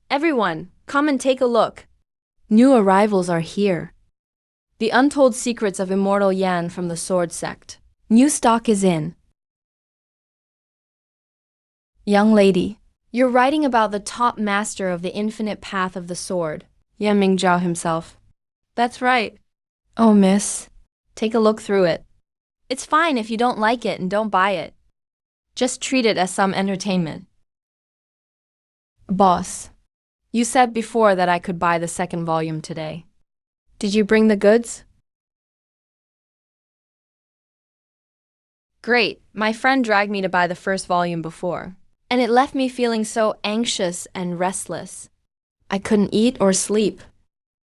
Everyone, come and take a look. New arrivals are here. The Untold Secrets of Immortal Yan from the Sword Sect. New stock is in. Young lady, you're writing about the top master of the infinite path of the sword, Yan Mingzhao himself. That's right. Oh, miss. Take a look through it. It's fine if you don't like it and don't buy it. Just treat it as some entertainment. Boss, you said before that I could buy the second volume today. Did you bring the goods? Great. My friend dragged me to buy the first volume before, and it left me feeling so anxious and restless. I couldn't eat or sleep.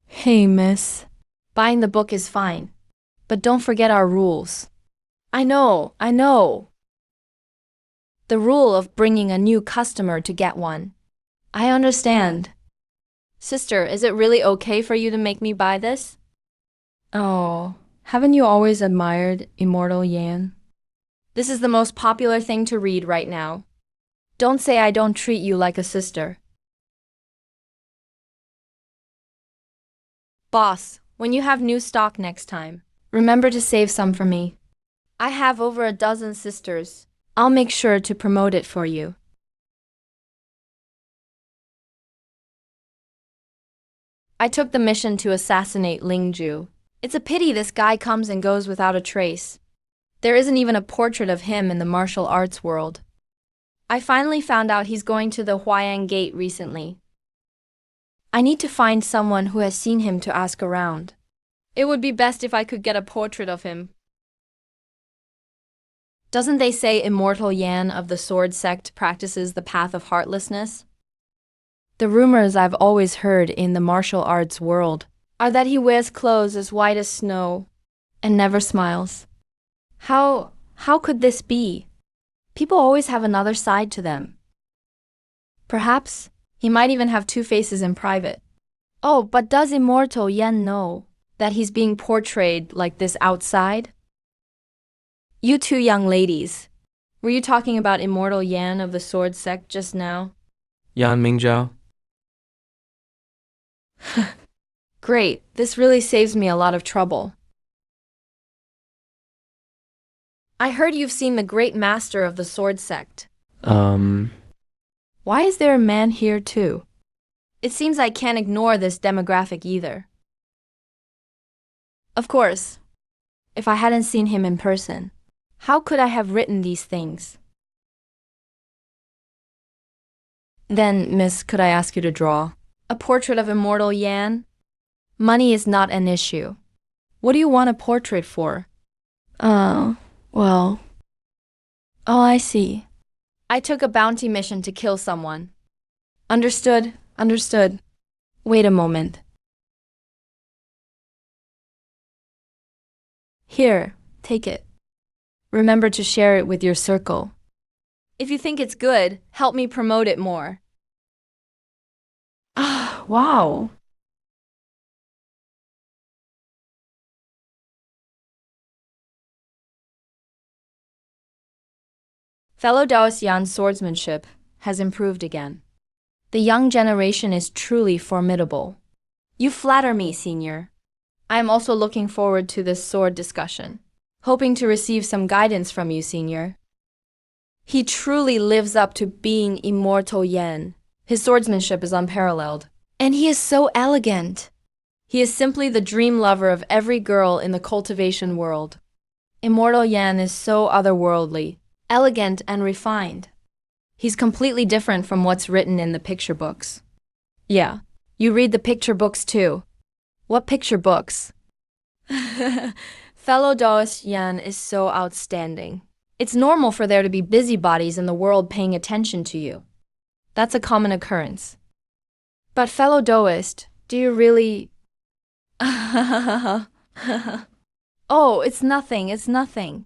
Hey, miss. Buying the book is fine, but don't forget our rules. I know. The rule of bringing a new customer to get one. I understand. Sister, is it really okay for you to make me buy this? Oh, haven't you always admired Immortal Yan? This is the most popular thing to read right now. Don't say I don't treat you like a sister. Boss, when you have new stock next time, remember to save some for me. I have over a dozen sisters. I'll make sure to promote it for you. I took the mission to assassinate Ling Ju. It's a pity this guy comes and goes without a trace. There isn't even a portrait of him in the martial arts world. I finally found out he's going to the Huayang Gate recently. I need to find someone who has seen him to ask around. It would be best if I could get a portrait of him. Doesn't they say Immortal Yan of the Sword Sect practices the path of heartlessness? The rumors I've always heard in the martial arts world are that he wears clothes as white as snow and never smiles. How could this be? People always have another side to them. Perhaps he might even have two faces in private. Oh, but does Immortal Yan know that he's being portrayed like this outside? You two young ladies, were you talking about Immortal Yan of the Sword Sect just now? Yan Mingzhao. Great, this really saves me a lot of trouble. I heard you've seen the great master of the Sword Sect. Why is there a man here too? It seems I can't ignore this demographic either. Of course, if I hadn't seen him in person, how could I have written these things? Then, miss, could I ask you to draw a portrait of Immortal Yan? Money is not an issue. What do you want a portrait for? Well. Oh, I see. I took a bounty mission to kill someone. Understood. Wait a moment. Here, take it. Remember to share it with your circle. If you think it's good, help me promote it more. Ah, wow. Fellow Daosian's swordsmanship has improved again. The young generation is truly formidable. You flatter me, senior. I am also looking forward to this sword discussion, hoping to receive some guidance from you, senior. He truly lives up to being Immortal Yan. His swordsmanship is unparalleled. And he is so elegant. He is simply the dream lover of every girl in the cultivation world. Immortal Yan is so otherworldly, elegant and refined. He's completely different from what's written in the picture books. Yeah, you read the picture books too. What picture books? Fellow Daos Yan is so outstanding. It's normal for there to be busybodies in the world paying attention to you. That's a common occurrence. But fellow Daoist, do you really... Oh, it's nothing.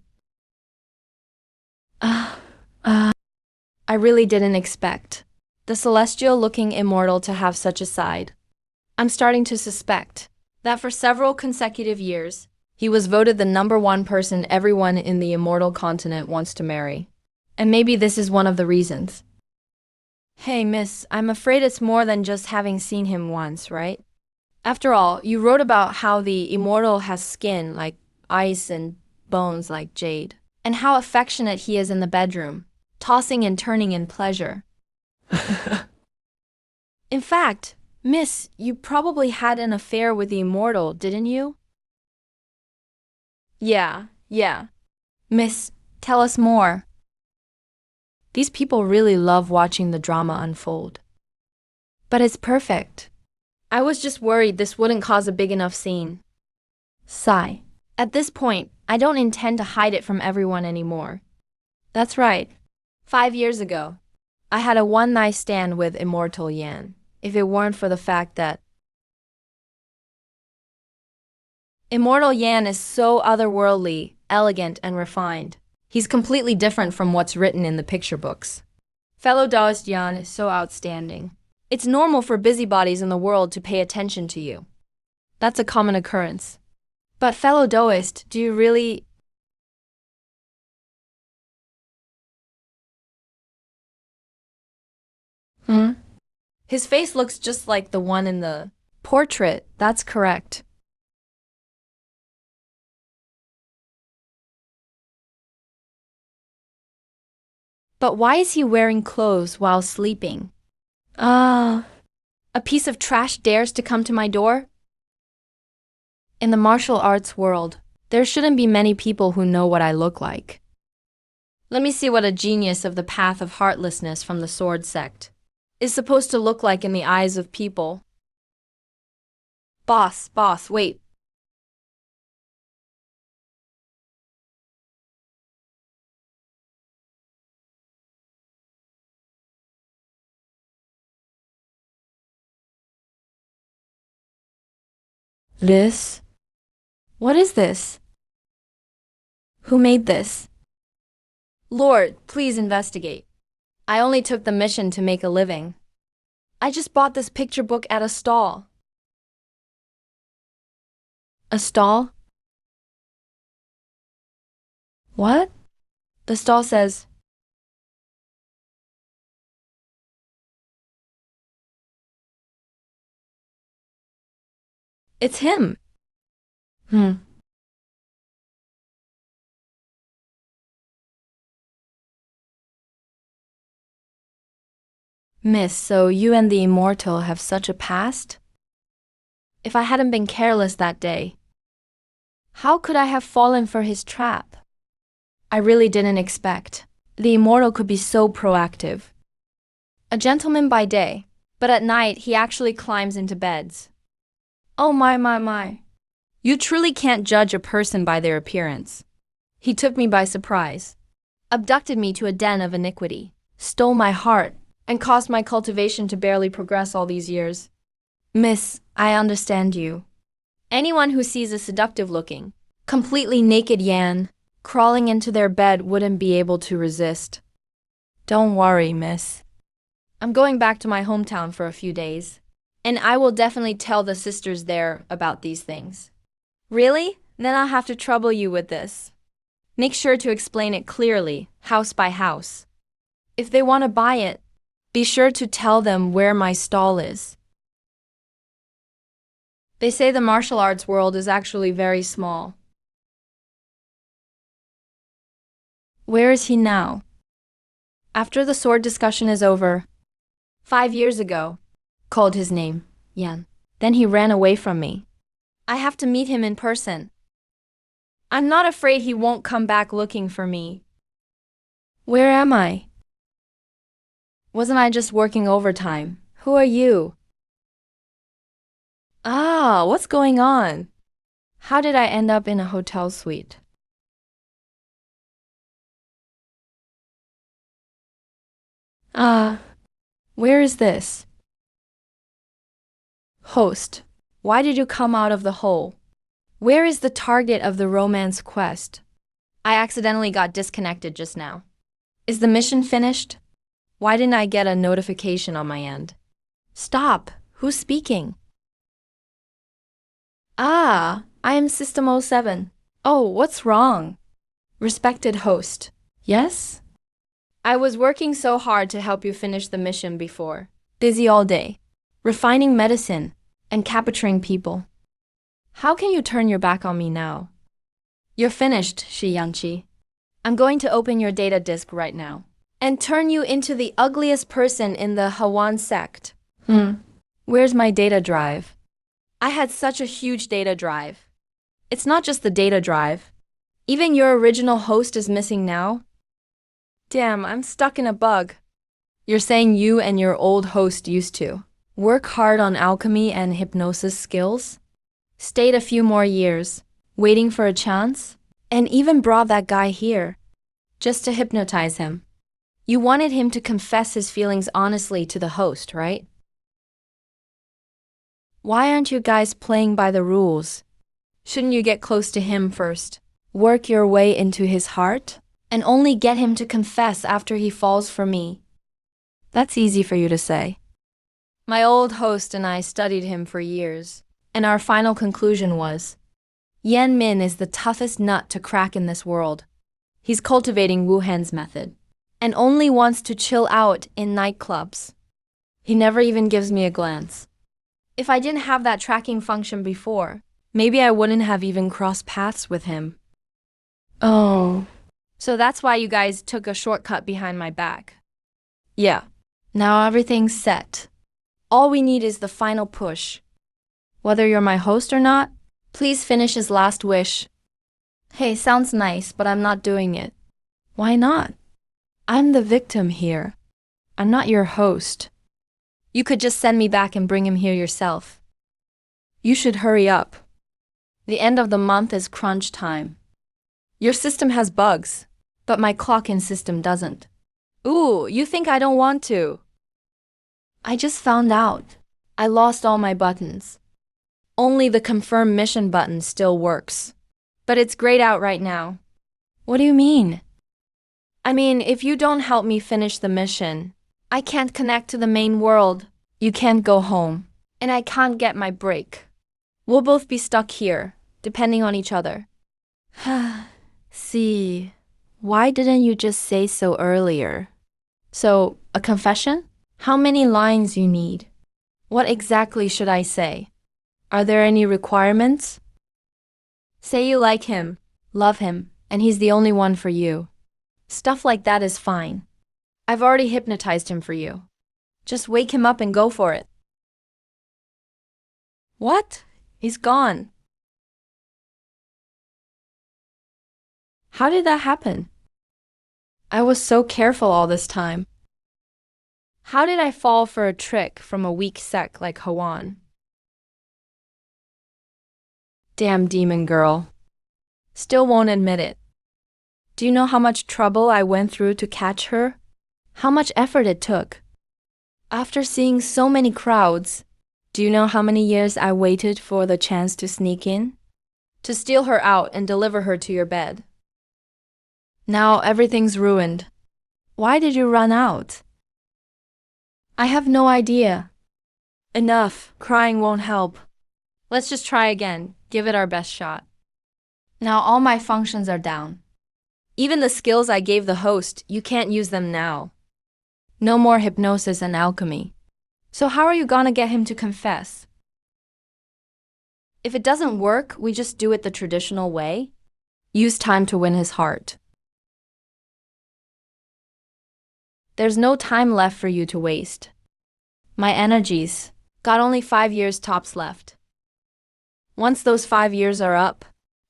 I really didn't expect the celestial-looking immortal to have such a side. I'm starting to suspect that for several consecutive years, he was voted the #1 person everyone in the immortal continent wants to marry. And maybe this is one of the reasons. Hey, miss, I'm afraid it's more than just having seen him once, right? After all, you wrote about how the immortal has skin like ice and bones like jade, and how affectionate he is in the bedroom, tossing and turning in pleasure. In fact, miss, you probably had an affair with the immortal, didn't you? Yeah. Miss, tell us more. These people really love watching the drama unfold. But it's perfect. I was just worried this wouldn't cause a big enough scene. Sigh. At this point, I don't intend to hide it from everyone anymore. That's right. 5 years ago, I had a one-night stand with Immortal Yan. If it weren't for the fact that Immortal Yan is so otherworldly, elegant, and refined. He's completely different from what's written in the picture books. Fellow Daoist Yan is so outstanding. It's normal for busybodies in the world to pay attention to you. That's a common occurrence. But fellow Daoist, do you really... Hmm? His face looks just like the one in the portrait, that's correct. But why is he wearing clothes while sleeping? Ah, a piece of trash dares to come to my door? In the martial arts world, there shouldn't be many people who know what I look like. Let me see what a genius of the path of heartlessness from the sword sect is supposed to look like in the eyes of people. Boss, wait. This? What is this? Who made this? Lord, please investigate. I only took the mission to make a living. I just bought this picture book at a stall. A stall? What? The stall says, it's him. Hmm. Miss, so you and the immortal have such a past? If I hadn't been careless that day, how could I have fallen for his trap? I really didn't expect the immortal could be so proactive. A gentleman by day, but at night he actually climbs into beds. Oh my. You truly can't judge a person by their appearance. He took me by surprise, abducted me to a den of iniquity, stole my heart, and caused my cultivation to barely progress all these years. Miss, I understand you. Anyone who sees a seductive-looking, completely naked Yan crawling into their bed wouldn't be able to resist. Don't worry, miss. I'm going back to my hometown for a few days, and I will definitely tell the sisters there about these things. Really? Then I'll have to trouble you with this. Make sure to explain it clearly, house by house. If they want to buy it, be sure to tell them where my stall is. They say the martial arts world is actually very small. Where is he now? After the sword discussion is over, 5 years ago, called his name, Yan. Then he ran away from me. I have to meet him in person. I'm not afraid he won't come back looking for me. Where am I? Wasn't I just working overtime? Who are you? Ah, what's going on? How did I end up in a hotel suite? Ah, where is this? Host, why did you come out of the hole? Where is the target of the romance quest? I accidentally got disconnected just now. Is the mission finished? Why didn't I get a notification on my end? Stop! Who's speaking? Ah, I am System 07. Oh, what's wrong? Respected host. Yes? I was working so hard to help you finish the mission before. Busy all day, refining medicine, and capturing people. How can you turn your back on me now? You're finished, Shiyanchi. I'm going to open your data disk right now and turn you into the ugliest person in the Hawan sect. Where's my data drive? I had such a huge data drive. It's not just the data drive. Even your original host is missing now. Damn, I'm stuck in a bug. You're saying you and your old host used to work hard on alchemy and hypnosis skills? Stayed a few more years, waiting for a chance, and even brought that guy here, just to hypnotize him. You wanted him to confess his feelings honestly to the host, right? Why aren't you guys playing by the rules? Shouldn't you get close to him first, work your way into his heart, and only get him to confess after he falls for me? That's easy for you to say. My old host and I studied him for years, and our final conclusion was, Yan Min is the toughest nut to crack in this world. He's cultivating Wuhan's method, and only wants to chill out in nightclubs. He never even gives me a glance. If I didn't have that tracking function before, maybe I wouldn't have even crossed paths with him. Oh. So that's why you guys took a shortcut behind my back. Yeah. Now everything's set. All we need is the final push. Whether you're my host or not, please finish his last wish. Hey, sounds nice, but I'm not doing it. Why not? I'm the victim here. I'm not your host. You could just send me back and bring him here yourself. You should hurry up. The end of the month is crunch time. Your system has bugs, but my clock-in system doesn't. Ooh, you think I don't want to? I just found out. I lost all my buttons. Only the confirm mission button still works. But it's grayed out right now. What do you mean? I mean, if you don't help me finish the mission, I can't connect to the main world. You can't go home. And I can't get my break. We'll both be stuck here, depending on each other. See, why didn't you just say so earlier? So, a confession? How many lines you need? What exactly should I say? Are there any requirements? Say you like him, love him, and he's the only one for you. Stuff like that is fine. I've already hypnotized him for you. Just wake him up and go for it. What? He's gone. How did that happen? I was so careful all this time. How did I fall for a trick from a weak sect like Hawan? Damn demon girl. Still won't admit it. Do you know how much trouble I went through to catch her? How much effort it took? After seeing so many crowds, do you know how many years I waited for the chance to sneak in? To steal her out and deliver her to your bed. Now everything's ruined. Why did you run out? I have no idea. Enough. Crying won't help. Let's just try again. Give it our best shot. Now all my functions are down. Even the skills I gave the host, you can't use them now. No more hypnosis and alchemy. So how are you gonna get him to confess? If it doesn't work, we just do it the traditional way. Use time to win his heart. There's no time left for you to waste. My energies got only 5 years tops left. Once those 5 years are up,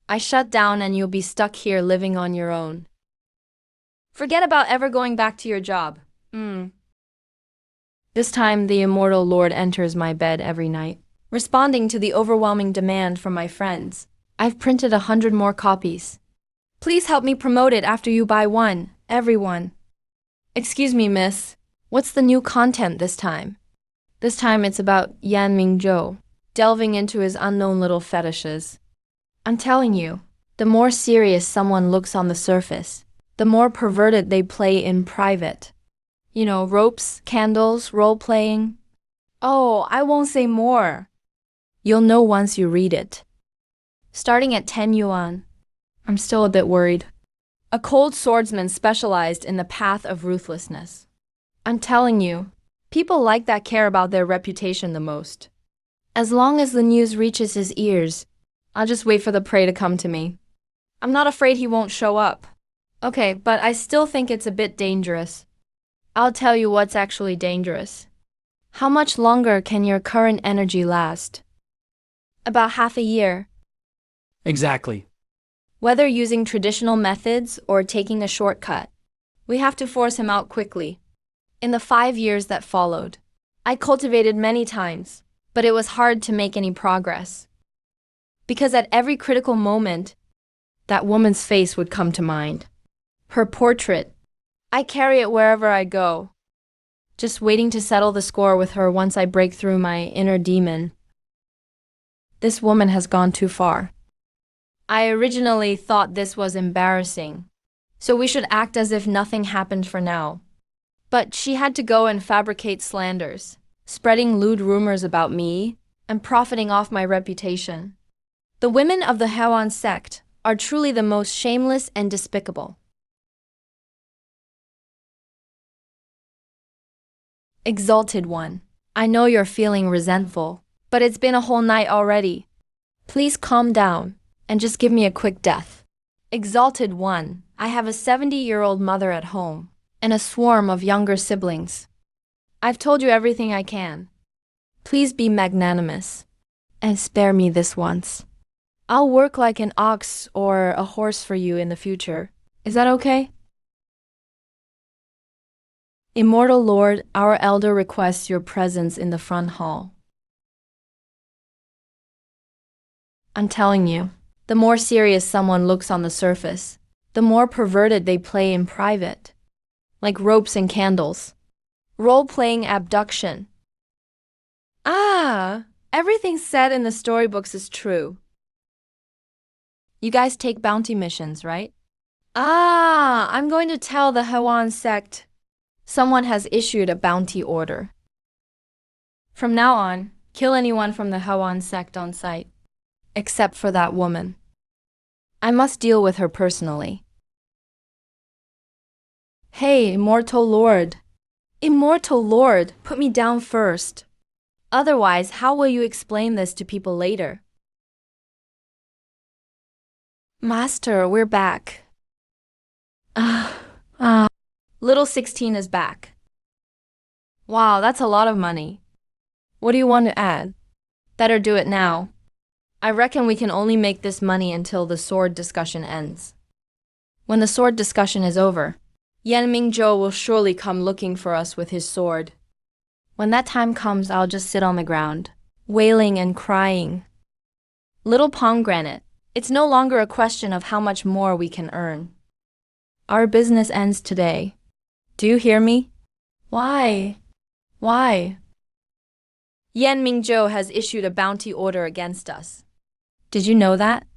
I shut down and you'll be stuck here living on your own. Forget about ever going back to your job. This time, the immortal Lord enters my bed every night, responding to the overwhelming demand from my friends. I've printed 100 more copies. Please help me promote it after you buy one, everyone. Excuse me, miss. What's the new content this time? This time it's about Yan Mingzhou, delving into his unknown little fetishes. I'm telling you, the more serious someone looks on the surface, the more perverted they play in private. You know, ropes, candles, role-playing. Oh, I won't say more. You'll know once you read it. Starting at 10 yuan. I'm still a bit worried. A cold swordsman specialized in the path of ruthlessness. I'm telling you, people like that care about their reputation the most. As long as the news reaches his ears, I'll just wait for the prey to come to me. I'm not afraid he won't show up. Okay, but I still think it's a bit dangerous. I'll tell you what's actually dangerous. How much longer can your current energy last? About half a year. Exactly. Whether using traditional methods or taking a shortcut, we have to force him out quickly. In the 5 years that followed, I cultivated many times, but it was hard to make any progress. Because at every critical moment, that woman's face would come to mind. Her portrait. I carry it wherever I go, just waiting to settle the score with her once I break through my inner demon. This woman has gone too far. I originally thought this was embarrassing, so we should act as if nothing happened for now. But she had to go and fabricate slanders, spreading lewd rumors about me and profiting off my reputation. The women of the Hewan sect are truly the most shameless and despicable. Exalted one, I know you're feeling resentful, but it's been a whole night already. Please calm down and just give me a quick death. Exalted one, I have a 70-year-old mother at home and a swarm of younger siblings. I've told you everything I can. Please be magnanimous and spare me this once. I'll work like an ox or a horse for you in the future. Is that okay? Immortal Lord, our elder requests your presence in the front hall. I'm telling you, the more serious someone looks on the surface, the more perverted they play in private. Like ropes and candles. Role-playing abduction. Ah, everything said in the storybooks is true. You guys take bounty missions, right? Ah, I'm going to tell the Hewan sect. Someone has issued a bounty order. From now on, kill anyone from the Hewan sect on sight, except for that woman. I must deal with her personally. Hey, Immortal Lord. Immortal Lord, put me down first. Otherwise, how will you explain this to people later? Master, we're back. Little 16 is back. Wow, that's a lot of money. What do you want to add? Better do it now. I reckon we can only make this money until the sword discussion ends. When the sword discussion is over, Yan Mingzhou will surely come looking for us with his sword. When that time comes, I'll just sit on the ground, wailing and crying. Little pomegranate, it's no longer a question of how much more we can earn. Our business ends today. Do you hear me? Why? Why? Yan Mingzhou has issued a bounty order against us. Did you know that?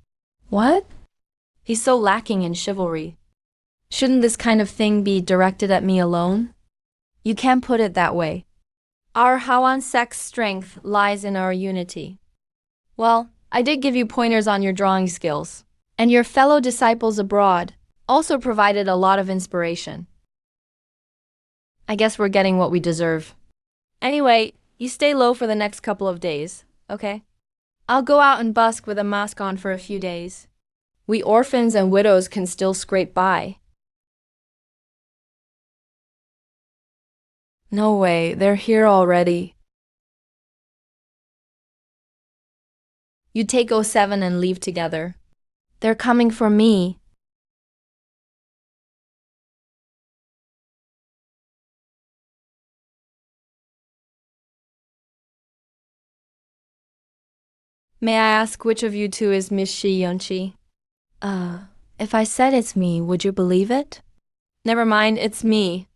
What? He's so lacking in chivalry. Shouldn't this kind of thing be directed at me alone? You can't put it that way. Our Hawan sect's strength lies in our unity. Well, I did give you pointers on your drawing skills, and your fellow disciples abroad also provided a lot of inspiration. I guess we're getting what we deserve. Anyway, you stay low for the next couple of days, okay? I'll go out and busk with a mask on for a few days. We orphans and widows can still scrape by. No way, they're here already. You take 07 and leave together. They're coming for me. May I ask which of you two is Miss Shi Yunqi? If I said it's me, would you believe it? Never mind, it's me.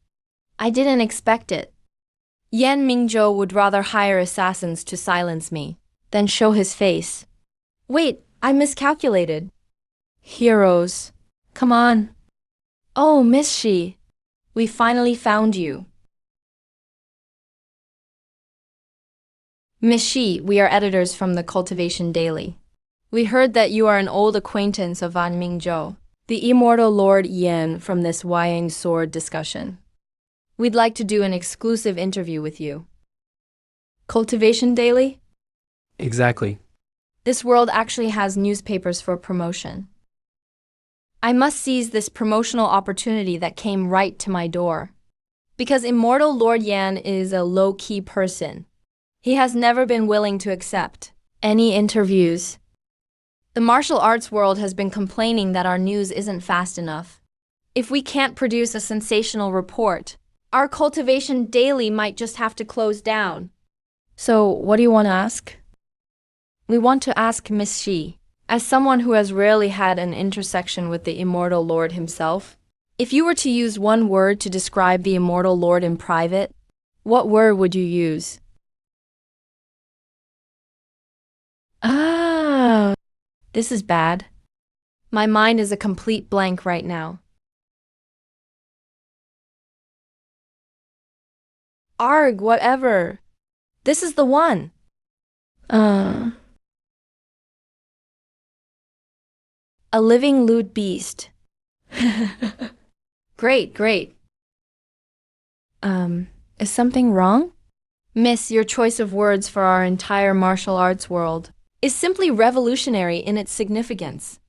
I didn't expect it. Yan Mingzhou would rather hire assassins to silence me than show his face. Wait, I miscalculated. Heroes. Come on. Oh, Miss Shi. We finally found you. Miss Shi, we are editors from the Cultivation Daily. We heard that you are an old acquaintance of Van Mingzhou. the immortal Lord Yen from this Wayang sword discussion. We'd like to do an exclusive interview with you. Cultivation Daily? Exactly. This world actually has newspapers for promotion. I must seize this promotional opportunity that came right to my door. Because immortal Lord Yan is a low-key person. He has never been willing to accept any interviews. The martial arts world has been complaining that our news isn't fast enough. If we can't produce a sensational report, our cultivation daily might just have to close down. So, what do you want to ask? We want to ask Miss Shi, as someone who has rarely had an intersection with the immortal Lord himself, if you were to use one word to describe the immortal Lord in private, what word would you use? Ah, this is bad. My mind is a complete blank right now. Arg, whatever. This is the one. A living lewd beast. Great, great. Is something wrong? Miss, your choice of words for our entire martial arts world is simply revolutionary in its significance.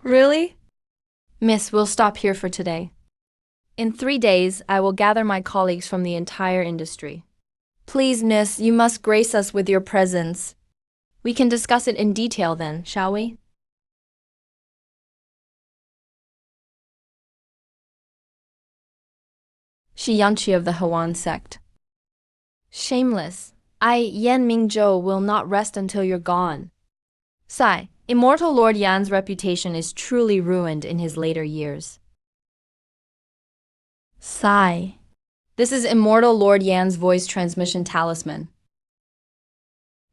Really? Miss, we'll stop here for today. In 3 days, I will gather my colleagues from the entire industry. Please, miss, you must grace us with your presence. We can discuss it in detail then, shall we? Shi Yanqi of the Huan sect. Shameless. I, Yan Mingzhou, will not rest until you're gone. Sai, immortal Lord Yan's reputation is truly ruined in his later years. Sai. This is immortal Lord Yan's voice transmission talisman.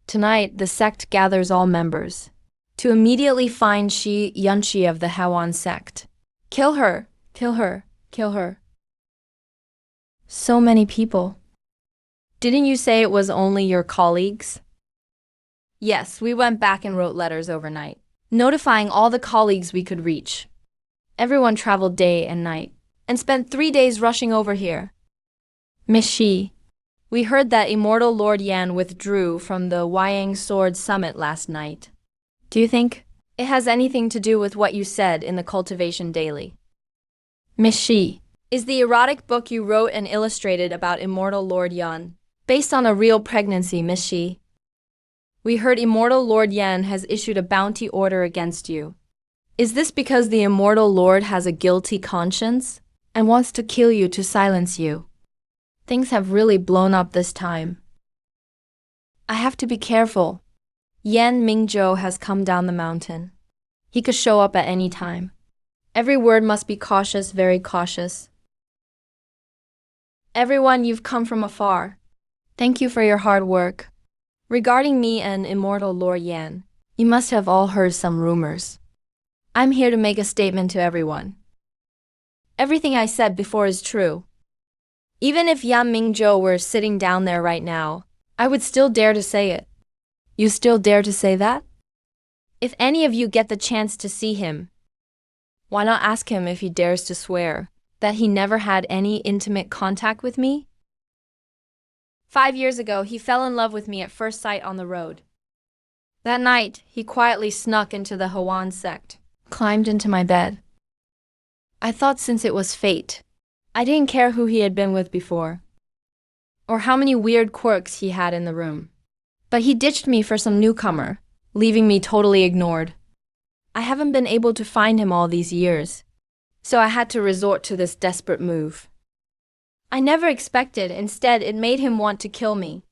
Tonight, the sect gathers all members to immediately find Shi Yanqi of the Huan sect. Kill her, kill her, kill her. So many people. Didn't you say it was only your colleagues? Yes, we went back and wrote letters overnight, notifying all the colleagues we could reach. Everyone traveled day and night, and spent 3 days rushing over here. Miss Shi, we heard that immortal Lord Yan withdrew from the Wayang Sword Summit last night. Do you think it has anything to do with what you said in the Cultivation Daily? Miss Shi, is the erotic book you wrote and illustrated about immortal Lord Yan based on a real pregnancy, Miss Shi? We heard immortal Lord Yan has issued a bounty order against you. Is this because the immortal Lord has a guilty conscience and wants to kill you to silence you? Things have really blown up this time. I have to be careful. Yan Mingzhou has come down the mountain. He could show up at any time. Every word must be cautious, very cautious. Everyone, you've come from afar. Thank you for your hard work. Regarding me and immortal Lord Yan, you must have all heard some rumors. I'm here to make a statement to everyone. Everything I said before is true. Even if Yan Mingzhou were sitting down there right now, I would still dare to say it. You still dare to say that? If any of you get the chance to see him, why not ask him if he dares to swear that he never had any intimate contact with me? 5 years ago, he fell in love with me at first sight on the road. That night, he quietly snuck into the Huan sect, climbed into my bed. I thought since it was fate, I didn't care who he had been with before, or how many weird quirks he had in the room. But he ditched me for some newcomer, leaving me totally ignored. I haven't been able to find him all these years, so I had to resort to this desperate move. I never expected, instead it made him want to kill me.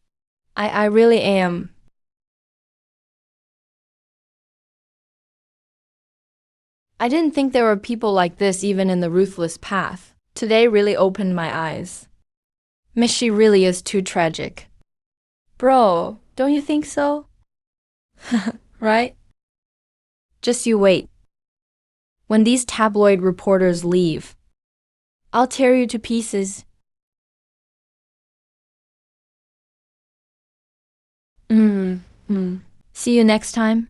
I really am. I didn't think there were people like this even in the ruthless path. Today really opened my eyes. Miss Shi really is too tragic. Bro, don't you think so? Right? Just you wait. When these tabloid reporters leave, I'll tear you to pieces. See you next time.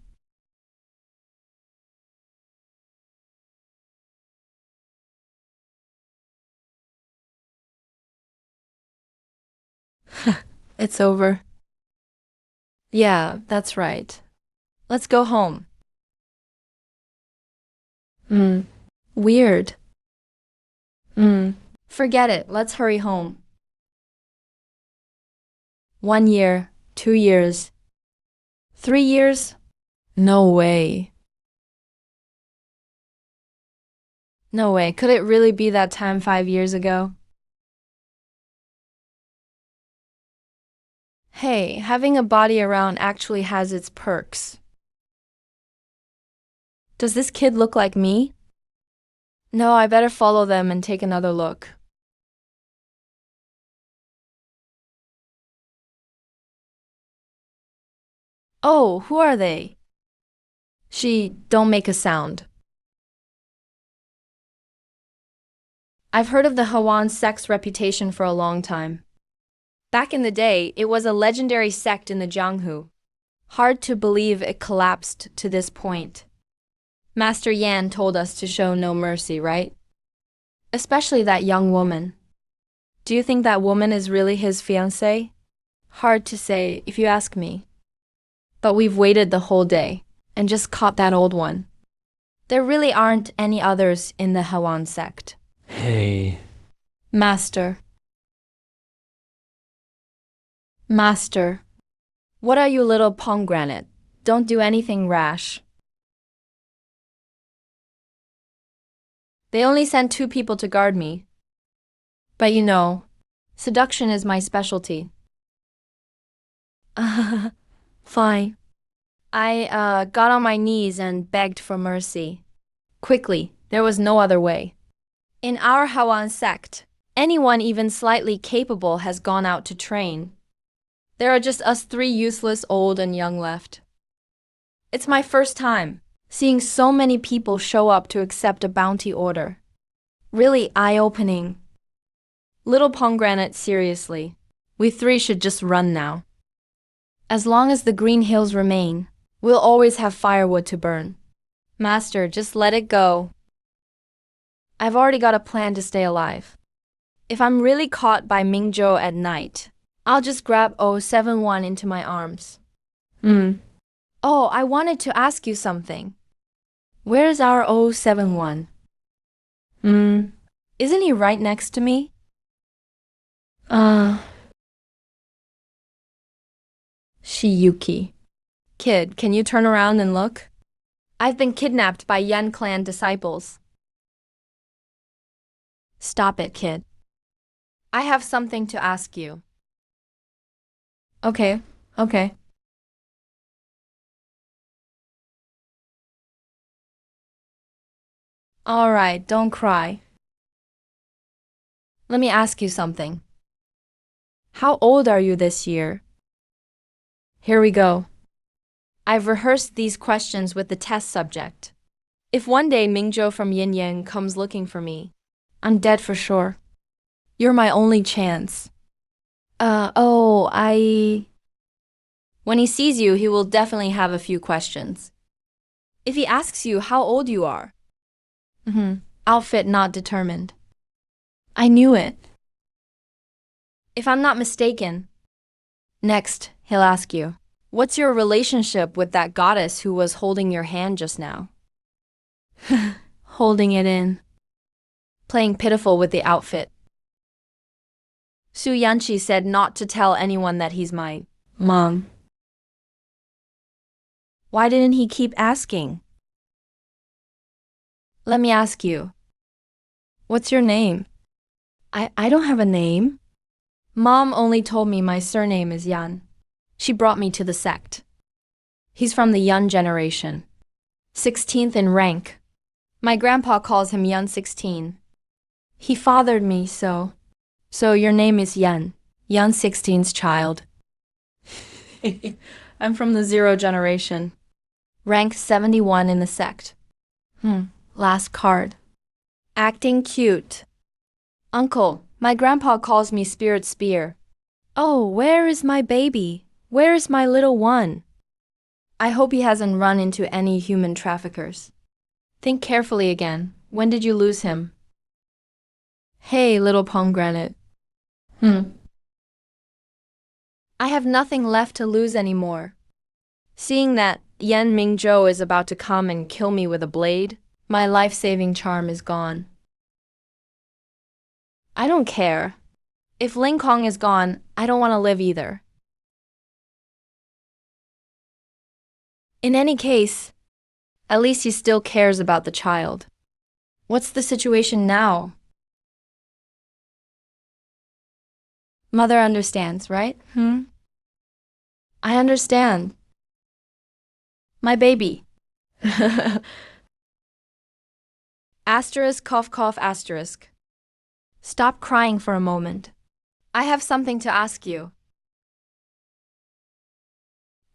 It's over. Yeah, that's right. Let's go home. Weird. Forget it. Let's hurry home. 1 year, 2 years, 3 years? No way. No way. Could it really be that time 5 years ago? Hey, having a body around actually has its perks. Does this kid look like me? No, I better follow them and take another look. Oh, who are they? Don't make a sound. I've heard of the Hawan sect's reputation for a long time. Back in the day, it was a legendary sect in the Jianghu. Hard to believe it collapsed to this point. Master Yan told us to show no mercy, right? Especially that young woman. Do you think that woman is really his fiancée? Hard to say, if you ask me. But we've waited the whole day, and just caught that old one. There really aren't any others in the Hawan sect. Hey. Master. Master. What are you, little pomegranate? Don't do anything rash. They only sent 2 people to guard me. But you know, seduction is my specialty. Fine. I got on my knees and begged for mercy. Quickly, there was no other way. In our Hawan sect, anyone even slightly capable has gone out to train. There are just us 3 useless old and young left. It's my first time seeing so many people show up to accept a bounty order. Really eye-opening. Little pomegranate, seriously. We 3 should just run now. As long as the green hills remain, we'll always have firewood to burn. Master, just let it go. I've already got a plan to stay alive. If I'm really caught by Mingzhou at night, I'll just grab 071 into my arms. Oh, I wanted to ask you something. Where's our 071? Isn't he right next to me? Shiyuki. Kid, can you turn around and look? I've been kidnapped by Yan clan disciples. Stop it, kid. I have something to ask you. Okay. All right, don't cry. Let me ask you something. How old are you this year? Here we go. I've rehearsed these questions with the test subject. If one day Mingzhou from Yinyang comes looking for me, I'm dead for sure. You're my only chance. When he sees you, he will definitely have a few questions. If he asks you how old you are, outfit not determined. I knew it. If I'm not mistaken, next, he'll ask you, what's your relationship with that goddess who was holding your hand just now? Holding it in. Playing pitiful with the outfit. Su Yanqi said not to tell anyone that he's my mom. Why didn't he keep asking? Let me ask you. What's your name? I don't have a name. Mom only told me my surname is Yan. She brought me to the sect. He's from the Yan generation. 16th in rank. My grandpa calls him Yan 16. He fathered me, so your name is Yan. Yan 16's child. I'm from the 0 generation. Rank 71 in the sect. Last card. Acting cute. Uncle, my grandpa calls me Spirit Spear. Oh, where is my baby? Where is my little one? I hope he hasn't run into any human traffickers. Think carefully again. When did you lose him? Hey, little pomegranate. I have nothing left to lose anymore. Seeing that Yan Mingzhou is about to come and kill me with a blade, my life-saving charm is gone. I don't care. If Ling Kong is gone, I don't want to live either. In any case, at least he still cares about the child. What's the situation now? Mother understands, right? I understand. My baby. Asterisk, cough, cough, asterisk. Stop crying for a moment. I have something to ask you.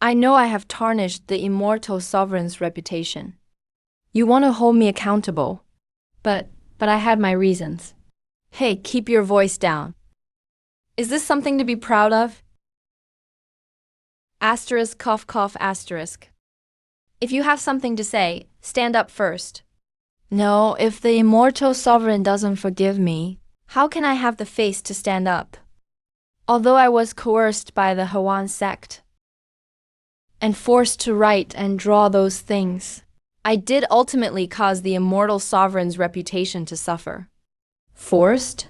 I know I have tarnished the immortal sovereign's reputation. You want to hold me accountable, but I had my reasons. Hey, keep your voice down. Is this something to be proud of? Asterisk, cough, cough, asterisk. If you have something to say, stand up first. No, if the immortal sovereign doesn't forgive me, how can I have the face to stand up? Although I was coerced by the Hawan sect and forced to write and draw those things, I did ultimately cause the immortal sovereign's reputation to suffer. Forced?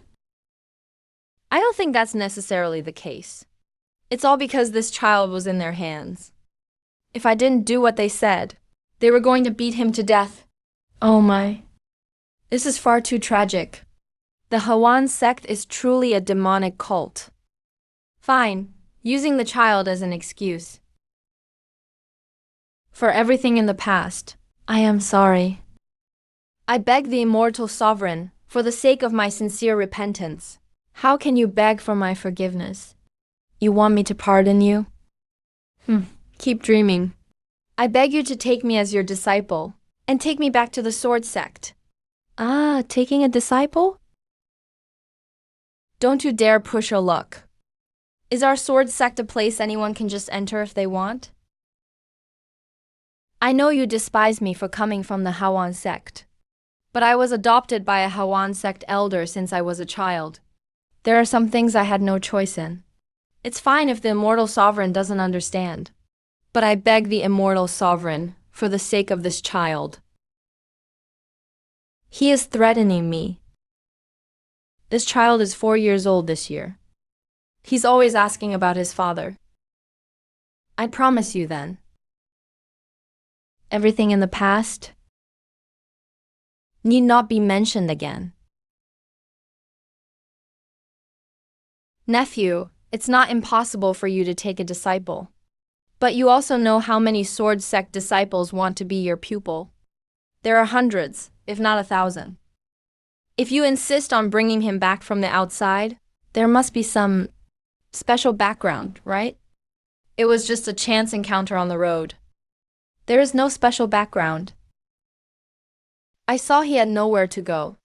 I don't think that's necessarily the case. It's all because this child was in their hands. If I didn't do what they said, they were going to beat him to death. Oh my. This is far too tragic. The Hawan sect is truly a demonic cult. Fine, using the child as an excuse. For everything in the past, I am sorry. I beg the immortal sovereign, for the sake of my sincere repentance. How can you beg for my forgiveness? You want me to pardon you? Keep dreaming. I beg you to take me as your disciple, and take me back to the sword sect. Ah, taking a disciple? Don't you dare push your luck. Is our sword sect a place anyone can just enter if they want? I know you despise me for coming from the Hawan sect, but I was adopted by a Hawan sect elder since I was a child. There are some things I had no choice in. It's fine if the immortal sovereign doesn't understand, but I beg the immortal sovereign, for the sake of this child. He is threatening me. This child is 4 years old this year. He's always asking about his father. I promise you then. Everything in the past need not be mentioned again. Nephew, it's not impossible for you to take a disciple. But you also know how many sword sect disciples want to be your pupil. There are hundreds, if not 1,000. If you insist on bringing him back from the outside, there must be some special background, right? It was just a chance encounter on the road. There is no special background. I saw he had nowhere to go,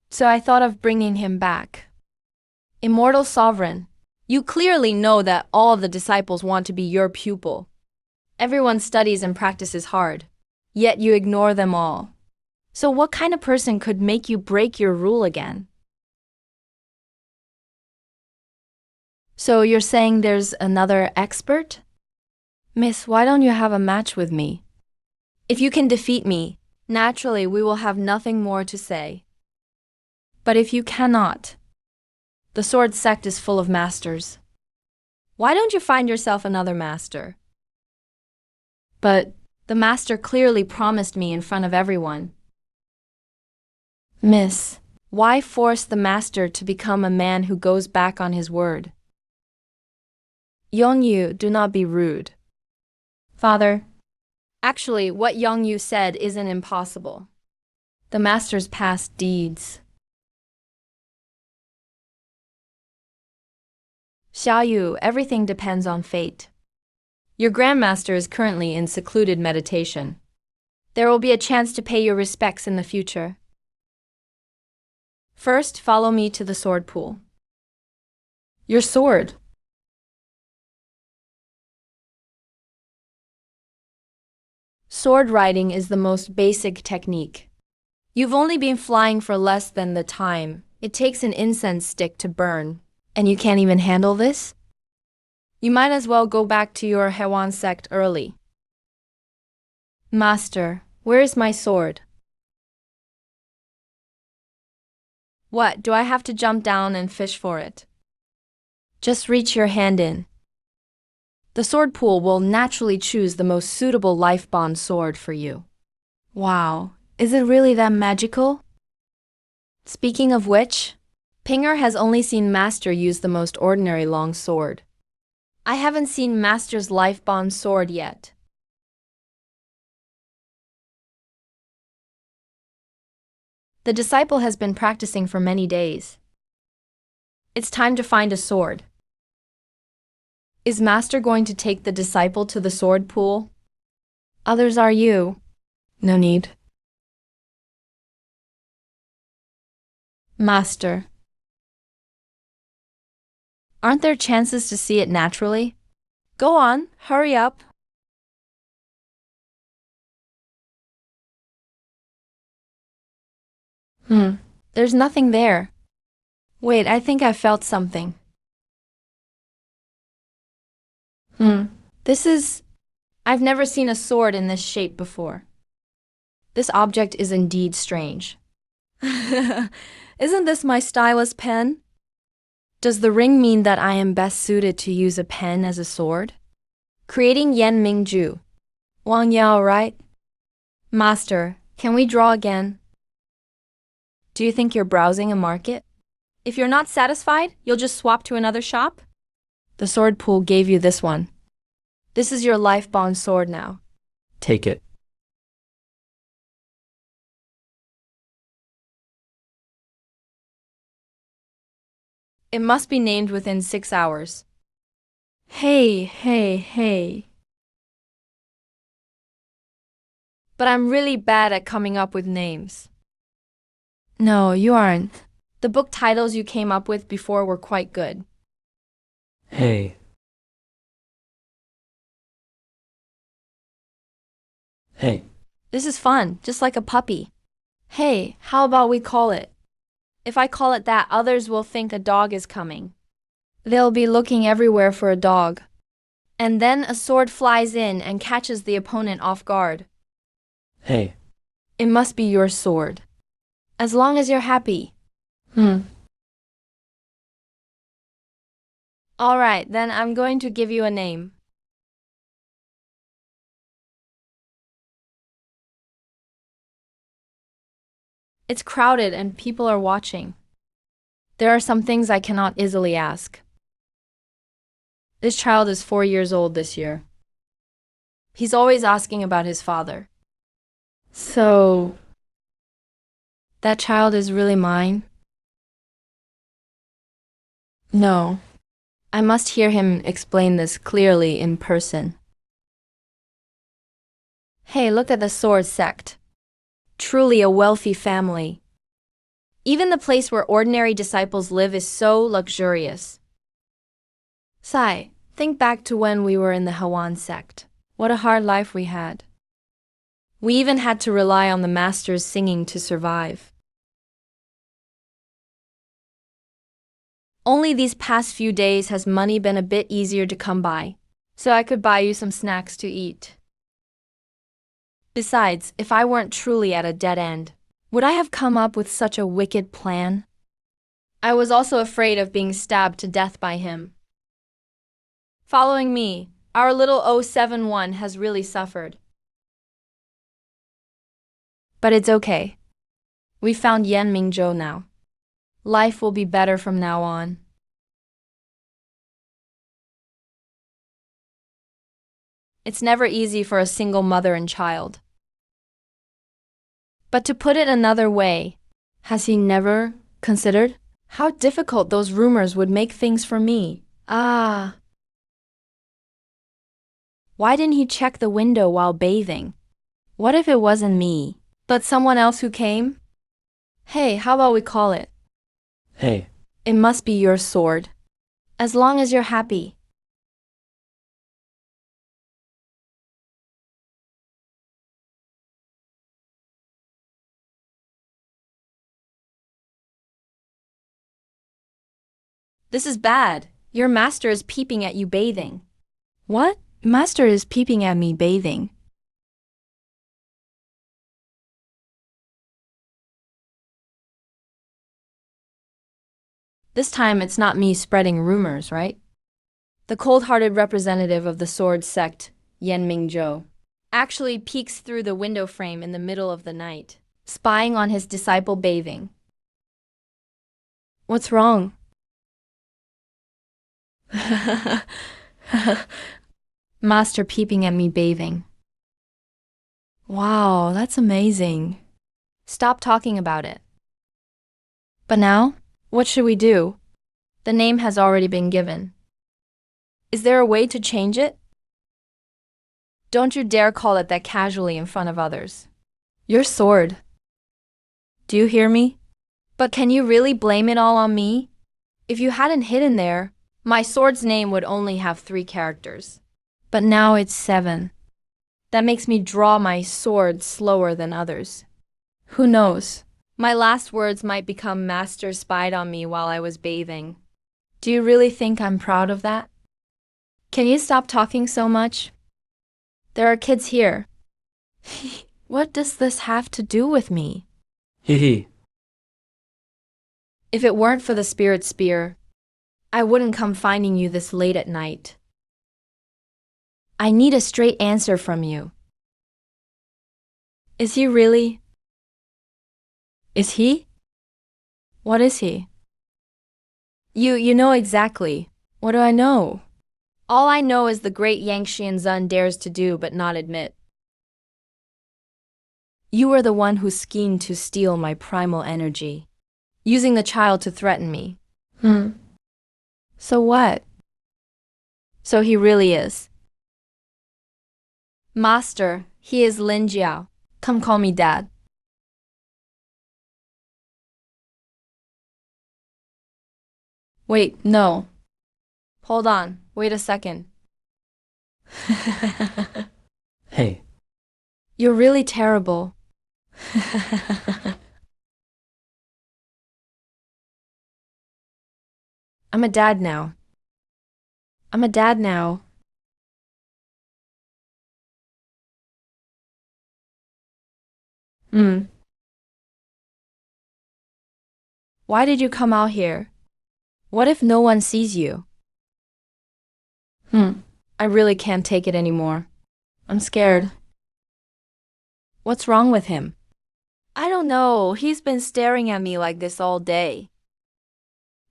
so I thought of bringing him back. Immortal Sovereign, you clearly know that all of the disciples want to be your pupil. Everyone studies and practices hard, yet you ignore them all. So what kind of person could make you break your rule again? So you're saying there's another expert? Miss, why don't you have a match with me? If you can defeat me, naturally we will have nothing more to say. But if you cannot, the sword sect is full of masters. Why don't you find yourself another master? But the master clearly promised me in front of everyone. Miss, why force the master to become a man who goes back on his word? Yongyu, do not be rude. Father, actually, what Yongyu said isn't impossible. The master's past deeds. Xiaoyu, everything depends on fate. Your grandmaster is currently in secluded meditation. There will be a chance to pay your respects in the future. First, follow me to the sword pool. Your sword. Sword riding is the most basic technique. You've only been flying for less than the time it takes an incense stick to burn, and you can't even handle this? You might as well go back to your Hewan sect early. Master, where is my sword? What, do I have to jump down and fish for it? Just reach your hand in. The sword pool will naturally choose the most suitable life bond sword for you. Wow, is it really that magical? Speaking of which, Pinger has only seen Master use the most ordinary long sword. I haven't seen Master's life bond sword yet. The disciple has been practicing for many days. It's time to find a sword. Is Master going to take the disciple to the sword pool? Others are you. No need. Master. Aren't there chances to see it naturally? Go on, hurry up. There's nothing there. Wait, I think I felt something. This is... I've never seen a sword in this shape before. This object is indeed strange. Isn't this my stylus pen? Does the ring mean that I am best suited to use a pen as a sword? Creating Yan Mingju. Wang Yao, right? Master, can we draw again? Do you think you're browsing a market? If you're not satisfied, you'll just swap to another shop? The sword pool gave you this one. This is your life bond sword now. Take it. It must be named within 6 hours. Hey. But I'm really bad at coming up with names. No, you aren't. The book titles you came up with before were quite good. Hey. Hey. This is fun, just like a puppy. Hey, how about we call it? If I call it that, others will think a dog is coming. They'll be looking everywhere for a dog. And then a sword flies in and catches the opponent off guard. Hey. It must be your sword. As long as you're happy. All right, then I'm going to give you a name. It's crowded and people are watching. There are some things I cannot easily ask. This child is 4 years old this year. He's always asking about his father. So, that child is really mine? No. I must hear him explain this clearly in person. Hey, look at the sword sect. Truly a wealthy family. Even the place where ordinary disciples live is so luxurious. Sai, think back to when we were in the Hewan sect. What a hard life we had. We even had to rely on the master's singing to survive. Only these past few days has money been a bit easier to come by, so I could buy you some snacks to eat. Besides, if I weren't truly at a dead end, would I have come up with such a wicked plan? I was also afraid of being stabbed to death by him. Following me, our little 071 has really suffered. But it's okay. We found Yan Mingzhou now. Life will be better from now on. It's never easy for a single mother and child. But to put it another way, has he never considered how difficult those rumors would make things for me? Why didn't he check the window while bathing? What if it wasn't me, but someone else who came? Hey, how about we call it? Hey. It must be your sword. As long as you're happy. This is bad. Your master is peeping at you bathing. What? Master is peeping at me bathing. This time it's not me spreading rumors, right? The cold-hearted representative of the sword sect, Yen Mingzhou, actually peeks through the window frame in the middle of the night, spying on his disciple bathing. What's wrong? Master peeping at me bathing. Wow, that's amazing. Stop talking about it. But now, what should we do? The name has already been given. Is there a way to change it? Don't you dare call it that casually in front of others. Your sword. Do you hear me? But can you really blame it all on me? If you hadn't hidden there, my sword's name would only have 3 characters. But now it's 7. That makes me draw my sword slower than others. Who knows? My last words might become Master spied on me while I was bathing. Do you really think I'm proud of that? Can you stop talking so much? There are kids here. What does this have to do with me? Hee. If it weren't for the spirit spear, I wouldn't come finding you this late at night. I need a straight answer from you. Is he really? Is he? What is he? You know exactly. What do I know? All I know is the great Yang Xianzun dares to do but not admit. You were the one who schemed to steal my primal energy, using the child to threaten me. So what? So he really is. Master, he is Lin Jiao. Come call me Dad. Wait, no. Hold on, wait a second. Hey. You're really terrible. I'm a dad now. I'm a dad now. Why did you come out here? What if no one sees you? I really can't take it anymore. I'm scared. What's wrong with him? I don't know. He's been staring at me like this all day.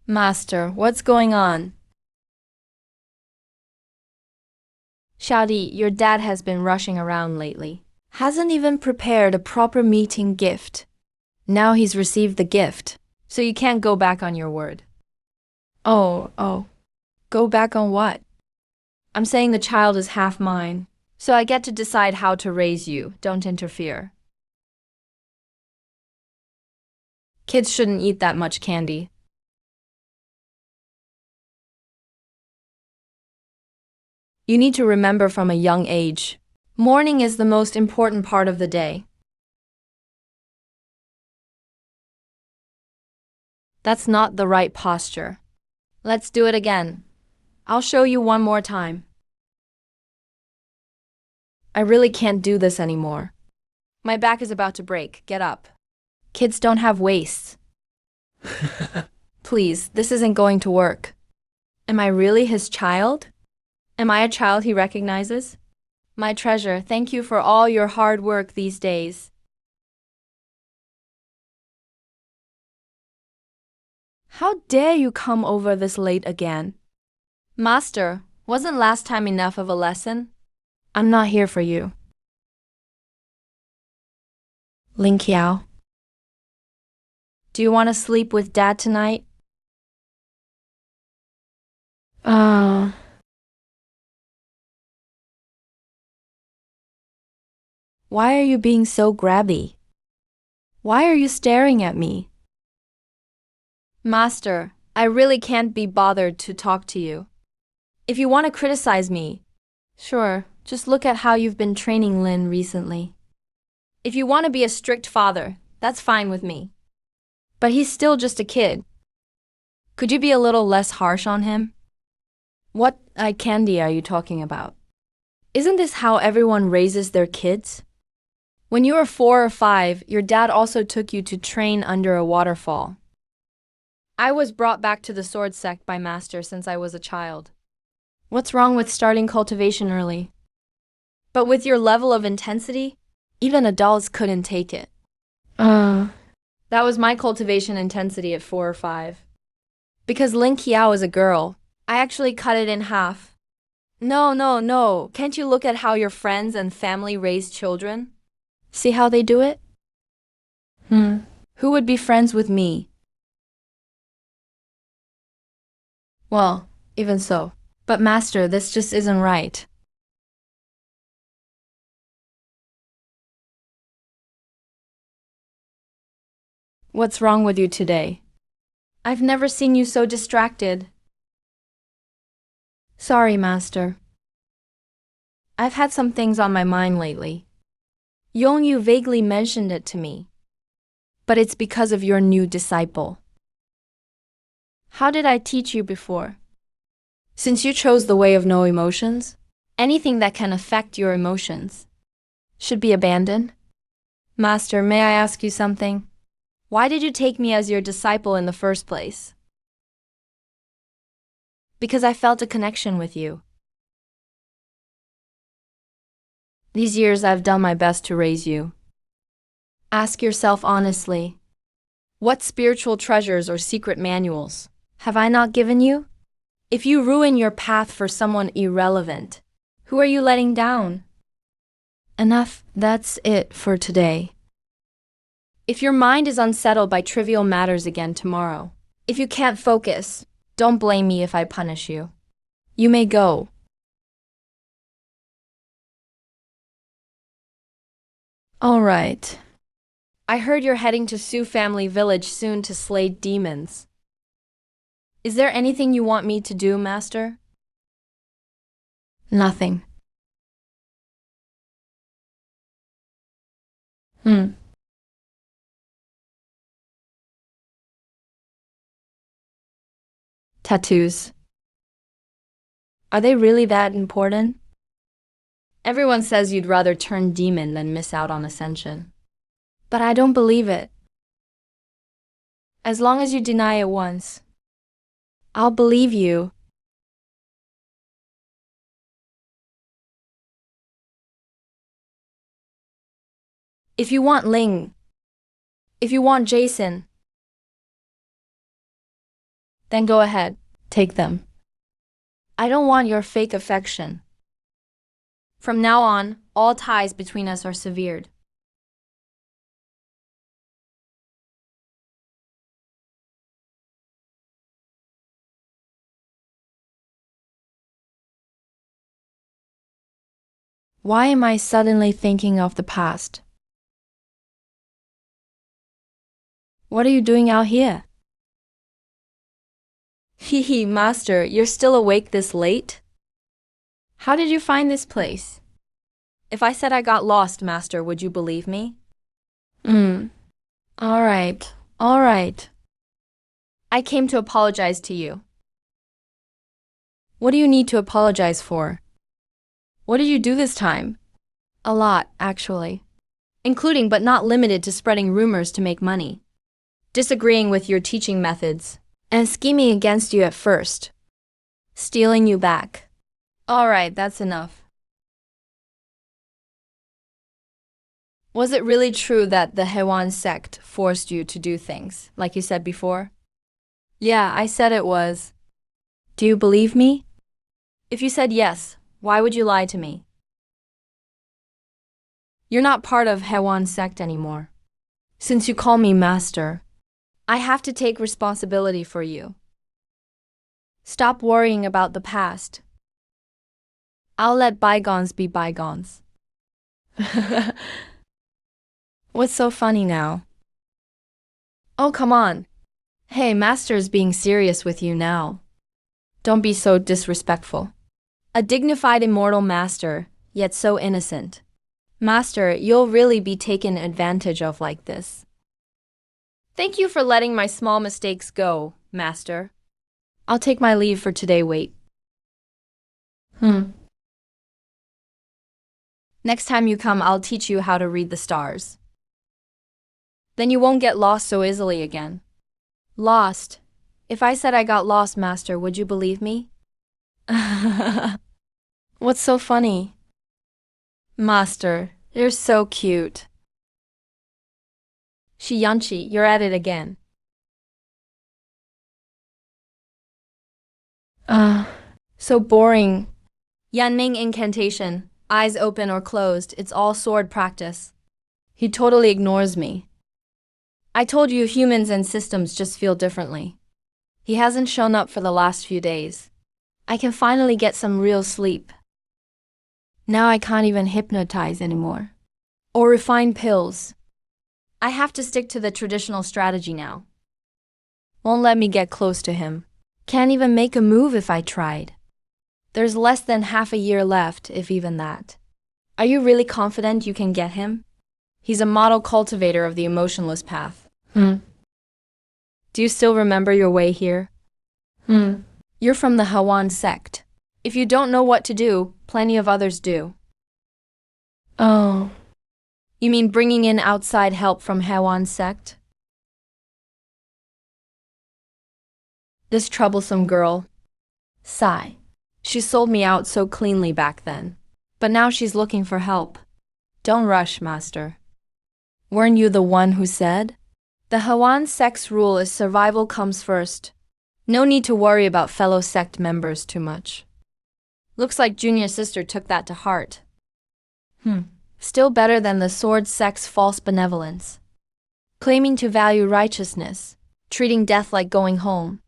Master, what's going on? Xiaodi, your dad has been rushing around lately. Hasn't even prepared a proper meeting gift. Now he's received the gift, so you can't go back on your word. Oh. Go back on what? I'm saying the child is half mine, so I get to decide how to raise you. Don't interfere. Kids shouldn't eat that much candy. You need to remember from a young age, morning is the most important part of the day. That's not the right posture. Let's do it again. I'll show you one more time. I really can't do this anymore. My back is about to break. Get up. Kids don't have waists. Please, this isn't going to work. Am I really his child? Am I a child he recognizes? My treasure, thank you for all your hard work these days. How dare you come over this late again? Master, wasn't last time enough of a lesson? I'm not here for you. Lin Qiao. Do you want to sleep with Dad tonight? Why are you being so grabby? Why are you staring at me? Master, I really can't be bothered to talk to you. If you want to criticize me, sure, just look at how you've been training Lin recently. If you want to be a strict father, that's fine with me. But he's still just a kid. Could you be a little less harsh on him? What eye candy are you talking about? Isn't this how everyone raises their kids? When you were 4 or 5, your dad also took you to train under a waterfall. I was brought back to the sword sect by Master since I was a child. What's wrong with starting cultivation early? But with your level of intensity, even adults couldn't take it. That was my cultivation intensity at 4 or 5. Because Lin Qiao is a girl, I actually cut it in half. No, no, no. Can't you look at how your friends and family raise children? See how they do it? Who would be friends with me? Well, even so. But Master, this just isn't right. What's wrong with you today? I've never seen you so distracted. Sorry, Master. I've had some things on my mind lately. Yongyu vaguely mentioned it to me. But it's because of your new disciple. How did I teach you before? Since you chose the way of no emotions, anything that can affect your emotions should be abandoned. Master, may I ask you something? Why did you take me as your disciple in the first place? Because I felt a connection with you. These years I've done my best to raise you. Ask yourself honestly, what spiritual treasures or secret manuals have I not given you? If you ruin your path for someone irrelevant, who are you letting down? Enough, that's it for today. If your mind is unsettled by trivial matters again tomorrow, if you can't focus, don't blame me if I punish you. You may go. All right. I heard you're heading to Sioux Family Village soon to slay demons. Is there anything you want me to do, Master? Nothing. Tattoos. Are they really that important? Everyone says you'd rather turn demon than miss out on ascension. But I don't believe it. As long as you deny it once, I'll believe you. If you want Ling, if you want Jason, then go ahead, take them. I don't want your fake affection. From now on, all ties between us are severed. Why am I suddenly thinking of the past? What are you doing out here? Hehe, Master, you're still awake this late? How did you find this place? If I said I got lost, Master, would you believe me? All right. I came to apologize to you. What do you need to apologize for? What did you do this time? A lot, actually. Including but not limited to spreading rumors to make money, disagreeing with your teaching methods, and scheming against you at first, stealing you back. All right, that's enough. Was it really true that the Hewan sect forced you to do things, like you said before? Yeah, I said it was. Do you believe me? If you said yes, why would you lie to me? You're not part of Hewan sect anymore. Since you call me master, I have to take responsibility for you. Stop worrying about the past. I'll let bygones be bygones. What's so funny now? Oh, come on. Hey, Master's being serious with you now. Don't be so disrespectful. A dignified immortal master, yet so innocent. Master, you'll really be taken advantage of like this. Thank you for letting my small mistakes go, Master. I'll take my leave for today, wait. Next time you come, I'll teach you how to read the stars. Then you won't get lost so easily again. Lost? If I said I got lost, Master, would you believe me? What's so funny? Master, you're so cute. Yanchi, you're at it again. So boring. Yanming incantation. Eyes open or closed, it's all sword practice. He totally ignores me. I told you humans and systems just feel differently. He hasn't shown up for the last few days. I can finally get some real sleep. Now I can't even hypnotize anymore. Or refine pills. I have to stick to the traditional strategy now. Won't let me get close to him. Can't even make a move if I tried. There's less than half a year left, if even that. Are you really confident you can get him? He's a model cultivator of the emotionless path. Do you still remember your way here? You're from the Hawan sect. If you don't know what to do, plenty of others do. Oh. You mean bringing in outside help from Hawan sect? This troublesome girl. Sigh. She sold me out so cleanly back then. But now she's looking for help. Don't rush, Master. Weren't you the one who said? The Hawan sect's rule is survival comes first. No need to worry about fellow sect members too much. Looks like Junior Sister took that to heart. Still better than the sword sect's false benevolence. Claiming to value righteousness, treating death like going home.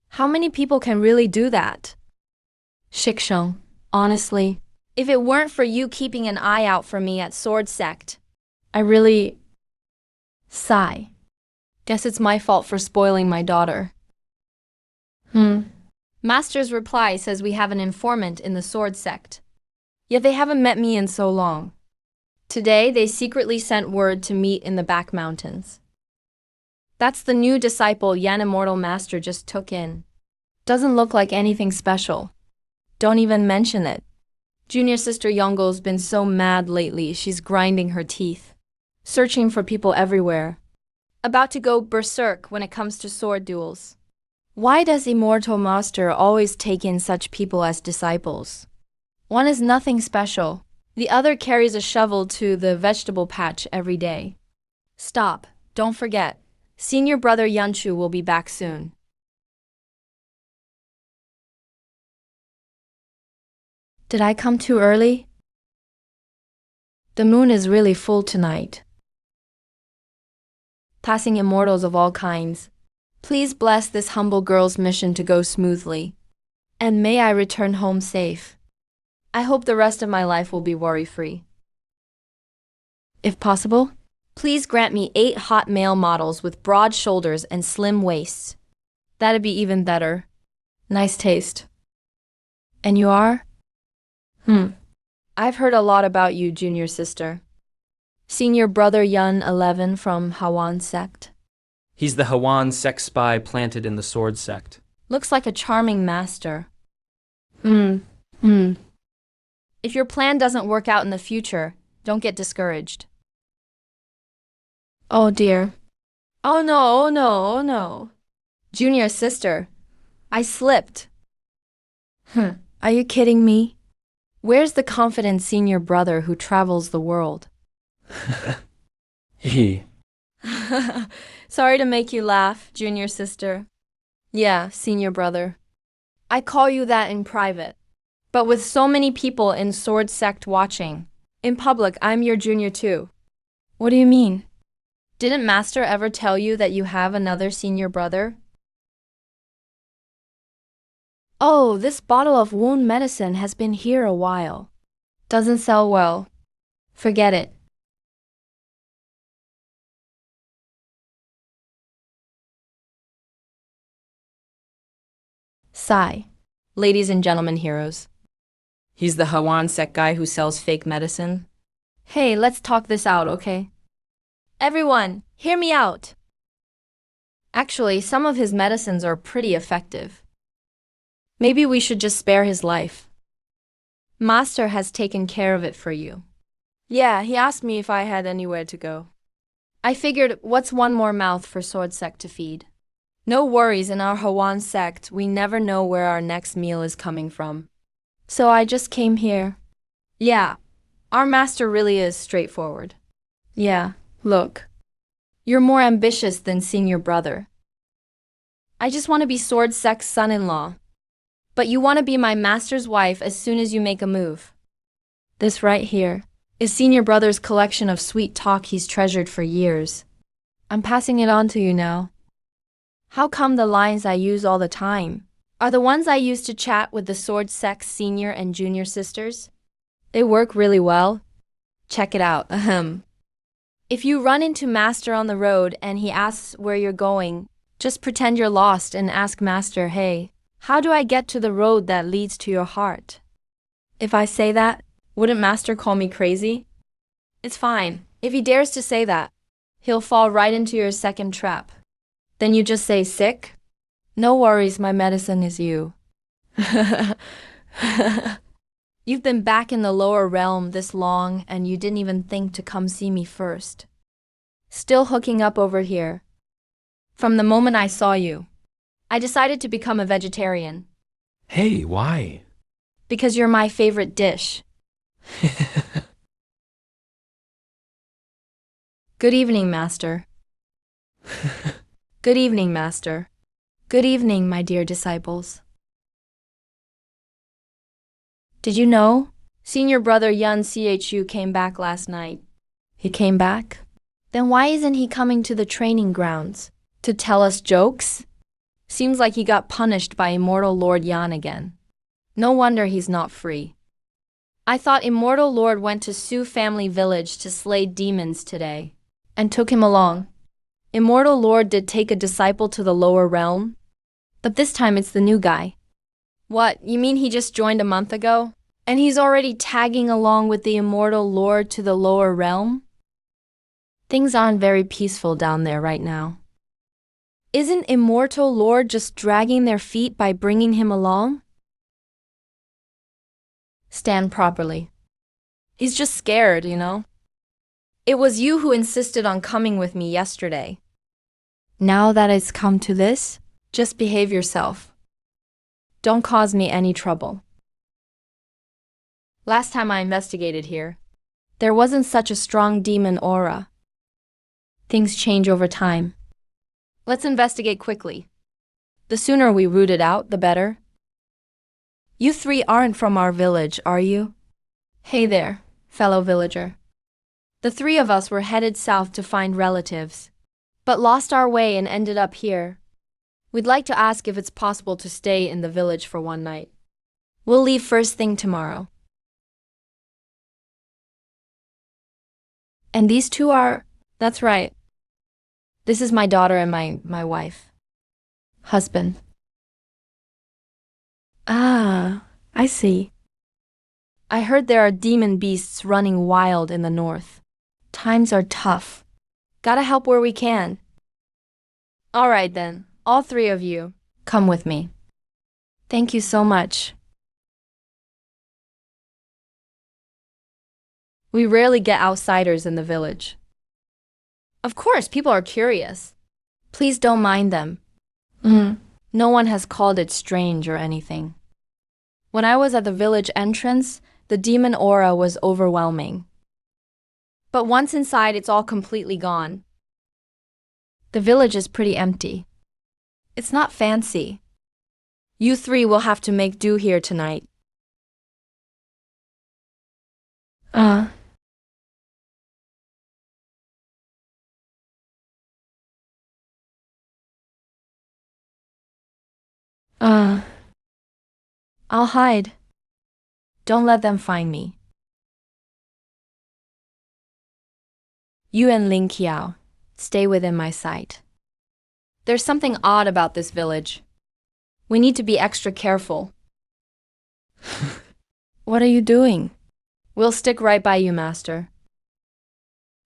How many people can really do that? Shiksheng, honestly, if it weren't for you keeping an eye out for me at Sword Sect, I really... Sigh. Guess it's my fault for spoiling my daughter. Master's reply says we have an informant in the Sword Sect. Yet they haven't met me in so long. Today, they secretly sent word to meet in the back mountains. That's the new disciple Yan Immortal Master just took in. Doesn't look like anything special. Don't even mention it. Junior Sister Yongol's been so mad lately, she's grinding her teeth. Searching for people everywhere. About to go berserk when it comes to sword duels. Why does Immortal Master always take in such people as disciples? One is nothing special. The other carries a shovel to the vegetable patch every day. Stop, don't forget. Senior brother Yanchu will be back soon. Did I come too early? The moon is really full tonight. Passing immortals of all kinds. Please bless this humble girl's mission to go smoothly. And may I return home safe. I hope the rest of my life will be worry-free. If possible, please grant me 8 hot male models with broad shoulders and slim waists. That'd be even better. Nice taste. And you are? I've heard a lot about you, Junior Sister. Senior brother Yun 11 from Hawan sect. He's the Hawan sect spy planted in the sword sect. Looks like a charming master. If your plan doesn't work out in the future, don't get discouraged. Oh dear. Oh no, oh no, oh no. Junior Sister, I slipped. Are you kidding me? Where's the confident senior brother who travels the world? Sorry to make you laugh, Junior Sister. Yeah, senior brother. I call you that in private. But with so many people in Sword Sect watching, in public I'm your junior too. What do you mean? Didn't Master ever tell you that you have another senior brother? Oh, this bottle of wound medicine has been here a while. Doesn't sell well. Forget it. Sigh. Ladies and gentlemen heroes. He's the Hawan sect guy who sells fake medicine. Hey, let's talk this out, okay? Everyone, hear me out. Actually, some of his medicines are pretty effective. Maybe we should just spare his life. Master has taken care of it for you. Yeah, he asked me if I had anywhere to go. I figured, what's one more mouth for Sword Sect to feed? No worries, in our Hawan sect, we never know where our next meal is coming from. So I just came here. Yeah, our master really is straightforward. Yeah, look. You're more ambitious than senior brother. I just want to be Sword Sect's son-in-law. But you want to be my master's wife as soon as you make a move. This right here is senior brother's collection of sweet talk he's treasured for years. I'm passing it on to you now. How come the lines I use all the time are the ones I use to chat with the Sword Sect's senior and junior sisters? They work really well. Check it out, ahem. If you run into Master on the road and he asks where you're going, just pretend you're lost and ask Master, hey, how do I get to the road that leads to your heart? If I say that, wouldn't Master call me crazy? It's fine. If he dares to say that, he'll fall right into your second trap. Then you just say sick? No worries, my medicine is you. You've been back in the lower realm this long and you didn't even think to come see me first. Still hooking up over here. From the moment I saw you, I decided to become a vegetarian. Hey, why? Because you're my favorite dish. Good evening, Master. Good evening, Master. Good evening, my dear disciples. Did you know? Senior brother Yun Chu came back last night. He came back? Then why isn't he coming to the training grounds? To tell us jokes? Seems like he got punished by Immortal Lord Yan again. No wonder he's not free. I thought Immortal Lord went to Su Family Village to slay demons today, and took him along. Immortal Lord did take a disciple to the lower realm, but this time it's the new guy. What, you mean he just joined a month ago? And he's already tagging along with the Immortal Lord to the lower realm? Things aren't very peaceful down there right now. Isn't Immortal Lord just dragging their feet by bringing him along? Stand properly. He's just scared, you know? It was you who insisted on coming with me yesterday. Now that it's come to this, just behave yourself. Don't cause me any trouble. Last time I investigated here, there wasn't such a strong demon aura. Things change over time. Let's investigate quickly. The sooner we root it out, the better. You three aren't from our village, are you? Hey there, fellow villager. The three of us were headed south to find relatives, but lost our way and ended up here. We'd like to ask if it's possible to stay in the village for one night. We'll leave first thing tomorrow. And these two are... That's right. This is my daughter and my wife. Husband. Ah, I see. I heard there are demon beasts running wild in the north. Times are tough. Gotta help where we can. All right then, all three of you, come with me. Thank you so much. We rarely get outsiders in the village. Of course, people are curious. Please don't mind them. No one has called it strange or anything. When I was at the village entrance, the demon aura was overwhelming. But once inside, it's all completely gone. The village is pretty empty. It's not fancy. You three will have to make do here tonight. I'll hide. Don't let them find me. You and Ling Qiao, stay within my sight. There's something odd about this village. We need to be extra careful. What are you doing? We'll stick right by you, Master.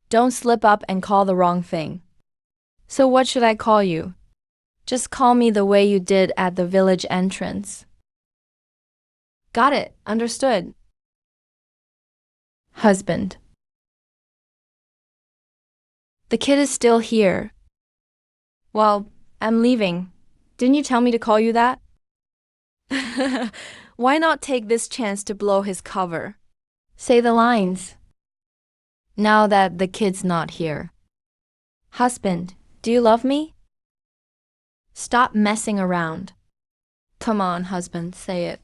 Don't slip up and call the wrong thing. So what should I call you? Just call me the way you did at the village entrance. Got it. Understood. Husband. The kid is still here. Well, I'm leaving. Didn't you tell me to call you that? Why not take this chance to blow his cover? Say the lines. Now that the kid's not here. Husband, do you love me? Stop messing around. Come on, husband, say it.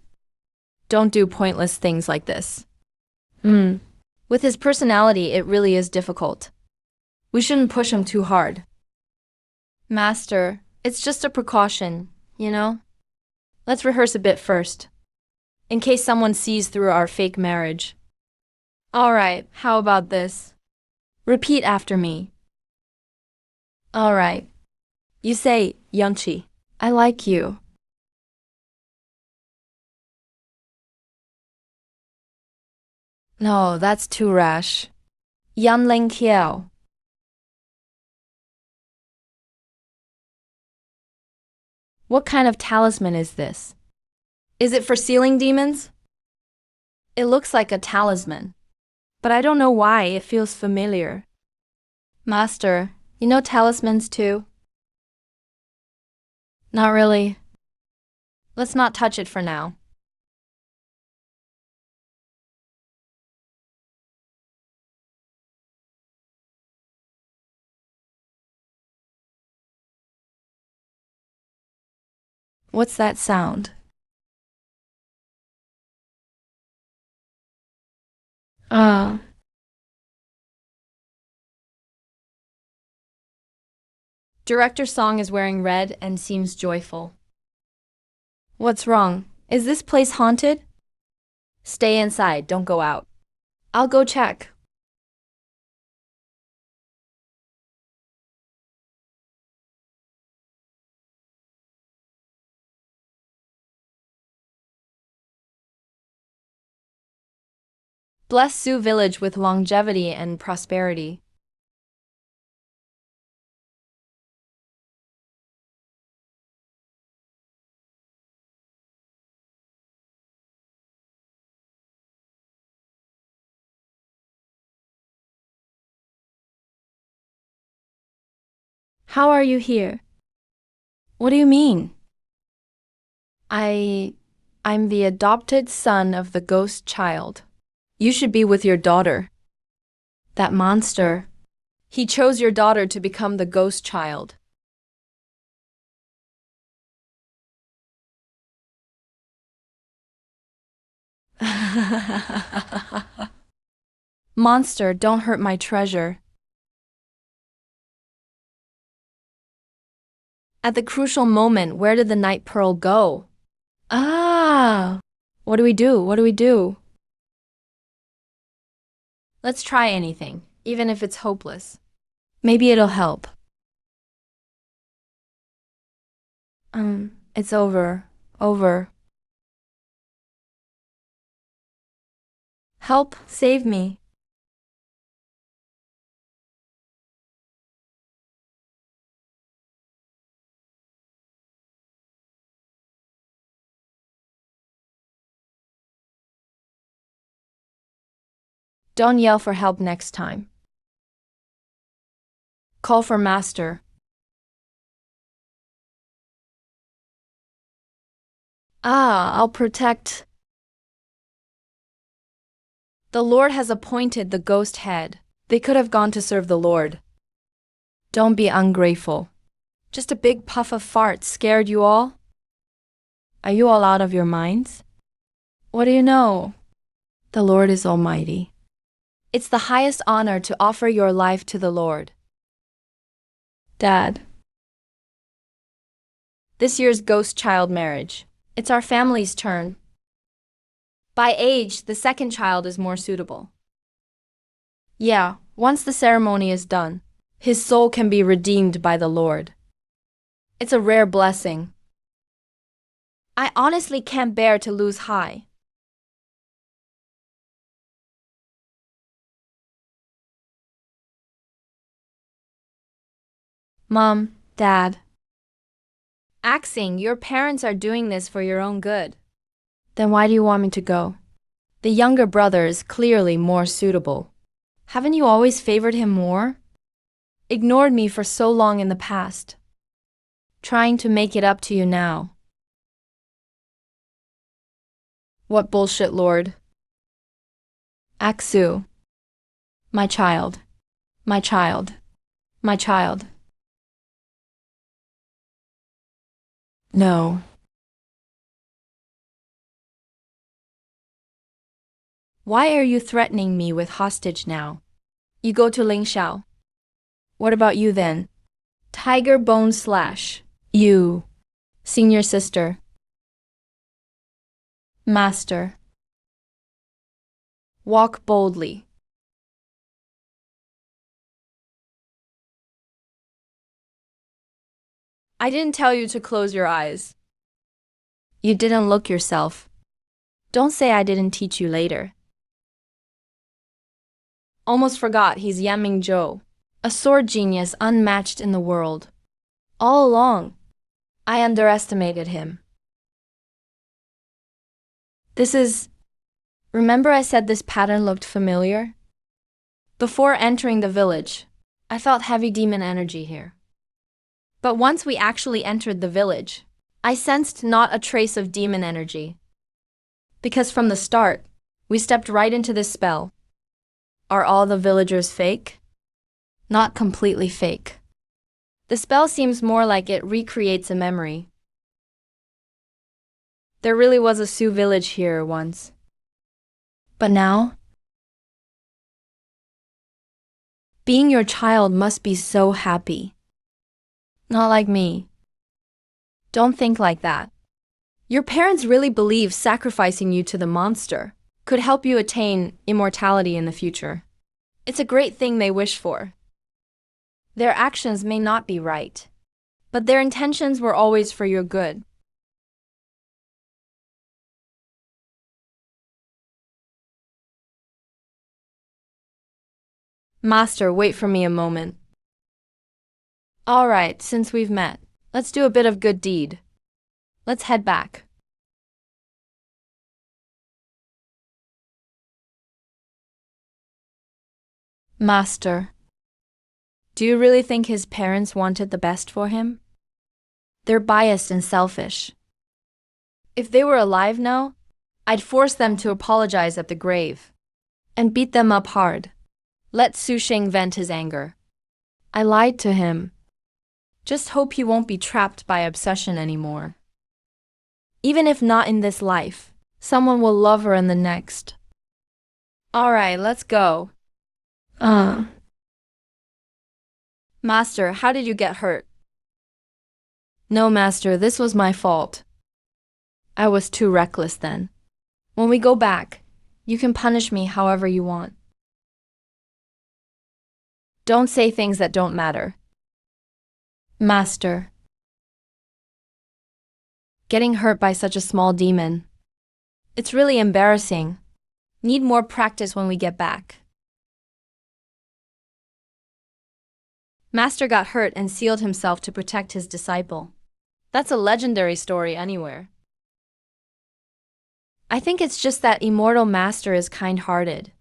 Don't do pointless things like this. With his personality, it really is difficult. We shouldn't push him too hard. Master, it's just a precaution, you know? Let's rehearse a bit first, in case someone sees through our fake marriage. All right, how about this? Repeat after me. All right. You say, Yunchi, I like you. No, that's too rash. Yan Ling Kiao. What kind of talisman is this? Is it for sealing demons? It looks like a talisman, but I don't know why it feels familiar. Master, you know talismans too? Not really. Let's not touch it for now. What's that sound? Ah. Director Song is wearing red and seems joyful. What's wrong? Is this place haunted? Stay inside, don't go out. I'll go check. Bless Sioux Village with longevity and prosperity. How are you here? What do you mean? I'm the adopted son of the ghost child. You should be with your daughter. That monster. He chose your daughter to become the ghost child. Monster, don't hurt my treasure. At the crucial moment, where did the night pearl go? Ah! What do we do? What do we do? Let's try anything, even if it's hopeless. Maybe it'll help. It's over. Over. Help, save me. Don't yell for help next time. Call for master. I'll protect. The Lord has appointed the ghost head. They could have gone to serve the Lord. Don't be ungrateful. Just a big puff of fart scared you all? Are you all out of your minds? What do you know? The Lord is almighty. It's the highest honor to offer your life to the Lord. Dad. This year's ghost child marriage. It's our family's turn. By age, the second child is more suitable. Yeah, once the ceremony is done, his soul can be redeemed by the Lord. It's a rare blessing. I honestly can't bear to lose Hai. Mom, Dad. Axing, your parents are doing this for your own good. Then why do you want me to go? The younger brother is clearly more suitable. Haven't you always favored him more? Ignored me for so long in the past. Trying to make it up to you now. What bullshit, Lord. Aksu. My child. My child. My child. No. Why are you threatening me with hostage now? You go to Lingxiao. What about you then? Tiger Bone Slash. You. Senior sister. Master. Walk boldly. I didn't tell you to close your eyes. You didn't look yourself. Don't say I didn't teach you later. Almost forgot he's Yaming Zhou, a sword genius unmatched in the world. All along, I underestimated him. Remember I said this pattern looked familiar? Before entering the village, I felt heavy demon energy here. But once we actually entered the village, I sensed not a trace of demon energy. Because from the start, we stepped right into this spell. Are all the villagers fake? Not completely fake. The spell seems more like it recreates a memory. There really was a Sioux village here once. But now? Being your child must be so happy. Not like me. Don't think like that. Your parents really believe sacrificing you to the monster could help you attain immortality in the future. It's a great thing they wish for. Their actions may not be right, but their intentions were always for your good. Master, wait for me a moment. All right, since we've met, let's do a bit of good deed. Let's head back. Master, do you really think his parents wanted the best for him? They're biased and selfish. If they were alive now, I'd force them to apologize at the grave and beat them up hard. Let Su Sheng vent his anger. I lied to him. Just hope he won't be trapped by obsession anymore. Even if not in this life, someone will love her in the next. All right, let's go. Master, how did you get hurt? No, Master, this was my fault. I was too reckless then. When we go back, you can punish me however you want. Don't say things that don't matter. Master. Getting hurt by such a small demon. It's really embarrassing. Need more practice when we get back. Master got hurt and sealed himself to protect his disciple. That's a legendary story anywhere. I think it's just that immortal master is kind-hearted.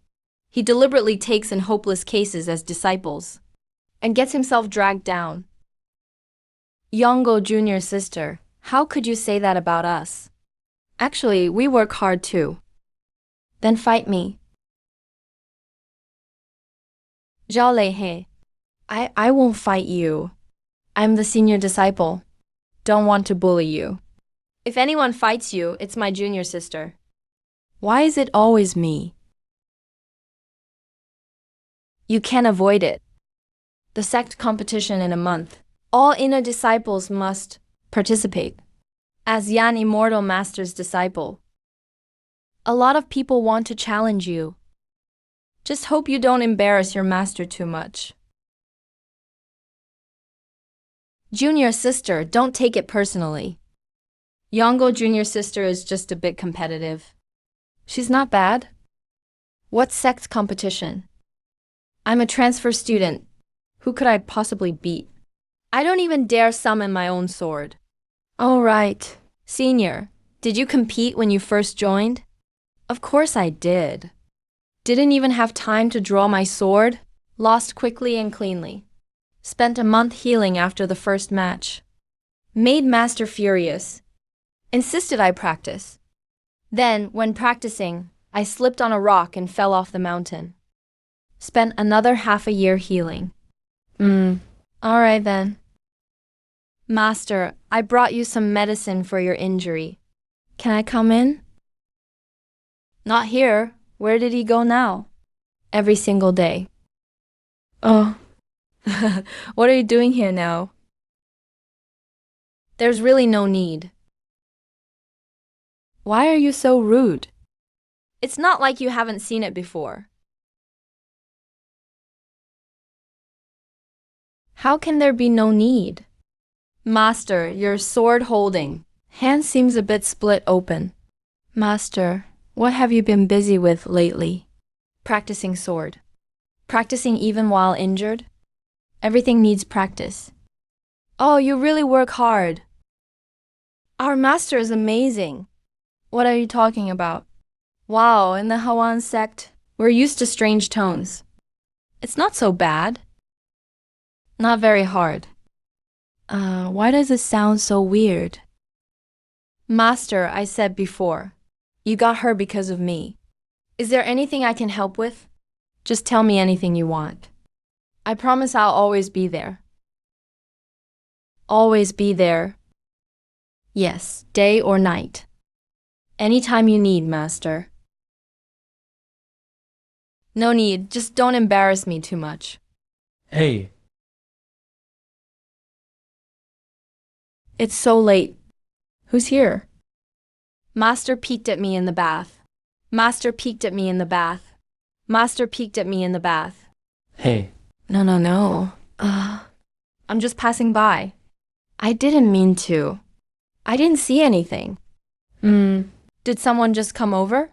He deliberately takes in hopeless cases as disciples and gets himself dragged down. Yongo Jr. sister, how could you say that about us? Actually, we work hard too. Then fight me. Zhao Lei He. I won't fight you. I'm the senior disciple. Don't want to bully you. If anyone fights you, it's my junior sister. Why is it always me? You can't avoid it. The sect competition in a month. All inner disciples must participate. As Yan Immortal Master's disciple. A lot of people want to challenge you. Just hope you don't embarrass your master too much. Junior sister, don't take it personally. Yongo Junior sister is just a bit competitive. She's not bad. What sect competition? I'm a transfer student. Who could I possibly beat? I don't even dare summon my own sword. All right. Senior, did you compete when you first joined? Of course I did. Didn't even have time to draw my sword. Lost quickly and cleanly. Spent a month healing after the first match. Made Master furious. Insisted I practice. Then, when practicing, I slipped on a rock and fell off the mountain. Spent another half a year healing. Alright then. Master, I brought you some medicine for your injury. Can I come in? Not here. Where did he go now? Every single day. Oh. What are you doing here now? There's really no need. Why are you so rude? It's not like you haven't seen it before. How can there be no need? Master, your sword holding. Hand seems a bit split open. Master, what have you been busy with lately? Practicing sword. Practicing even while injured? Everything needs practice. Oh, you really work hard. Our master is amazing. What are you talking about? Wow, in the Hawan sect, we're used to strange tones. It's not so bad. Not very hard. Why does it sound so weird? Master, I said before, you got her because of me. Is there anything I can help with? Just tell me anything you want. I promise I'll always be there. Always be there. Yes, day or night. Anytime you need, Master. No need, just don't embarrass me too much. Hey, It's so late. Who's here? Master peeked at me in the bath. Master peeked at me in the bath. Master peeked at me in the bath. hey, No. I'm just passing by. I didn't mean to. I didn't see anything. Did someone just come over?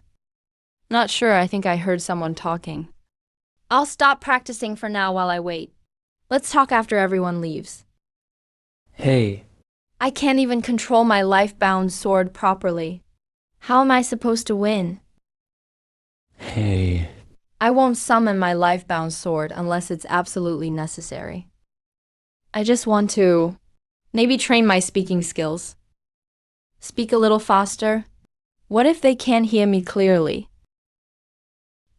Not sure, I think I heard someone talking. I'll stop practicing for now while I wait. Let's talk after everyone leaves. hey, I can't even control my life-bound sword properly. How am I supposed to win? hey. I won't summon my life-bound sword unless it's absolutely necessary. I just want to maybe train my speaking skills. Speak a little faster. What if they can't hear me clearly?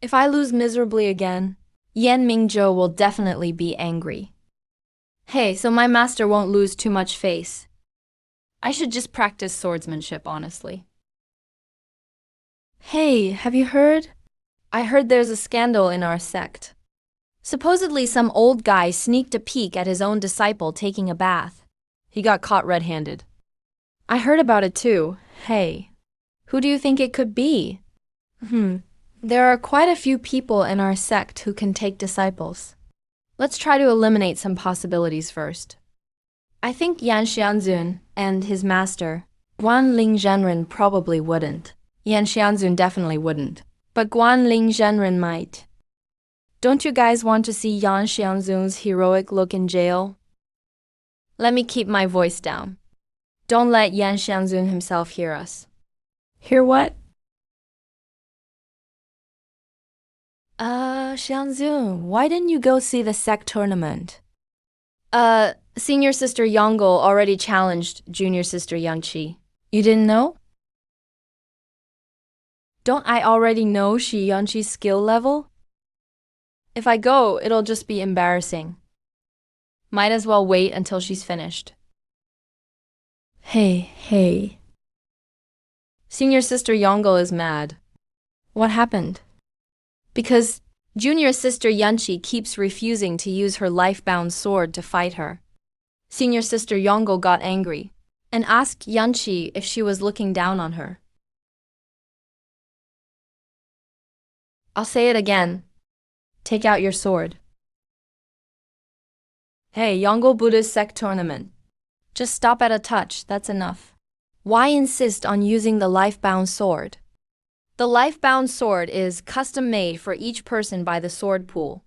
If I lose miserably again, Yan Mingzhou will definitely be angry. Hey, so my master won't lose too much face. I should just practice swordsmanship, honestly. Hey, have you heard? I heard there's a scandal in our sect. Supposedly some old guy sneaked a peek at his own disciple taking a bath. He got caught red-handed. I heard about it too. Hey, who do you think it could be? There are quite a few people in our sect who can take disciples. Let's try to eliminate some possibilities first. I think Yan Xianzun and his master, Guan Ling Zhenren, probably wouldn't. Yan Xianzun definitely wouldn't. But Guan Ling Zhenren might. Don't you guys want to see Yan Xianzun's heroic look in jail? Let me keep my voice down. Don't let Yan Xianzun himself hear us. Hear what? Xianzun, why didn't you go see the sect tournament? Senior sister Yonggol already challenged junior sister Yangqi. You didn't know? Don't I already know Shi Yangqi's skill level? If I go, it'll just be embarrassing. Might as well wait until she's finished. Hey. Senior sister Yonggol is mad. What happened? Because junior sister Yangqi keeps refusing to use her life-bound sword to fight her. Senior sister Yonggol got angry and asked Yangqi if she was looking down on her. I'll say it again. Take out your sword. Hey, Yonggol Buddhist sect tournament. Just stop at a touch, that's enough. Why insist on using the life-bound sword? The life-bound sword is custom-made for each person by the sword pool.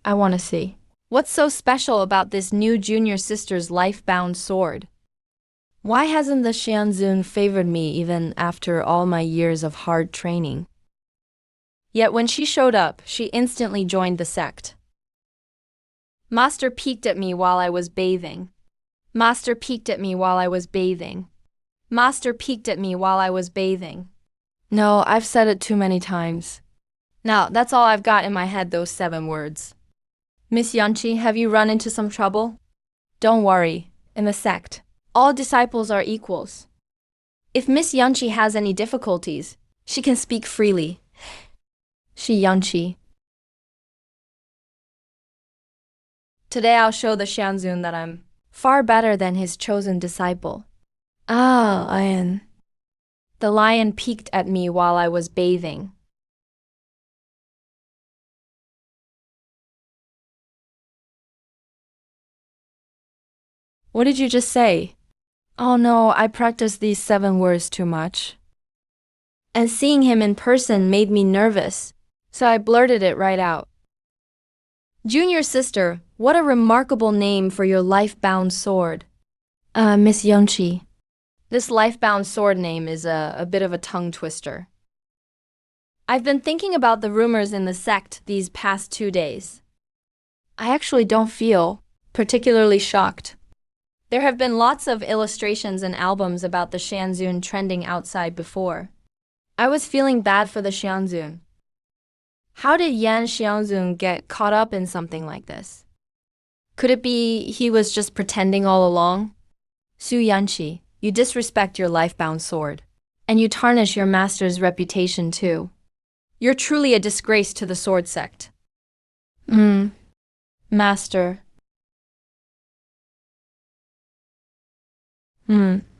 I want to see. What's so special about this new junior sister's life-bound sword? Why hasn't the Xianzun favored me even after all my years of hard training? Yet when she showed up, she instantly joined the sect. Master peeked at me while I was bathing. Master peeked at me while I was bathing. Master peeked at me while I was bathing. No, I've said it too many times. Now, that's all I've got in my head, those 7 words. Miss Yanqi, have you run into some trouble? Don't worry, in the sect, all disciples are equals. If Miss Yanqi has any difficulties, she can speak freely. She Yanqi. Today I'll show the Xianzun that I'm far better than his chosen disciple. Ah, lion. The lion peeked at me while I was bathing. What did you just say? Oh no, I practiced these 7 words too much. And seeing him in person made me nervous, so I blurted it right out. Junior sister, what a remarkable name for your life-bound sword. Miss Yanqi. This life-bound sword name is a bit of a tongue twister. I've been thinking about the rumors in the sect these past 2 days. I actually don't feel particularly shocked. There have been lots of illustrations and albums about the Xianzun trending outside before. I was feeling bad for the Xianzun. How did Yan Xianzun get caught up in something like this? Could it be he was just pretending all along? Su Yanqi, you disrespect your life-bound sword. And you tarnish your master's reputation too. You're truly a disgrace to the sword sect. Master.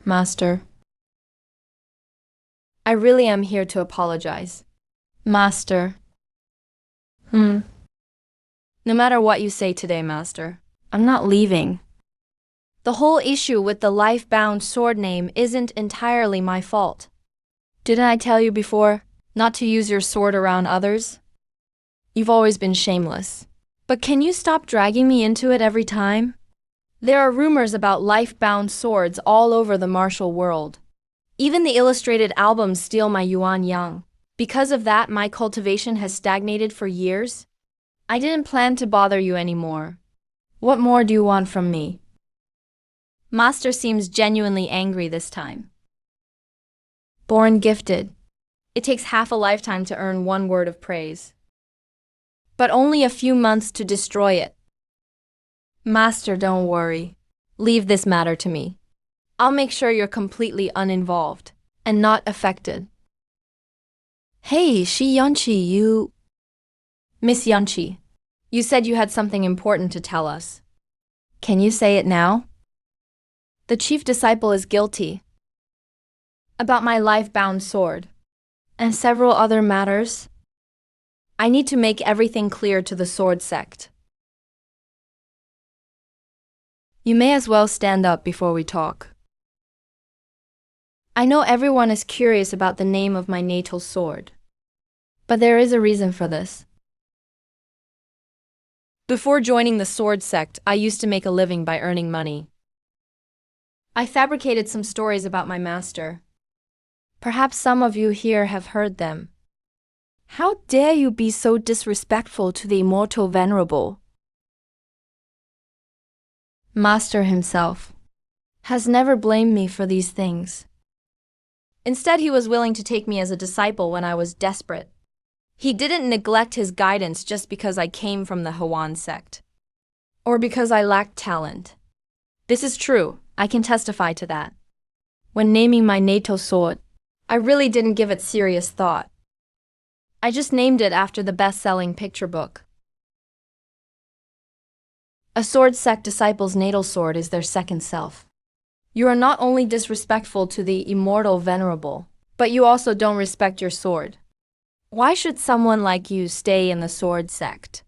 Master. I really am here to apologize. Master. No matter what you say today, Master, I'm not leaving. The whole issue with the life-bound sword name isn't entirely my fault. Didn't I tell you before not to use your sword around others? You've always been shameless. But can you stop dragging me into it every time? There are rumors about life-bound swords all over the martial world. Even the illustrated albums steal my yuan yang. Because of that, my cultivation has stagnated for years. I didn't plan to bother you anymore. What more do you want from me? Master seems genuinely angry this time. Born gifted. It takes half a lifetime to earn 1 word of praise. But only a few months to destroy it. Master, don't worry. Leave this matter to me. I'll make sure you're completely uninvolved and not affected. Hey, Shi Yanqi, you... Miss Yanqi, you said you had something important to tell us. Can you say it now? The chief disciple is guilty. About my life-bound sword. And several other matters. I need to make everything clear to the sword sect. You may as well stand up before we talk. I know everyone is curious about the name of my natal sword. But there is a reason for this. Before joining the sword sect, I used to make a living by earning money. I fabricated some stories about my master. Perhaps some of you here have heard them. How dare you be so disrespectful to the immortal venerable? Master himself has never blamed me for these things. Instead, he was willing to take me as a disciple when I was desperate. He didn't neglect his guidance just because I came from the Huan sect, or because I lacked talent. This is true, I can testify to that. When naming my natal sword, I really didn't give it serious thought. I just named it after the best-selling picture book. A sword sect disciple's natal sword is their second self. You are not only disrespectful to the immortal venerable, but you also don't respect your sword. Why should someone like you stay in the sword sect?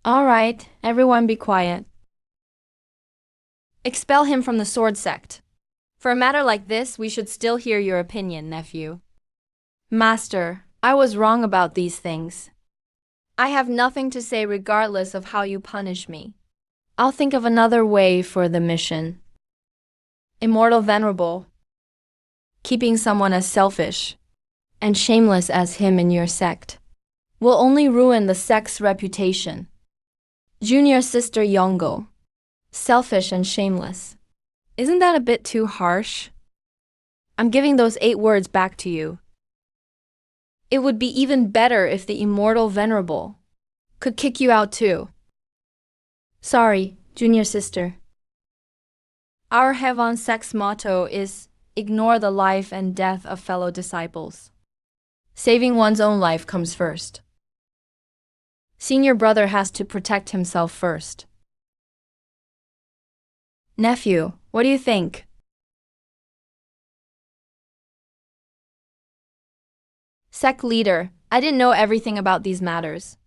All right, everyone be quiet. Expel him from the sword sect. For a matter like this, we should still hear your opinion, nephew. Master, I was wrong about these things. I have nothing to say regardless of how you punish me. I'll think of another way for the mission. Immortal venerable. Keeping someone as selfish and shameless as him in your sect will only ruin the sect's reputation. Junior sister Yongo. Selfish and shameless. Isn't that a bit too harsh? I'm giving those 8 words back to you. It would be even better if the immortal venerable could kick you out too. Sorry, junior sister. Our Heaven sect's motto is ignore the life and death of fellow disciples. Saving one's own life comes first. Senior brother has to protect himself first. Nephew, what do you think? Sect leader, I didn't know everything about these matters.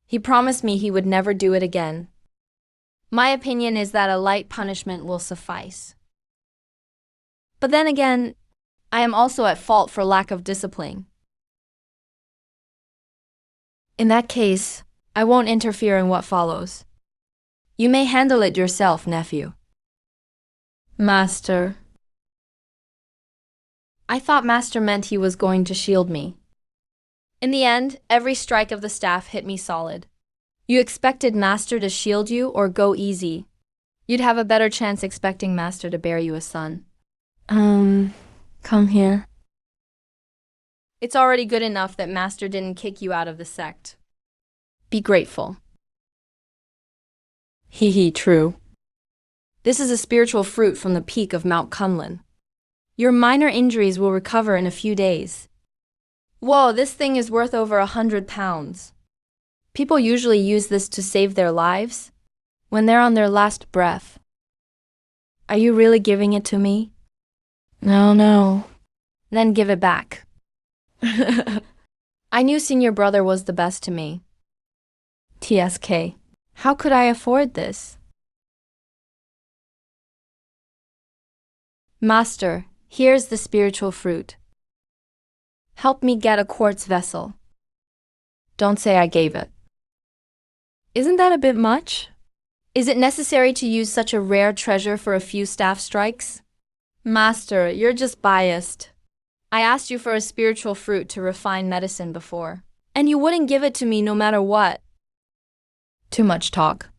He promised me he would never do it again. My opinion is that a light punishment will suffice. But then again, I am also at fault for lack of discipline. In that case, I won't interfere in what follows. You may handle it yourself, nephew. Master. I thought Master meant he was going to shield me. In the end, every strike of the staff hit me solid. You expected Master to shield you or go easy. You'd have a better chance expecting Master to bear you a son. Come here. It's already good enough that Master didn't kick you out of the sect. Be grateful. True. This is a spiritual fruit from the peak of Mount Kunlun. Your minor injuries will recover in a few days. Whoa, this thing is worth over 100 pounds. People usually use this to save their lives when they're on their last breath. Are you really giving it to me? No. Then give it back. I knew senior brother was the best to me. TSK. How could I afford this? Master, here's the spiritual fruit. Help me get a quartz vessel. Don't say I gave it. Isn't that a bit much? Is it necessary to use such a rare treasure for a few staff strikes? Master, you're just biased. I asked you for a spiritual fruit to refine medicine before, and you wouldn't give it to me no matter what. Too much talk.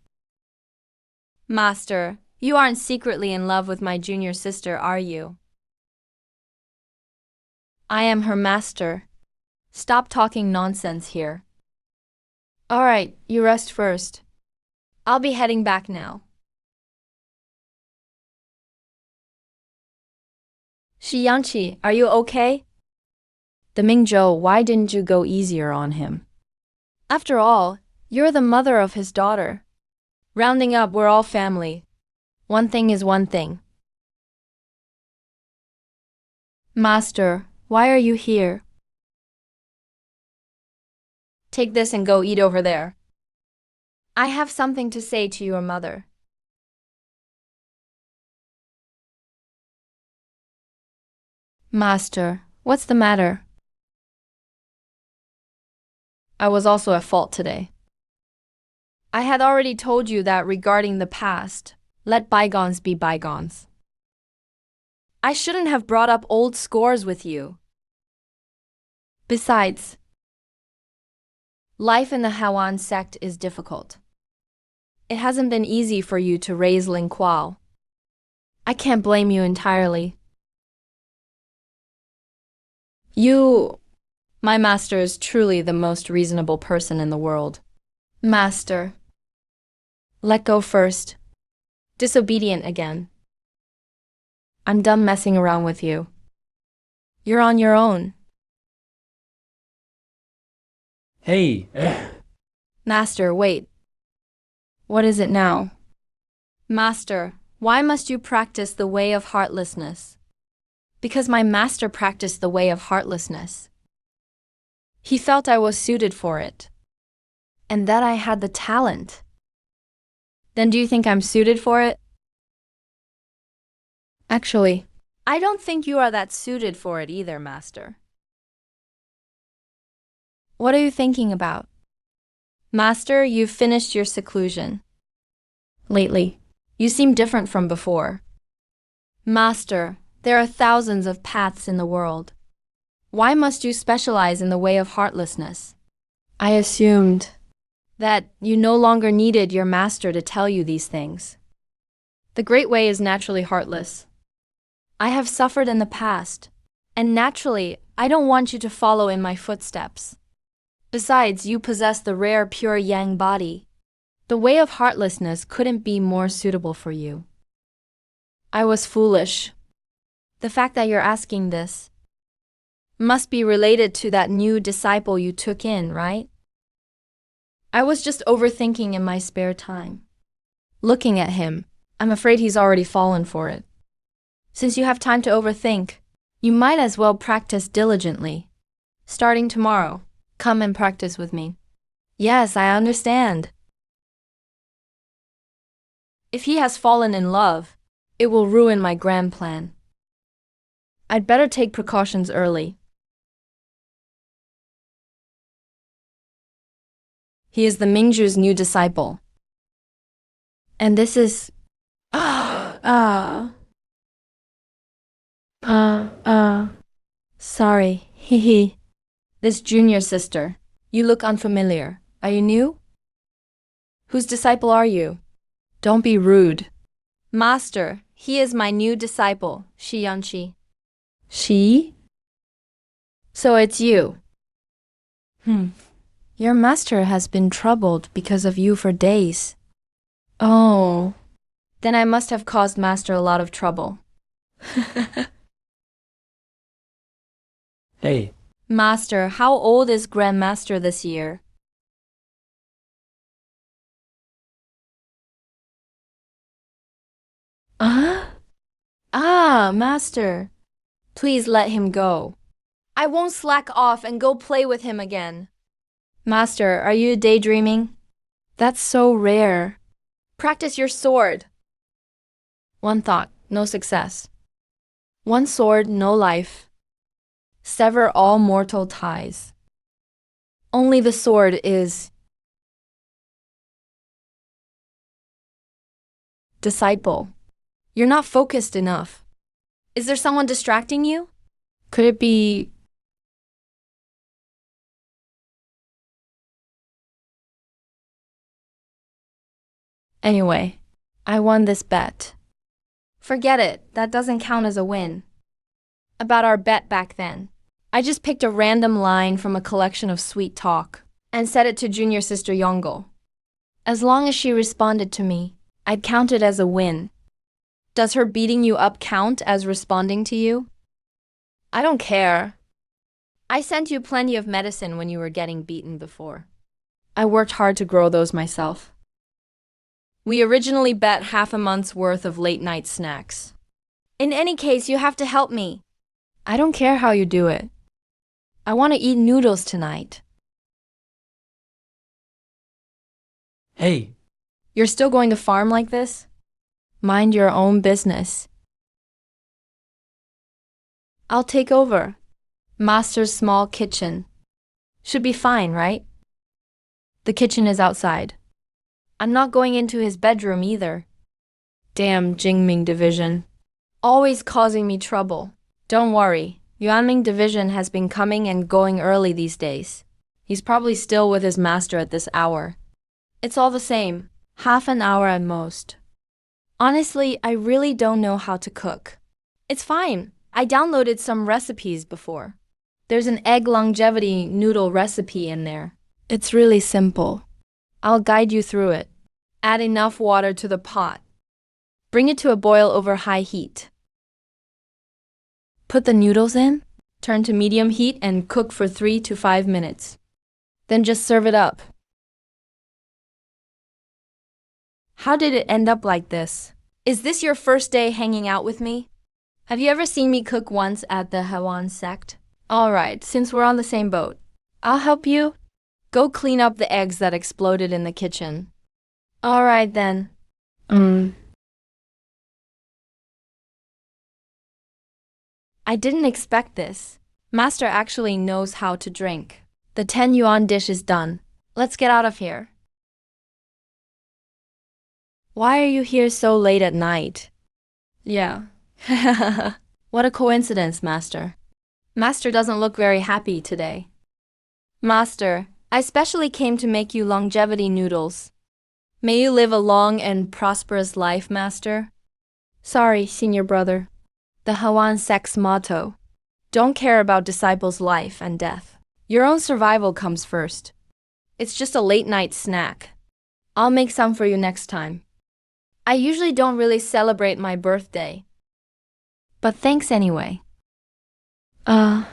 Master, you aren't secretly in love with my junior sister, are you? I am her master. Stop talking nonsense here. All right, you rest first. I'll be heading back now. Shiyangqi, are you okay? The Mingzhou, why didn't you go easier on him? After all, you're the mother of his daughter. Rounding up, we're all family. One thing is one thing. Master, why are you here? Take this and go eat over there. I have something to say to your mother. Master, what's the matter? I was also at fault today. I had already told you that regarding the past, let bygones be bygones. I shouldn't have brought up old scores with you. Besides, life in the Hawan sect is difficult. It hasn't been easy for you to raise Ling Kuo. I can't blame you entirely. My master is truly the most reasonable person in the world. Master. Let go first. Disobedient again. I'm done messing around with you. You're on your own. Hey! Master, wait. What is it now? Master, why must you practice the way of heartlessness? Because my master practiced the way of heartlessness. He felt I was suited for it, and that I had the talent. Then do you think I'm suited for it? Actually, I don't think you are that suited for it either, Master. What are you thinking about? Master, you've finished your seclusion. Lately, you seem different from before. Master, there are thousands of paths in the world. Why must you specialize in the way of heartlessness? I assumed that you no longer needed your master to tell you these things. The great way is naturally heartless. I have suffered in the past, and naturally, I don't want you to follow in my footsteps. Besides, you possess the rare pure yang body. The way of heartlessness couldn't be more suitable for you. I was foolish. The fact that you're asking this must be related to that new disciple you took in, right? I was just overthinking in my spare time. Looking at him, I'm afraid he's already fallen for it. Since you have time to overthink, you might as well practice diligently. Starting tomorrow, come and practice with me. Yes, I understand. If he has fallen in love, it will ruin my grand plan. I'd better take precautions early. He is the Mingzhu's new disciple. And this is... Sorry, hehe. This junior sister. You look unfamiliar. Are you new? Whose disciple are you? Don't be rude. Master, he is my new disciple, Shi Yanqi. She? So it's you. Your master has been troubled because of you for days. Oh. Then I must have caused master a lot of trouble. Hey. Master, how old is Grandmaster this year? Master. Please let him go. I won't slack off and go play with him again. Master, are you daydreaming? That's so rare. Practice your sword. One thought, no success. One sword, no life. Sever all mortal ties. Only the sword is... Disciple. You're not focused enough. Is there someone distracting you? Could it be... Anyway, I won this bet. Forget it, that doesn't count as a win. About our bet back then. I just picked a random line from a collection of sweet talk and said it to junior sister Yongle. As long as she responded to me, I'd count it as a win. Does her beating you up count as responding to you? I don't care. I sent you plenty of medicine when you were getting beaten before. I worked hard to grow those myself. We originally bet half a month's worth of late-night snacks. In any case, you have to help me. I don't care how you do it. I want to eat noodles tonight. Hey. You're still going to farm like this? Mind your own business. I'll take over. Master's small kitchen. Should be fine, right? The kitchen is outside. I'm not going into his bedroom either. Damn Jingming Division. Always causing me trouble. Don't worry, Yuanming Division has been coming and going early these days. He's probably still with his master at this hour. It's all the same, half an hour at most. Honestly, I really don't know how to cook. It's fine. I downloaded some recipes before. There's an egg longevity noodle recipe in there. It's really simple. I'll guide you through it. Add enough water to the pot. Bring it to a boil over high heat. Put the noodles in, turn to medium heat and cook for 3 to 5 minutes. Then just serve it up. How did it end up like this? Is this your first day hanging out with me? Have you ever seen me cook once at the Hewan sect? Alright, since we're on the same boat, I'll help you. Go clean up the eggs that exploded in the kitchen. Alright then. I didn't expect this. Master actually knows how to drink. The 10 yuan dish is done. Let's get out of here. Why are you here so late at night? Yeah, What a coincidence, Master. Master doesn't look very happy today. Master, I specially came to make you longevity noodles. May you live a long and prosperous life, Master. Sorry, senior brother. The Hawan sect's motto: don't care about disciples' life and death. Your own survival comes first. It's just a late night snack. I'll make some for you next time. I usually don't really celebrate my birthday. But thanks anyway. Yan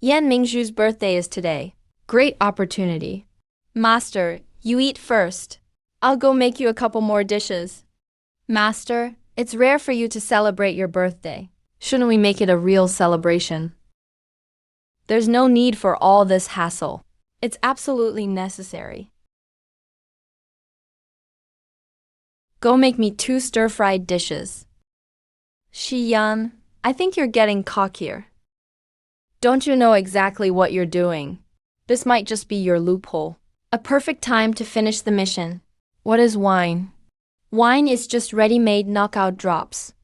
Mingzhu's birthday is today. Great opportunity. Master, you eat first. I'll go make you a couple more dishes. Master, it's rare for you to celebrate your birthday. Shouldn't we make it a real celebration? There's no need for all this hassle. It's absolutely necessary. Go make me 2 stir-fried dishes. Shi-yan, I think you're getting cockier. Don't you know exactly what you're doing? This might just be your loophole. A perfect time to finish the mission. What is wine? Wine is just ready-made knockout drops.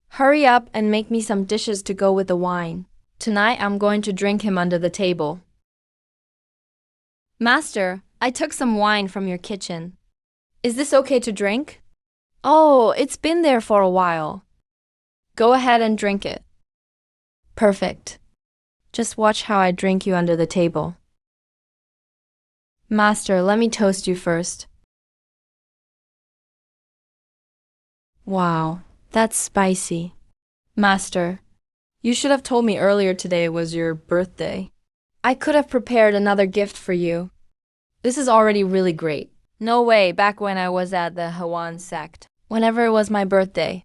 Hurry up and make me some dishes to go with the wine. Tonight I'm going to drink him under the table. Master, I took some wine from your kitchen. Is this okay to drink? Oh, it's been there for a while. Go ahead and drink it. Perfect. Just watch how I drink you under the table. Master, let me toast you first. Wow, that's spicy. Master, you should have told me earlier today was your birthday. I could have prepared another gift for you. This is already really great. No way, back when I was at the Hawan sect, whenever it was my birthday,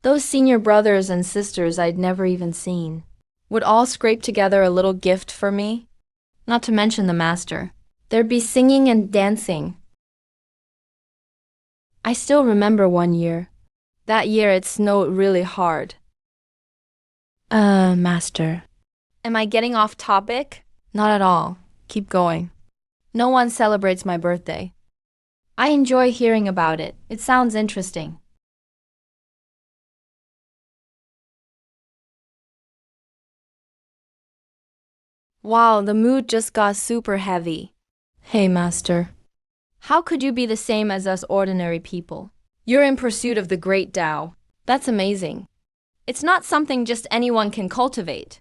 those senior brothers and sisters I'd never even seen would all scrape together a little gift for me. Not to mention the master. There'd be singing and dancing. I still remember one year. That year it snowed really hard. Master. Am I getting off topic? Not at all. Keep going. No one celebrates my birthday. I enjoy hearing about it. It sounds interesting. Wow, the mood just got super heavy. Hey, Master. How could you be the same as us ordinary people? You're in pursuit of the great Tao. That's amazing. It's not something just anyone can cultivate.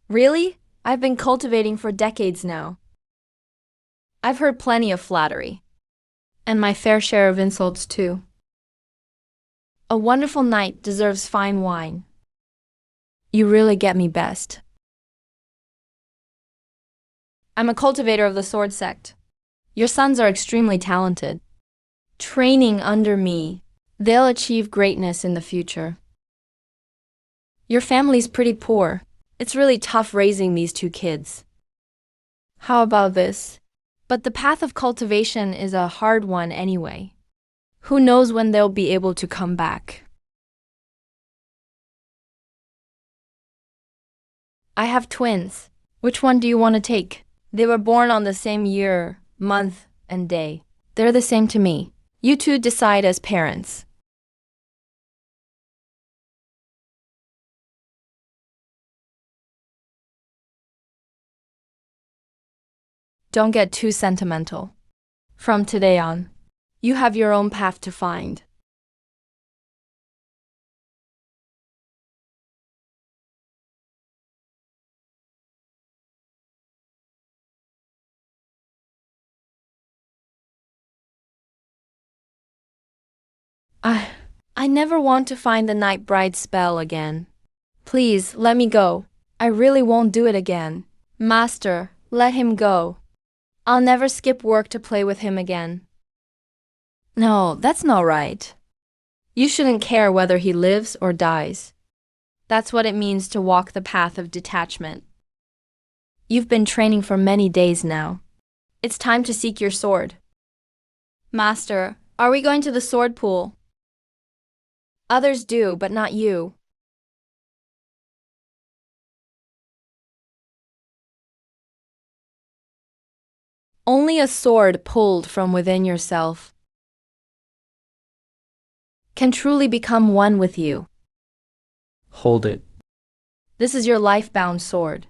Really? I've been cultivating for decades now. I've heard plenty of flattery. And my fair share of insults too. A wonderful knight deserves fine wine. You really get me best. I'm a cultivator of the sword sect. Your sons are extremely talented. Training under me, they'll achieve greatness in the future. Your family's pretty poor. It's really tough raising these 2 kids. How about this? But the path of cultivation is a hard one anyway. Who knows when they'll be able to come back? I have twins. Which one do you want to take? They were born on the same year, month, and day. They're the same to me. You two decide as parents. Don't get too sentimental. From today on, you have your own path to find. I never want to find the night bride spell again. Please, let me go. I really won't do it again. Master, let him go. I'll never skip work to play with him again. No, that's not right. You shouldn't care whether he lives or dies. That's what it means to walk the path of detachment. You've been training for many days now. It's time to seek your sword. Master, are we going to the sword pool? Others do, but not you. Only a sword pulled from within yourself can truly become one with you. Hold it. This is your life-bound sword.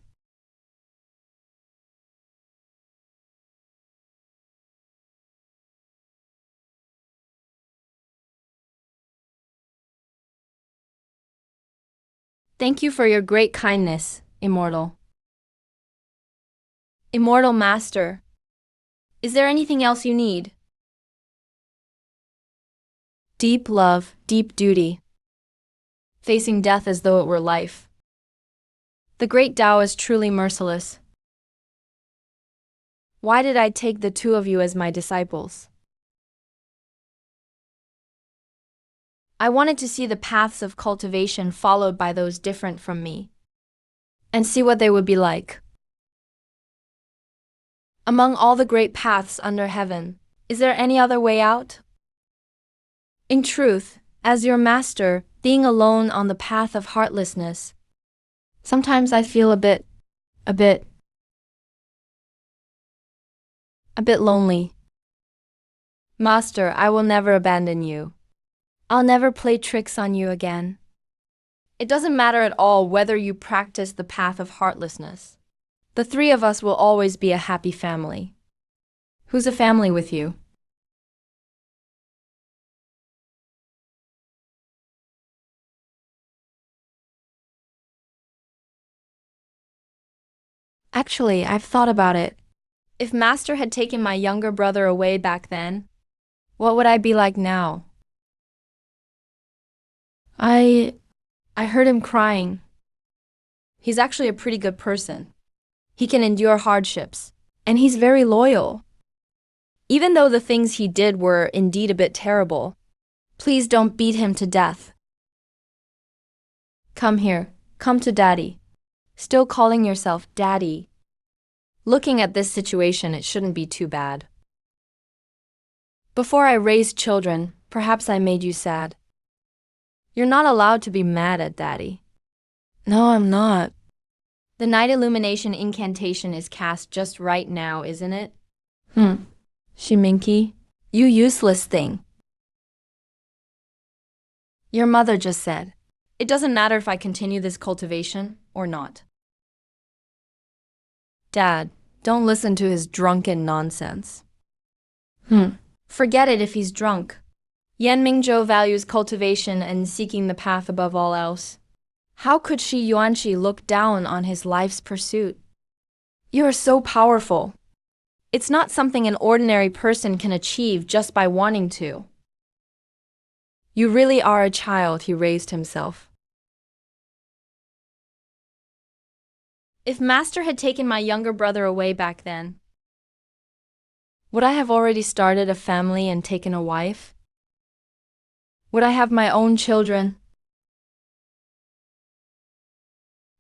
Thank you for your great kindness, Immortal. Immortal Master, is there anything else you need? Deep love, deep duty. Facing death as though it were life. The great Tao is truly merciless. Why did I take the two of you as my disciples? I wanted to see the paths of cultivation followed by those different from me, and see what they would be like. Among all the great paths under heaven, is there any other way out? In truth, as your master, being alone on the path of heartlessness, sometimes I feel a bit lonely. Master, I will never abandon you. I'll never play tricks on you again. It doesn't matter at all whether you practice the path of heartlessness. The three of us will always be a happy family. Who's a family with you? Actually, I've thought about it. If Master had taken my younger brother away back then, what would I be like now? I heard him crying. He's actually a pretty good person. He can endure hardships, and he's very loyal. Even though the things he did were indeed a bit terrible, please don't beat him to death. Come here, come to Daddy. Still calling yourself Daddy. Looking at this situation, it shouldn't be too bad. Before I raised children, perhaps I made you sad. You're not allowed to be mad at Daddy. No, I'm not. The night illumination incantation is cast just right now, isn't it? Shiminki, you useless thing. Your mother just said, it doesn't matter if I continue this cultivation or not. Dad, don't listen to his drunken nonsense. Forget it if he's drunk. Yan Mingzhou values cultivation and seeking the path above all else. How could Shi Yuanqi look down on his life's pursuit? You are so powerful. It's not something an ordinary person can achieve just by wanting to. You really are a child, he raised himself. If Master had taken my younger brother away back then, would I have already started a family and taken a wife? Would I have my own children?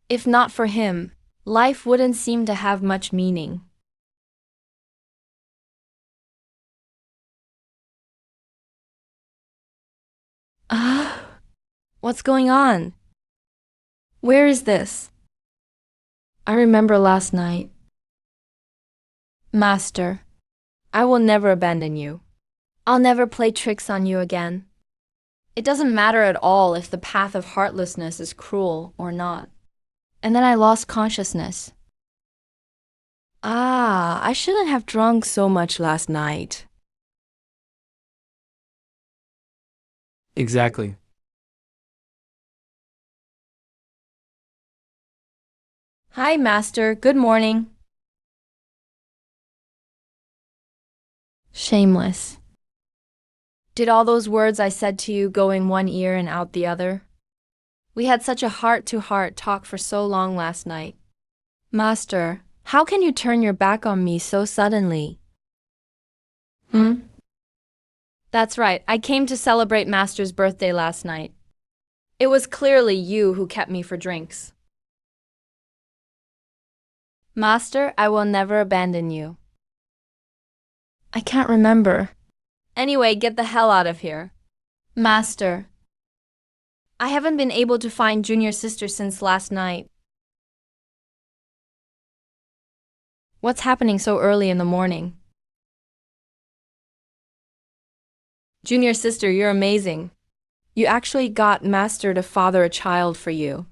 If not for him, life wouldn't seem to have much meaning. What's going on? Where is this? I remember last night. Master, I will never abandon you. I'll never play tricks on you again. It doesn't matter at all if the path of heartlessness is cruel or not. And then I lost consciousness. I shouldn't have drunk so much last night. Exactly. Hi, Master. Good morning. Shameless. Did all those words I said to you go in one ear and out the other? We had such a heart-to-heart talk for so long last night. Master, how can you turn your back on me so suddenly? That's right, I came to celebrate Master's birthday last night. It was clearly you who kept me for drinks. Master, I will never abandon you. I can't remember. Anyway, get the hell out of here. Master, I haven't been able to find Junior Sister since last night. What's happening so early in the morning? Junior Sister, you're amazing. You actually got Master to father a child for you.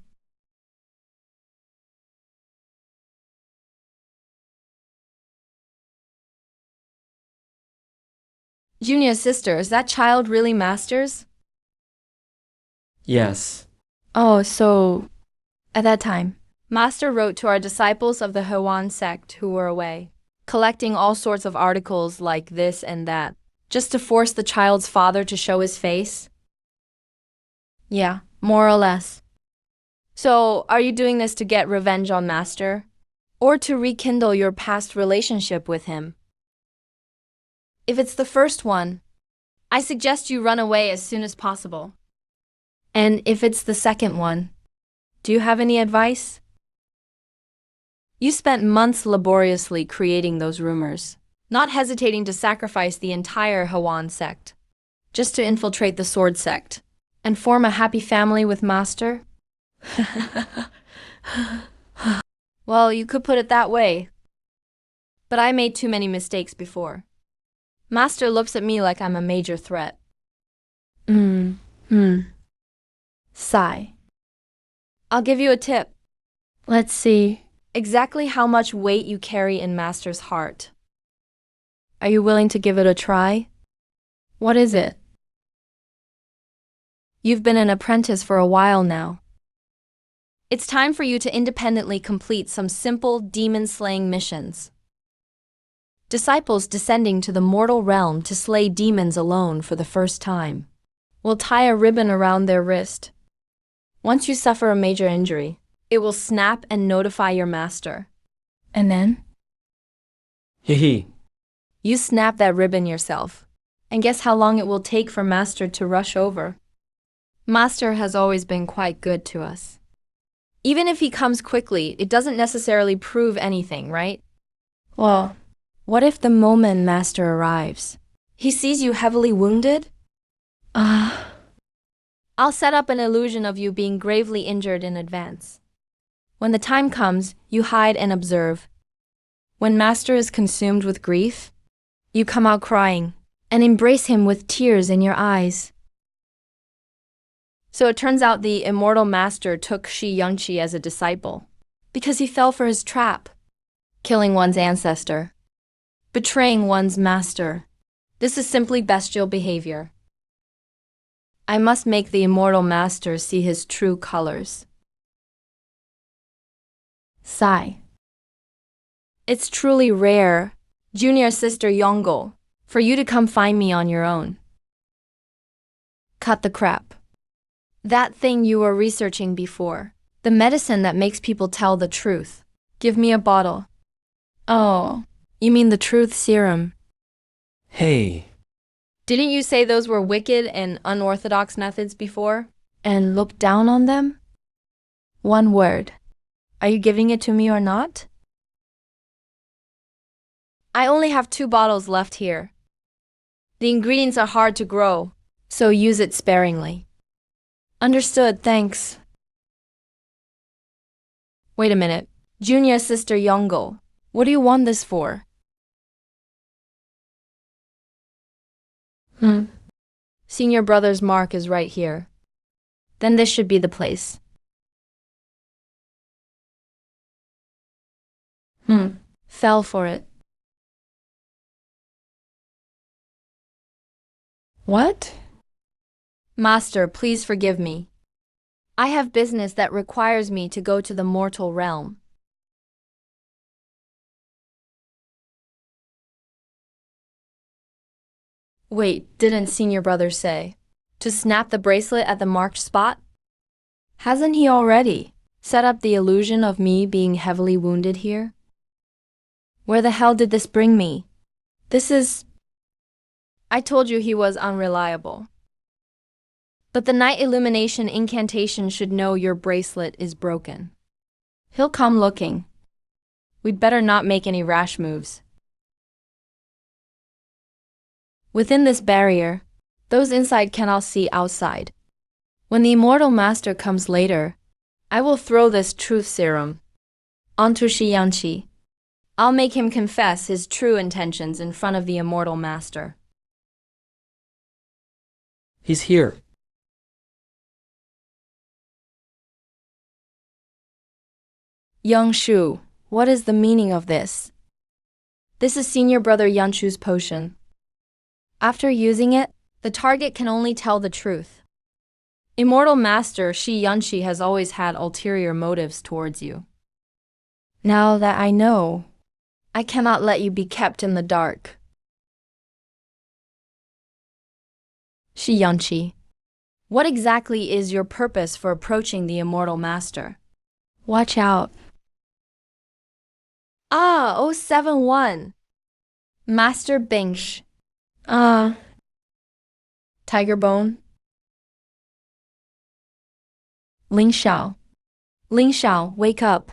Junior's sister, is that child really Master's? Yes. Oh, so at that time, Master wrote to our disciples of the Hewan sect who were away, collecting all sorts of articles like this and that, just to force the child's father to show his face? Yeah, more or less. So, are you doing this to get revenge on Master? Or to rekindle your past relationship with him? If it's the first one, I suggest you run away as soon as possible. And if it's the second one, do you have any advice? You spent months laboriously creating those rumors, not hesitating to sacrifice the entire Hewan sect, just to infiltrate the sword sect, and form a happy family with Master? Well, you could put it that way. But I made too many mistakes before. Master looks at me like I'm a major threat. Sigh. I'll give you a tip. Let's see. Exactly how much weight you carry in Master's heart. Are you willing to give it a try? What is it? You've been an apprentice for a while now. It's time for you to independently complete some simple demon-slaying missions. Disciples descending to the mortal realm to slay demons alone for the first time will tie a ribbon around their wrist. Once you suffer a major injury, it will snap and notify your master. And then? Hee. You snap that ribbon yourself. And guess how long it will take for Master to rush over? Master has always been quite good to us. Even if he comes quickly, it doesn't necessarily prove anything, right? Well, what if the moment Master arrives, he sees you heavily wounded? I'll set up an illusion of you being gravely injured in advance. When the time comes, you hide and observe. When Master is consumed with grief, you come out crying and embrace him with tears in your eyes. So it turns out the immortal Master took Shi Yangqi as a disciple because he fell for his trap, killing one's ancestor, betraying one's master. This is simply bestial behavior. I must make the immortal Master see his true colors. Sigh. It's truly rare, junior sister Yongo, for you to come find me on your own. Cut the crap. That thing you were researching before, the medicine that makes people tell the truth. Give me a bottle. Oh, you mean the truth serum? Hey. Didn't you say those were wicked and unorthodox methods before? And look down on them? One word. Are you giving it to me or not? I only have 2 bottles left here. The ingredients are hard to grow, so use it sparingly. Understood, thanks. Wait a minute. Junior sister Yongo, what do you want this for? Senior brother's mark is right here. Then this should be the place. Fell for it. What? Master, please forgive me. I have business that requires me to go to the mortal realm. Wait, didn't senior brother say to snap the bracelet at the marked spot? Hasn't he already set up the illusion of me being heavily wounded here? Where the hell did this bring me? I told you he was unreliable. But the night illumination incantation should know your bracelet is broken. He'll come looking. We'd better not make any rash moves. Within this barrier, those inside cannot see outside. When the immortal master comes later, I will throw this truth serum onto Shi Yangqi. I'll make him confess his true intentions in front of the immortal master. He's here. Young Shu, what is the meaning of this? This is senior brother Yanshu's potion. After using it, the target can only tell the truth. Immortal Master Shi Yanshi has always had ulterior motives towards you. Now that I know, I cannot let you be kept in the dark. Shi Yanshi, what exactly is your purpose for approaching the Immortal Master? Watch out. 071. Master Bingsh. Tiger Bone. Ling Xiao. Ling Xiao, wake up.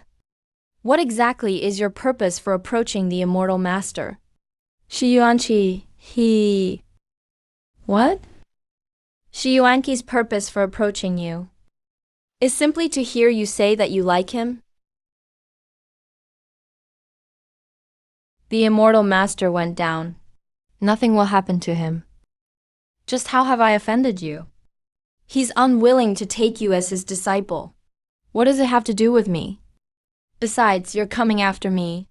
What exactly is your purpose for approaching the Immortal Master? Shi Yuanqi, What? Shi Yuanqi's purpose for approaching you is simply to hear you say that you like him. The Immortal Master went down. Nothing will happen to him. Just how have I offended you? He's unwilling to take you as his disciple. What does it have to do with me? Besides, you're coming after me.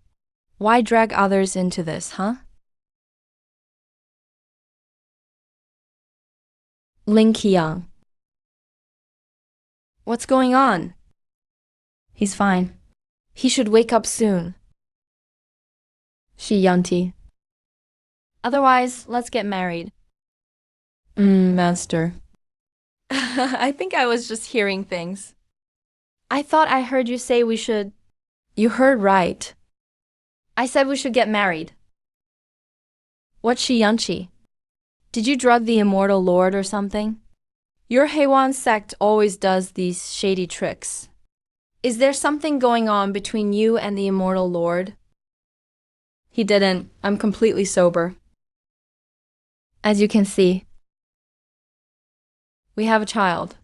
Why drag others into this, huh? Ling Qiang. What's going on? He's fine. He should wake up soon. Shi Yanti. Otherwise, let's get married. Master. I think I was just hearing things. I thought I heard you say we should. You heard right. I said we should get married. What's Shi Yanqi? Did you drug the Immortal Lord or something? Your Heiwan sect always does these shady tricks. Is there something going on between you and the Immortal Lord? He didn't. I'm completely sober. As you can see, we have a child.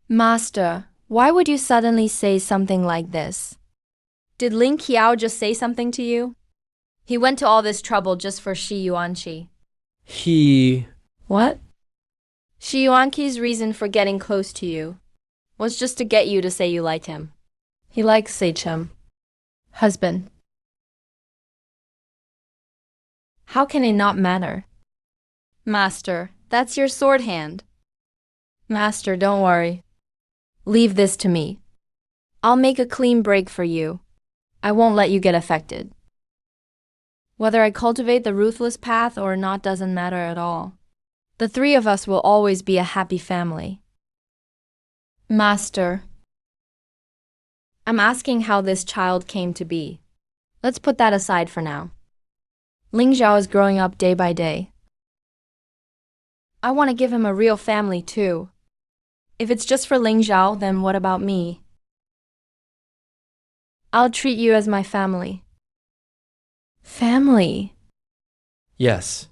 Master, why would you suddenly say something like this? Did Ling Qiao just say something to you? He went to all this trouble just for Shi Yuanqi. What? Shi Yuanqi's reason for getting close to you was just to get you to say you liked him. He likes Seichum. Husband. How can it not matter? Master, that's your sword hand. Master, don't worry. Leave this to me. I'll make a clean break for you. I won't let you get affected. Whether I cultivate the ruthless path or not doesn't matter at all. The three of us will always be a happy family. Master, I'm asking how this child came to be. Let's put that aside for now. Ling Zhao is growing up day by day. I want to give him a real family too. If it's just for Ling Zhao, then what about me? I'll treat you as my family. Family? Yes.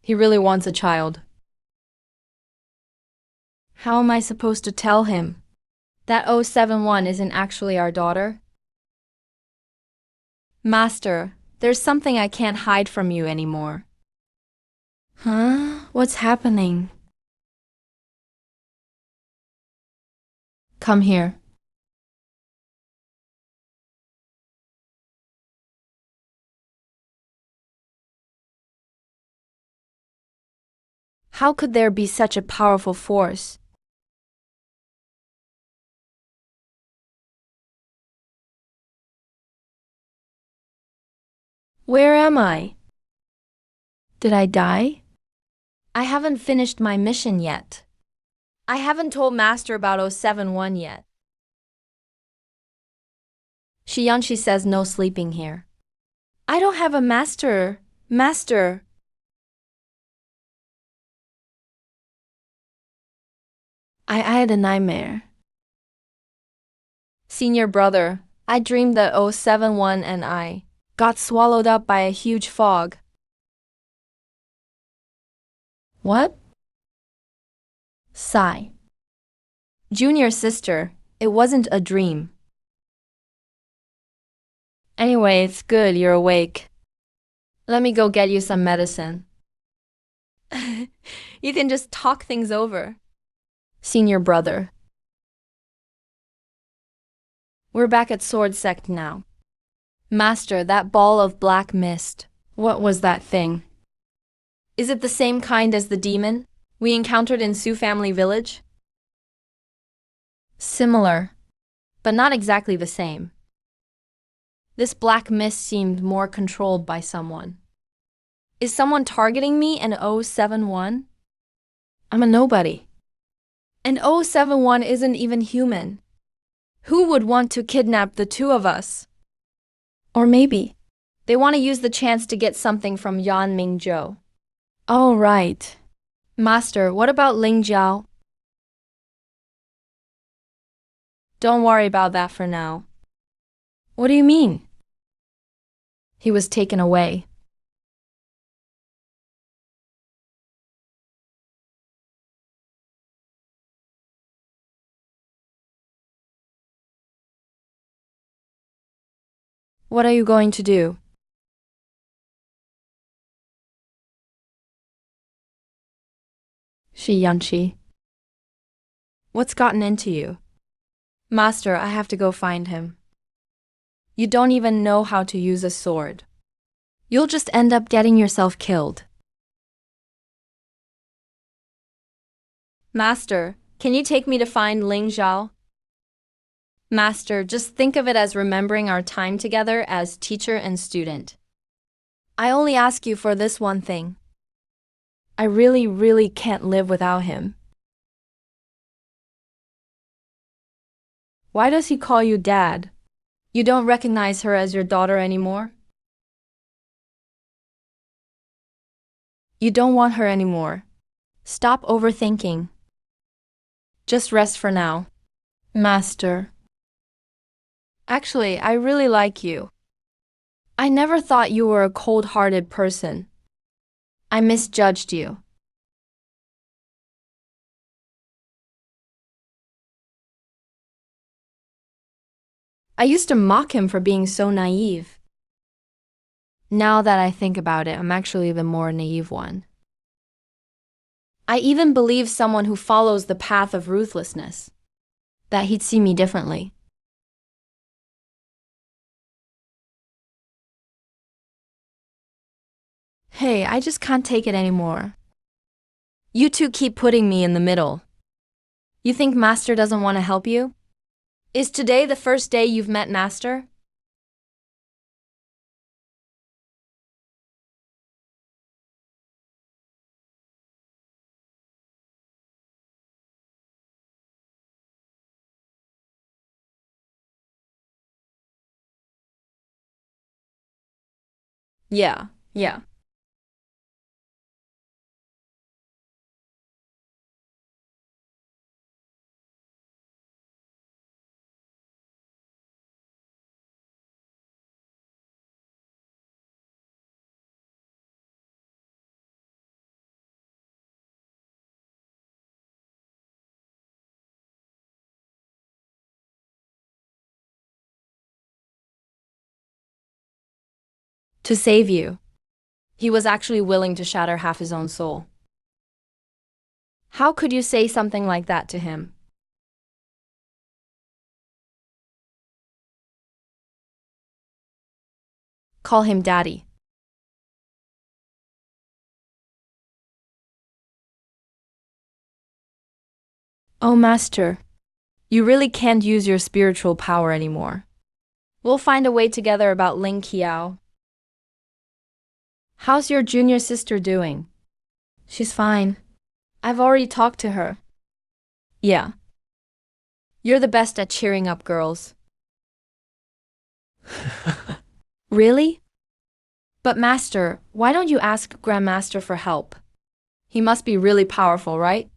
He really wants a child. How am I supposed to tell him that 071 isn't actually our daughter? Master, there's something I can't hide from you anymore. Huh? What's happening? Come here. How could there be such a powerful force? Where am I? Did I die? I haven't finished my mission yet. I haven't told Master about 071 yet. Shi Yanqi says no sleeping here. I don't have a master. Master. I had a nightmare. Senior brother, I dreamed that 071 and I got swallowed up by a huge fog. What? Sigh. Junior sister, it wasn't a dream. Anyway, it's good you're awake. Let me go get you some medicine. You can just talk things over. Senior brother. We're back at Sword Sect now. Master, that ball of black mist. What was that thing? Is it the same kind as the demon we encountered in Sioux Family Village? Similar, but not exactly the same. This black mist seemed more controlled by someone. Is someone targeting me in 071? I'm a nobody. And 071 isn't even human. Who would want to kidnap the two of us? Or maybe they want to use the chance to get something from Yan Mingzhou. Oh, right. Master, what about Ling Jiao? Don't worry about that for now. What do you mean? He was taken away. What are you going to do? Shi Yanqi. What's gotten into you? Master, I have to go find him. You don't even know how to use a sword. You'll just end up getting yourself killed. Master, can you take me to find Ling Zhao? Master, just think of it as remembering our time together as teacher and student. I only ask you for this one thing. I really can't live without him. Why does he call you Dad? You don't recognize her as your daughter anymore? You don't want her anymore. Stop overthinking. Just rest for now. Master. Actually, I really like you. I never thought you were a cold-hearted person. I misjudged you. I used to mock him for being so naive. Now that I think about it, I'm actually the more naive one. I even believe someone who follows the path of ruthlessness, that he'd see me differently. Hey, I just can't take it anymore. You two keep putting me in the middle. You think Master doesn't want to help you? Is today the first day you've met Master? Yeah. To save you. He was actually willing to shatter half his own soul. How could you say something like that to him? Call him Daddy. Oh, Master, you really can't use your spiritual power anymore. We'll find a way together about Ling Qiao. How's your junior sister doing? She's fine. I've already talked to her. Yeah. You're the best at cheering up girls. Really? But Master, why don't you ask Grandmaster for help? He must be really powerful, right?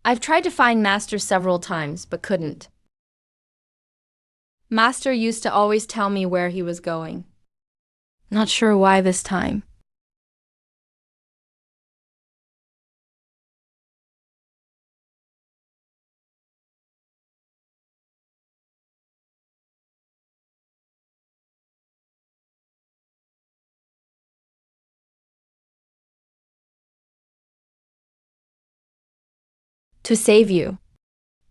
I've tried to find Master several times, but couldn't. Master used to always tell me where he was going. Not sure why this time. To save you.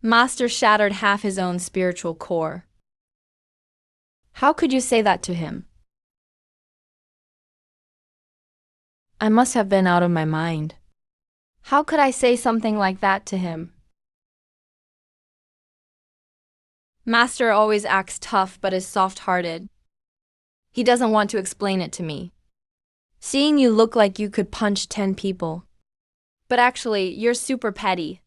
Master shattered half his own spiritual core. How could you say that to him? I must have been out of my mind. How could I say something like that to him? Master always acts tough but is soft-hearted. He doesn't want to explain it to me. Seeing you look like you could punch 10 people. But actually, you're super petty.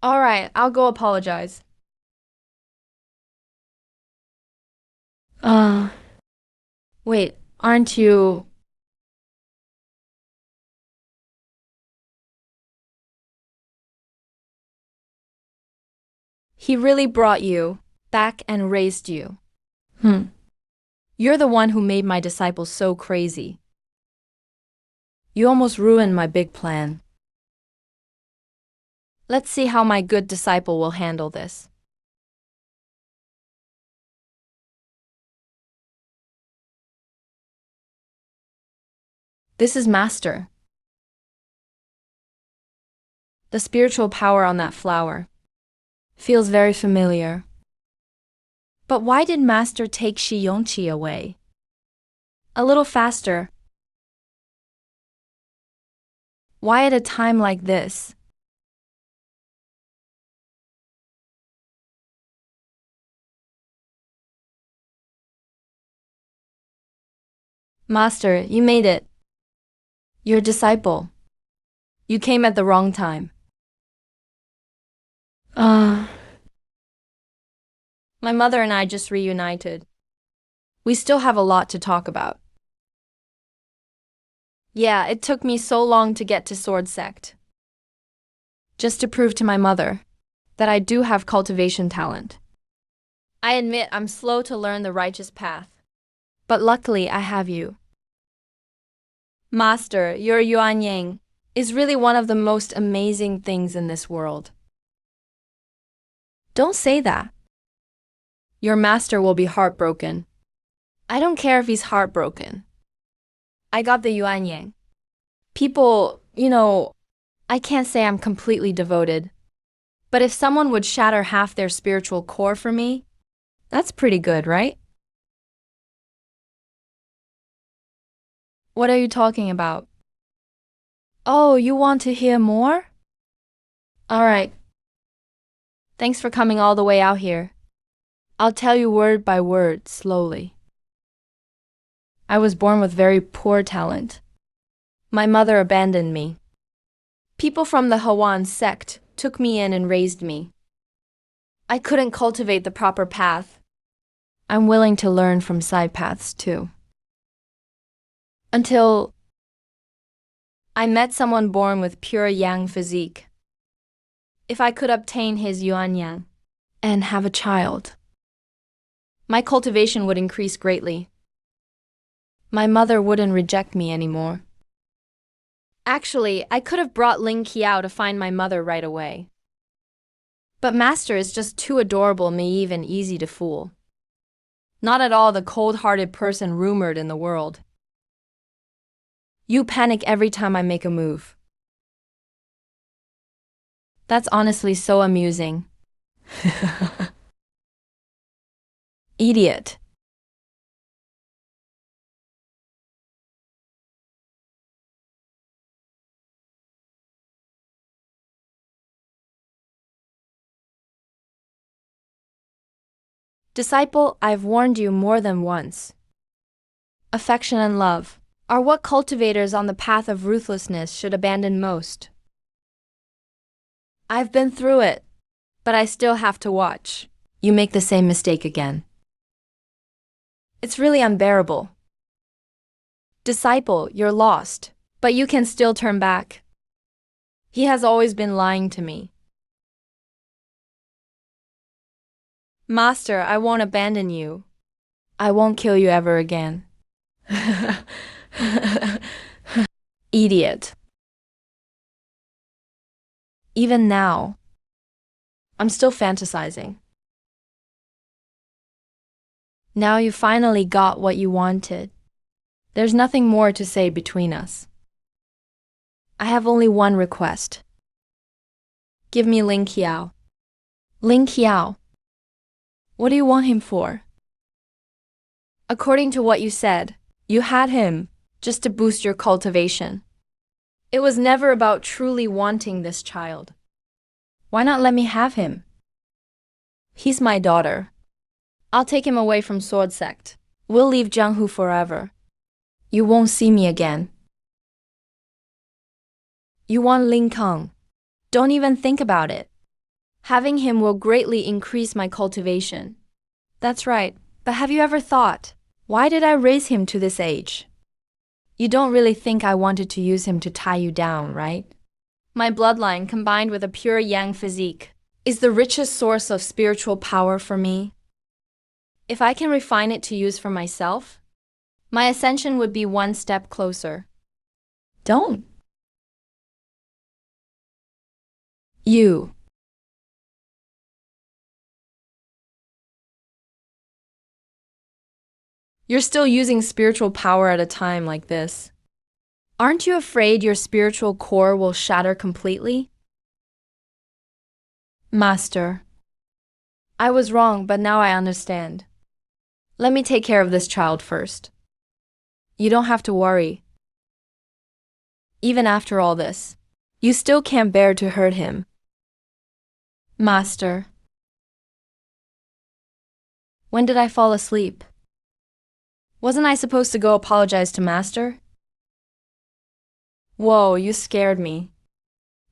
Alright, I'll go apologize. Wait, aren't you… He really brought you back and raised you. You're the one who made my disciples so crazy. You almost ruined my big plan. Let's see how my good disciple will handle this. This is Master. The spiritual power on that flower feels very familiar. But why did Master take Shi Yongqi away? A little faster. Why at a time like this? Master, you made it. Your disciple. You came at the wrong time. My mother and I just reunited. We still have a lot to talk about. Yeah, it took me so long to get to Sword Sect. Just to prove to my mother that I do have cultivation talent. I admit I'm slow to learn the righteous path. But luckily I have you. Master, your Yuan Yang is really one of the most amazing things in this world. Don't say that. Your master will be heartbroken. I don't care if he's heartbroken. I got the Yuan Yang. People, I can't say I'm completely devoted. But if someone would shatter half their spiritual core for me, that's pretty good, right? What are you talking about? Oh, you want to hear more? Alright. Thanks for coming all the way out here. I'll tell you word by word, slowly. I was born with very poor talent. My mother abandoned me. People from the Hawan sect took me in and raised me. I couldn't cultivate the proper path. I'm willing to learn from side paths too. Until I met someone born with pure yang physique. If I could obtain his yuan yang and have a child, my cultivation would increase greatly. My mother wouldn't reject me anymore. Actually, I could have brought Ling Qiao to find my mother right away. But Master is just too adorable, naive, and easy to fool. Not at all the cold-hearted person rumored in the world. You panic every time I make a move. That's honestly so amusing. Idiot. Disciple, I've warned you more than once. Affection and love are what cultivators on the path of ruthlessness should abandon most. I've been through it, but I still have to watch you make the same mistake again. It's really unbearable. Disciple, you're lost, but you can still turn back. He has always been lying to me. Master, I won't abandon you. I won't kill you ever again. Idiot. Even now, I'm still fantasizing. Now you finally got what you wanted. There's nothing more to say between us. I have only one request. Give me Ling Qiao. Ling Qiao. What do you want him for? According to what you said, you had him just to boost your cultivation. It was never about truly wanting this child. Why not let me have him? He's my daughter. I'll take him away from Sword Sect. We'll leave Jianghu forever. You won't see me again. You want Ling Kang. Don't even think about it. Having him will greatly increase my cultivation. That's right, but have you ever thought, why did I raise him to this age? You don't really think I wanted to use him to tie you down, right? My bloodline, combined with a pure yang physique, is the richest source of spiritual power for me. If I can refine it to use for myself, my ascension would be one step closer. Don't. You're still using spiritual power at a time like this. Aren't you afraid your spiritual core will shatter completely? Master, I was wrong, but now I understand. Let me take care of this child first. You don't have to worry. Even after all this, you still can't bear to hurt him. Master, when did I fall asleep? Wasn't I supposed to go apologize to Master? Whoa, you scared me.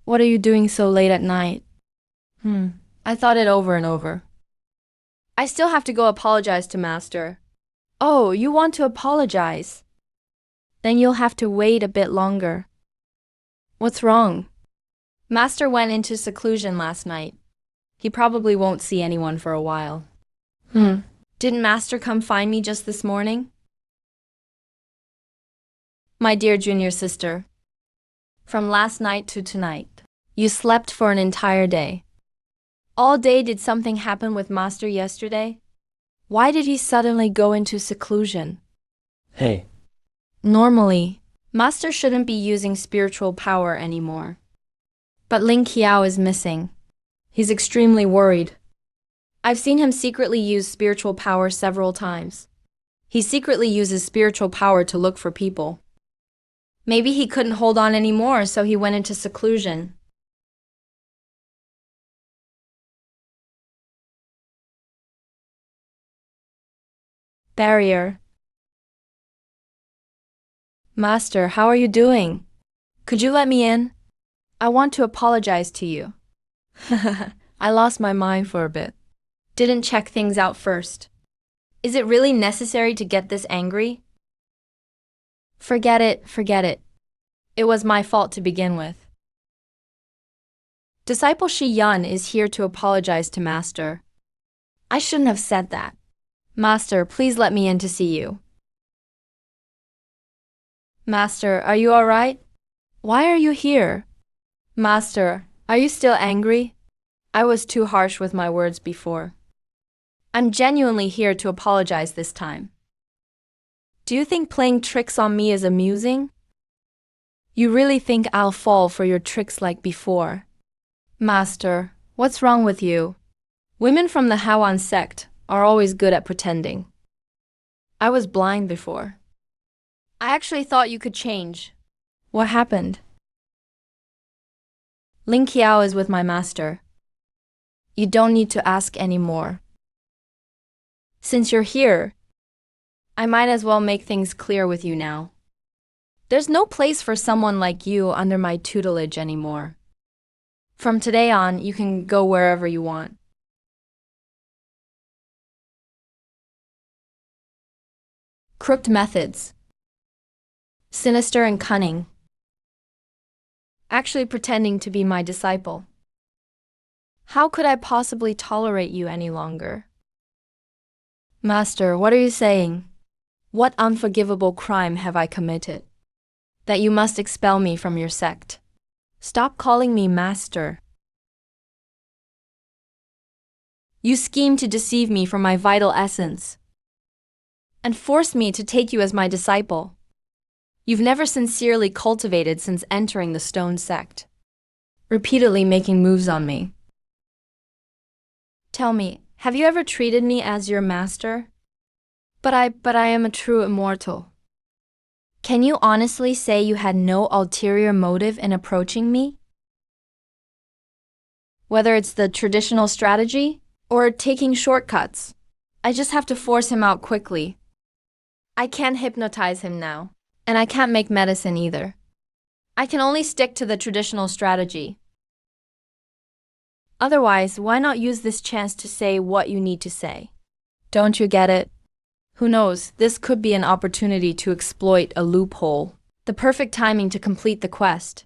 What are you doing so late at night? I thought it over and over. I still have to go apologize to Master. Oh, you want to apologize? Then you'll have to wait a bit longer. What's wrong? Master went into seclusion last night. He probably won't see anyone for a while. Didn't Master come find me just this morning? My dear junior sister, from last night to tonight, you slept for an entire day. All day did something happen with Master yesterday? Why did he suddenly go into seclusion? Hey. Normally, Master shouldn't be using spiritual power anymore. But Ling Qiao is missing. He's extremely worried. I've seen him secretly use spiritual power several times. He secretly uses spiritual power to look for people. Maybe he couldn't hold on anymore, so he went into seclusion. Barrier. Master, how are you doing? Could you let me in? I want to apologize to you. I lost my mind for a bit. Didn't check things out first. Is it really necessary to get this angry? Forget it, forget it. It was my fault to begin with. Disciple Shi Yun is here to apologize to Master. I shouldn't have said that. Master, please let me in to see you. Master, are you all right? Why are you here? Master, are you still angry? I was too harsh with my words before. I'm genuinely here to apologize this time. Do you think playing tricks on me is amusing? You really think I'll fall for your tricks like before? Master, what's wrong with you? Women from the Hawan sect are always good at pretending. I was blind before. I actually thought you could change. What happened? Ling Qiao is with my master. You don't need to ask anymore. Since you're here, I might as well make things clear with you now. There's no place for someone like you under my tutelage anymore. From today on, you can go wherever you want. Crooked methods. Sinister and cunning. Actually pretending to be my disciple. How could I possibly tolerate you any longer? Master, what are you saying? What unforgivable crime have I committed? That you must expel me from your sect. Stop calling me master. You scheme to deceive me from my vital essence and force me to take you as my disciple. You've never sincerely cultivated since entering the stone sect. repeatedly making moves on me. Tell me, have you ever treated me as your master? But I am a true immortal. Can you honestly say you had no ulterior motive in approaching me? Whether it's the traditional strategy or taking shortcuts, I just have to force him out quickly. I can't hypnotize him now, and I can't make medicine either. I can only stick to the traditional strategy. Otherwise, why not use this chance to say what you need to say? Don't you get it? Who knows, this could be an opportunity to exploit a loophole. The perfect timing to complete the quest.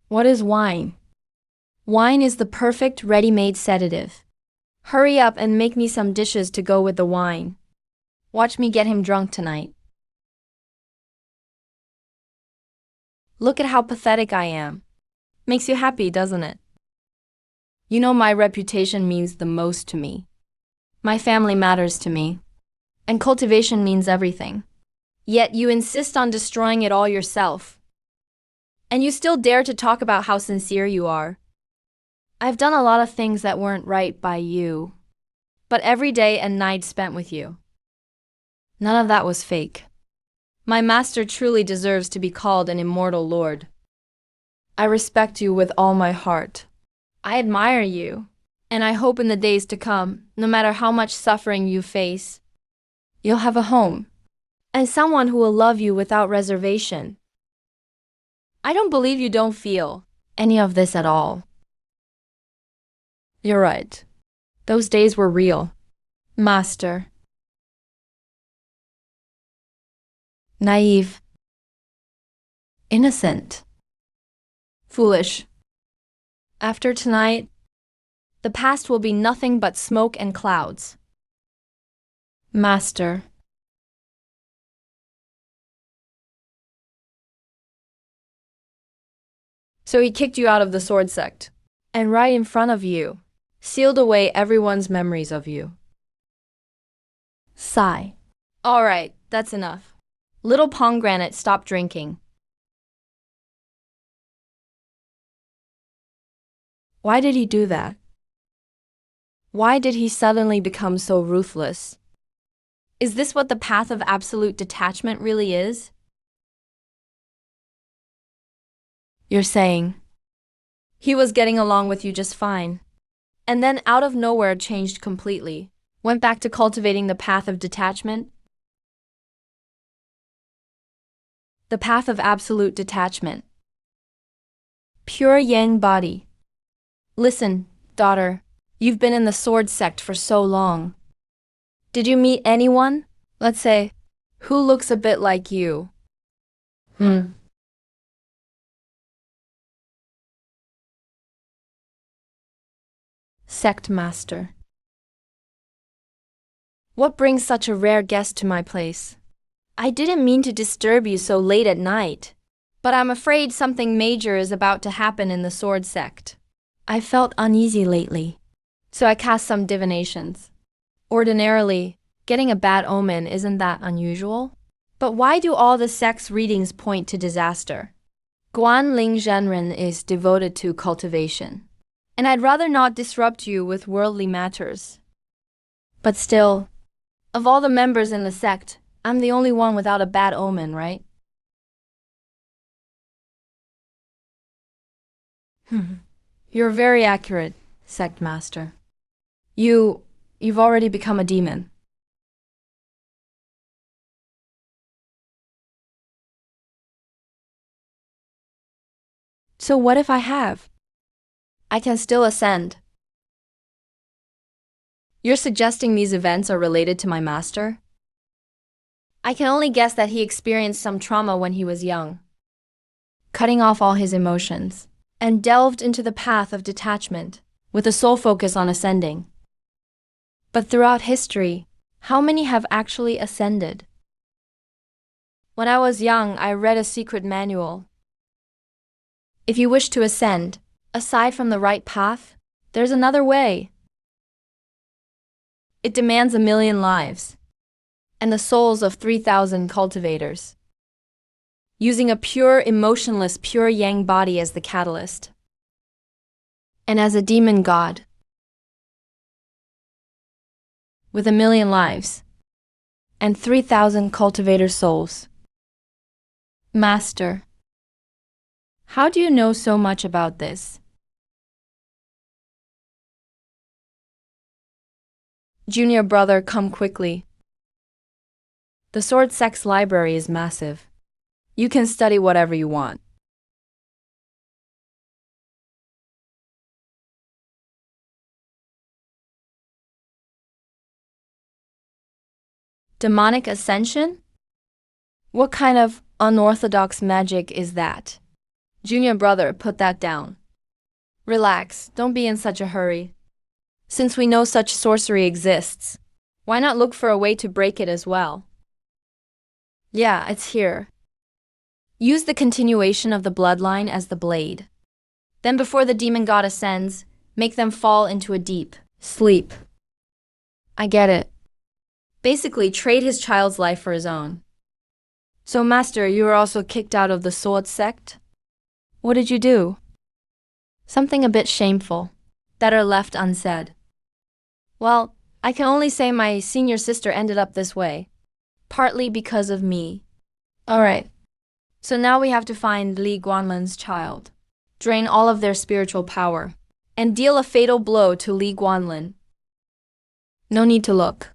What is wine? Wine is the perfect ready-made sedative. Hurry up and make me some dishes to go with the wine. Watch me get him drunk tonight. Look at how pathetic I am. Makes you happy, doesn't it? You know my reputation means the most to me. My family matters to me. And cultivation means everything. Yet you insist on destroying it all yourself. And you still dare to talk about how sincere you are. I've done a lot of things that weren't right by you. But every day and night spent with you, none of that was fake. My master truly deserves to be called an immortal lord. I respect you with all my heart. I admire you, and I hope in the days to come, no matter how much suffering you face, you'll have a home, and someone who will love you without reservation. I don't believe you don't feel any of this at all. You're right. Those days were real, Master. Naive. Innocent. Foolish. After tonight, the past will be nothing but smoke and clouds. Master. So he kicked you out of the sword sect, and right in front of you, sealed away everyone's memories of you. Sigh. All right, that's enough. Little Pomegranate, stop drinking. Why did he do that? Why did he suddenly become so ruthless? Is this what the path of absolute detachment really is? You're saying he was getting along with you just fine, and then out of nowhere changed completely, went back to cultivating the path of detachment? The path of absolute detachment. Pure yang body. Listen, daughter, you've been in the sword sect for so long. Did you meet anyone, let's say, who looks a bit like you? Sect master. What brings such a rare guest to my place? I didn't mean to disturb you so late at night, but I'm afraid something major is about to happen in the sword sect. I felt uneasy lately, so I cast some divinations. Ordinarily, getting a bad omen isn't that unusual. But why do all the sect's readings point to disaster? Guan Ling Zhenren is devoted to cultivation, and I'd rather not disrupt you with worldly matters. But still, of all the members in the sect, I'm the only one without a bad omen, right? You're very accurate, sect master. You've already become a demon. So what if I have? I can still ascend. You're suggesting these events are related to my master? I can only guess that he experienced some trauma when he was young, cutting off all his emotions, and delved into the path of detachment, with a sole focus on ascending. But throughout history, how many have actually ascended? When I was young, I read a secret manual. If you wish to ascend, aside from the right path, there's another way. It demands 1,000,000 lives, and the souls of 3,000 cultivators, using a pure, emotionless, pure yang body as the catalyst. And as a demon god, with 1,000,000 lives, and 3,000 cultivator souls. Master, how do you know so much about this? Junior brother, come quickly. The Sword Sect's library is massive. You can study whatever you want. Demonic ascension? What kind of unorthodox magic is that? Junior brother, put that down. Relax, don't be in such a hurry. Since we know such sorcery exists, why not look for a way to break it as well? Yeah, it's here. Use the continuation of the bloodline as the blade. Then before the demon god ascends, make them fall into a deep sleep. I get it. Basically, trade his child's life for his own. So, Master, you were also kicked out of the Sword Sect? What did you do? Something a bit shameful. Better left unsaid. Well, I can only say my senior sister ended up this way. Partly because of me. Alright. So now we have to find Li Guanlin's child, drain all of their spiritual power, and deal a fatal blow to Li Guanlin. No need to look.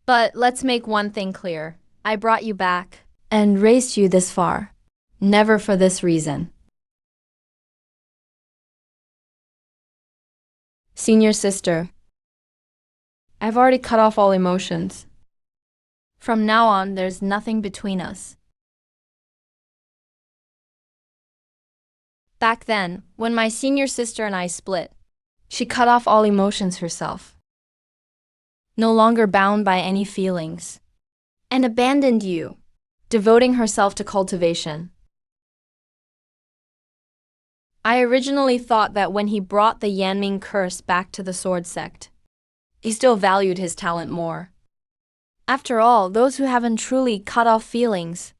But let's make one thing clear. I brought you back and raised you this far. Never for this reason. Senior sister, I've already cut off all emotions. From now on, there's nothing between us. Back then, when my senior sister and I split, she cut off all emotions herself. No longer bound by any feelings. And abandoned you, devoting herself to cultivation. I originally thought that when he brought the Yanming curse back to the Sword Sect, he still valued his talent more. After all, those who haven't truly cut off feelings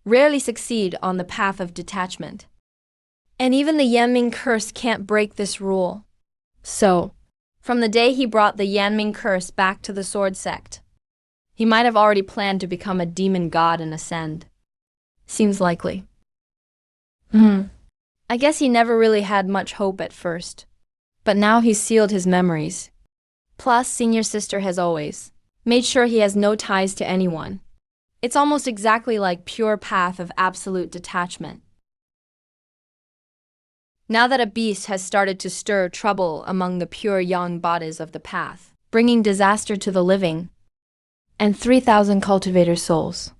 rarely succeed on the path of detachment. And even the Yanming curse can't break this rule. So, from the day he brought the Yanming curse back to the Sword Sect, he might have already planned to become a demon god and ascend. Seems likely. I guess he never really had much hope at first. But now he's sealed his memories. Plus, senior sister has always made sure he has no ties to anyone. It's almost exactly like pure path of absolute detachment. Now that a beast has started to stir trouble among the pure young bodies of the path, bringing disaster to the living, and 3,000 cultivator souls.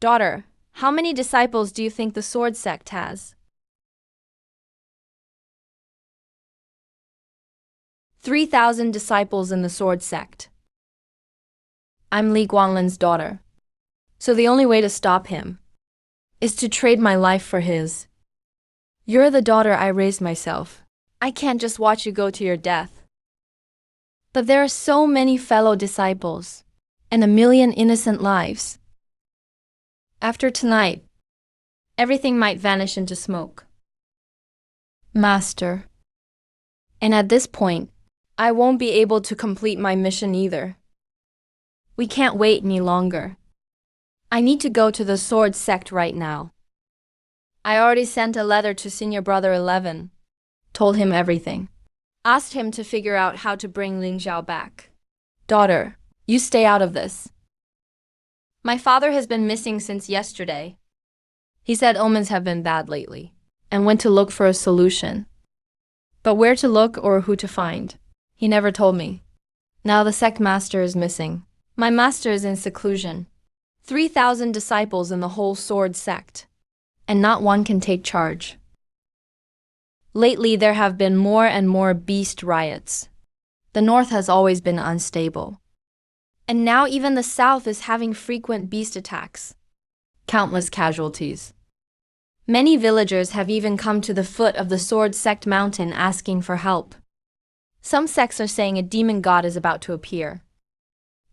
Daughter, how many disciples do you think the Sword Sect has? 3,000 disciples in the Sword Sect. I'm Li Guanlin's daughter. So the only way to stop him is to trade my life for his. You're the daughter I raised myself. I can't just watch you go to your death. But there are so many fellow disciples, and 1,000,000 innocent lives. After tonight, everything might vanish into smoke. Master. And at this point, I won't be able to complete my mission either. We can't wait any longer. I need to go to the Sword Sect right now. I already sent a letter to Senior Brother 11. Told him everything. Asked him to figure out how to bring Ling Xiao back. Daughter, you stay out of this. My father has been missing since yesterday. He said omens have been bad lately, and went to look for a solution. But where to look or who to find, he never told me. Now the sect master is missing. My master is in seclusion. 3,000 disciples in the whole Sword Sect, and not one can take charge. Lately there have been more and more beast riots. The north has always been unstable. And now even the south is having frequent beast attacks. Countless casualties. Many villagers have even come to the foot of the Sword Sect mountain asking for help. Some sects are saying a demon god is about to appear.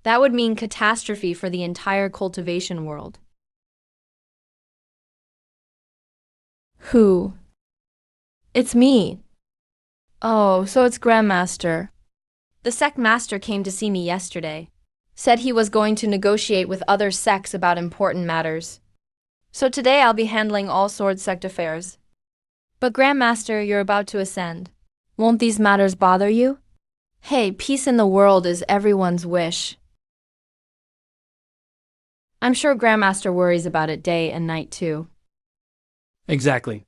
That would mean catastrophe for the entire cultivation world. Who It's me. Oh, so it's Grandmaster. The sect master came to see me yesterday. Said he was going to negotiate with other sects about important matters. So today I'll be handling all sword sect affairs. But Grandmaster, you're about to ascend. Won't these matters bother you? Hey, peace in the world is everyone's wish. I'm sure Grandmaster worries about it day and night too. Exactly.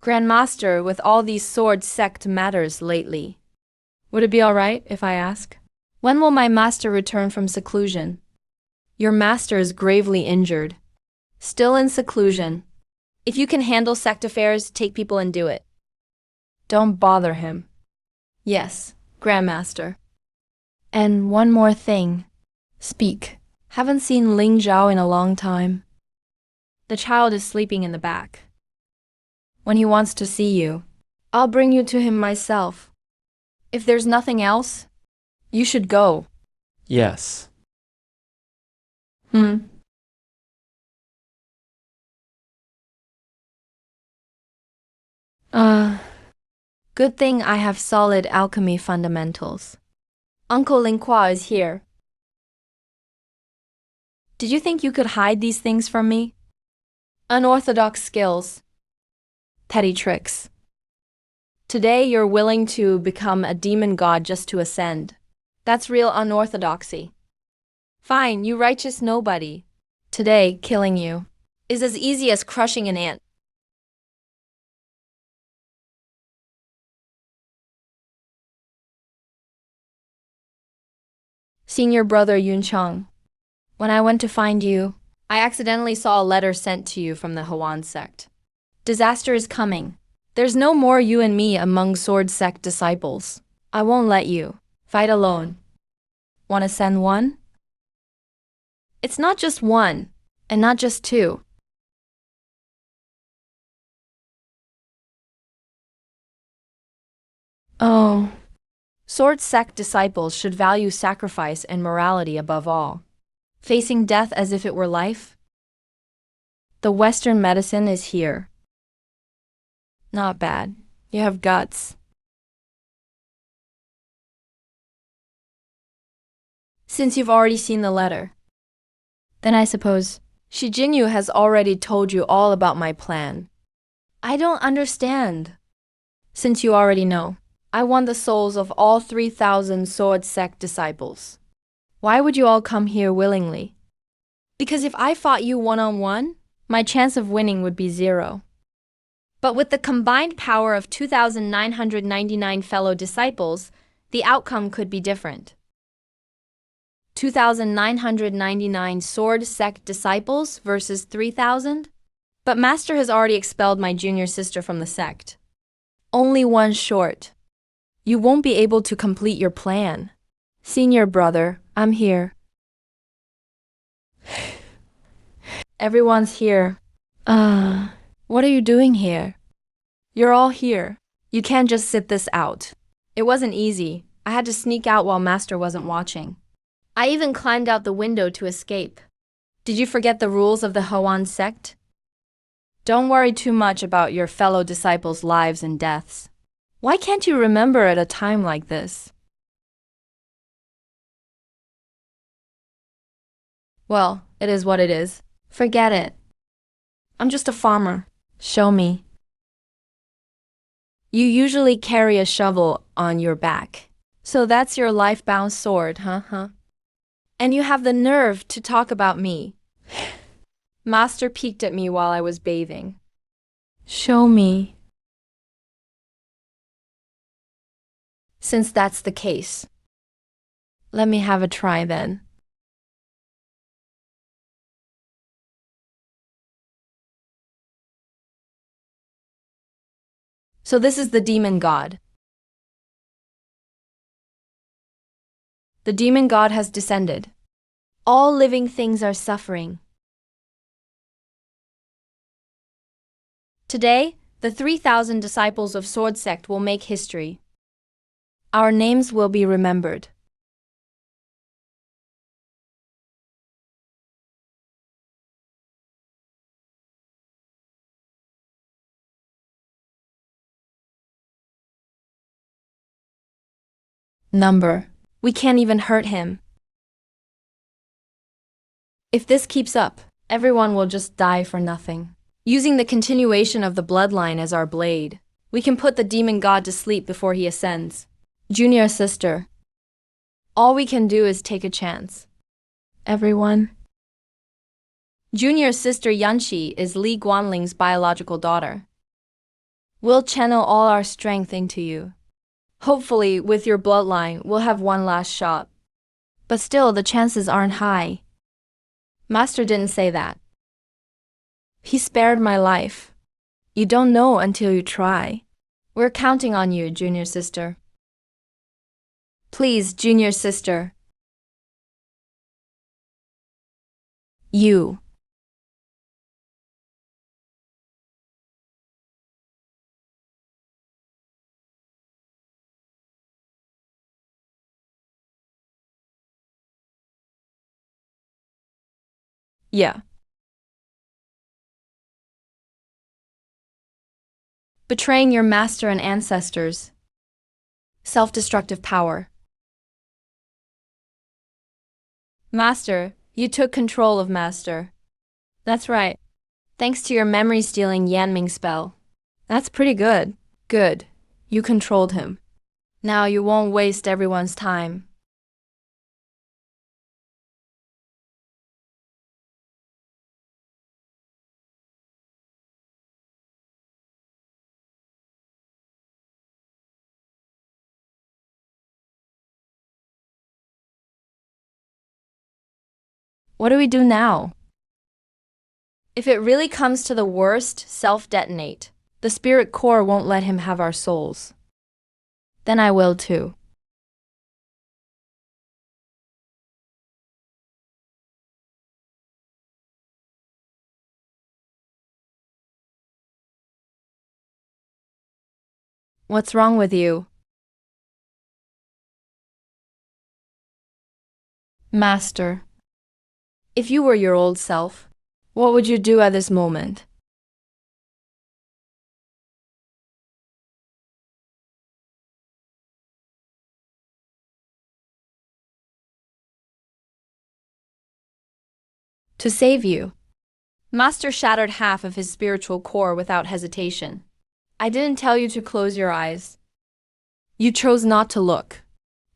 Grandmaster, with all these sword sect matters lately, would it be all right if I ask? When will my master return from seclusion? Your master is gravely injured. Still in seclusion. If you can handle sect affairs, take people and do it. Don't bother him. Yes, Grandmaster. And one more thing. Speak. Haven't seen Ling Zhao in a long time. The child is sleeping in the back. When he wants to see you, I'll bring you to him myself. If there's nothing else, you should go. Yes. Good thing I have solid alchemy fundamentals. Uncle Lingqua is here. Did you think you could hide these things from me? Unorthodox skills. Petty tricks. Today you're willing to become a demon god just to ascend. That's real unorthodoxy. Fine, you righteous nobody. Today, killing you is as easy as crushing an ant. Senior brother Yuncheng, when I went to find you, I accidentally saw a letter sent to you from the Hawan sect. Disaster is coming. There's no more you and me among sword sect disciples. I won't let you. Fight alone. Want to send one? It's not just one, and not just two. Oh. Sword sect disciples should value sacrifice and morality above all. Facing death as if it were life? The Western medicine is here. Not bad. You have guts. Since you've already seen the letter, then I suppose Shi Jinyu has already told you all about my plan. I don't understand. Since you already know, I want the souls of all 3,000 sword sect disciples. Why would you all come here willingly? Because if I fought you one-on-one, my chance of winning would be 0. But with the combined power of 2,999 fellow disciples, the outcome could be different. 2,999 sword sect disciples versus 3,000? But Master has already expelled my junior sister from the sect. Only one short. You won't be able to complete your plan. Senior brother, I'm here. Everyone's here. What are you doing here? You're all here. You can't just sit this out. It wasn't easy. I had to sneak out while Master wasn't watching. I even climbed out the window to escape. Did you forget the rules of the Hawan sect? Don't worry too much about your fellow disciples' lives and deaths. Why can't you remember at a time like this? Well, it is what it is. Forget it. I'm just a farmer. Show me. You usually carry a shovel on your back. So that's your life-bound sword, huh? And you have the nerve to talk about me. Master peeked at me while I was bathing. Show me. Since that's the case, let me have a try then. So this is the demon god. The demon god has descended. All living things are suffering. Today, the 3,000 disciples of Sword Sect will make history. Our names will be remembered. number. We can't even hurt him. If this keeps up, everyone will just die for nothing. Using the continuation of the bloodline as our blade, we can put the demon god to sleep before he ascends. Junior sister. All we can do is take a chance. Everyone. Junior sister Yanqi is Li Guanling's biological daughter. We'll channel all our strength into you. Hopefully, with your bloodline, we'll have one last shot. But still, the chances aren't high. Master didn't say that. He spared my life. You don't know until you try. We're counting on you, junior sister. Please, junior sister. You. Yeah. Betraying your master and ancestors. Self-destructive power. Master, you took control of Master. That's right. Thanks to your memory-stealing Yanming spell. That's pretty good. Good. You controlled him. Now you won't waste everyone's time. What do we do now? If it really comes to the worst, self-detonate. The spirit core won't let him have our souls. Then I will too. What's wrong with you? Master. If you were your old self, what would you do at this moment? To save you. Master shattered half of his spiritual core without hesitation. I didn't tell you to close your eyes. You chose not to look.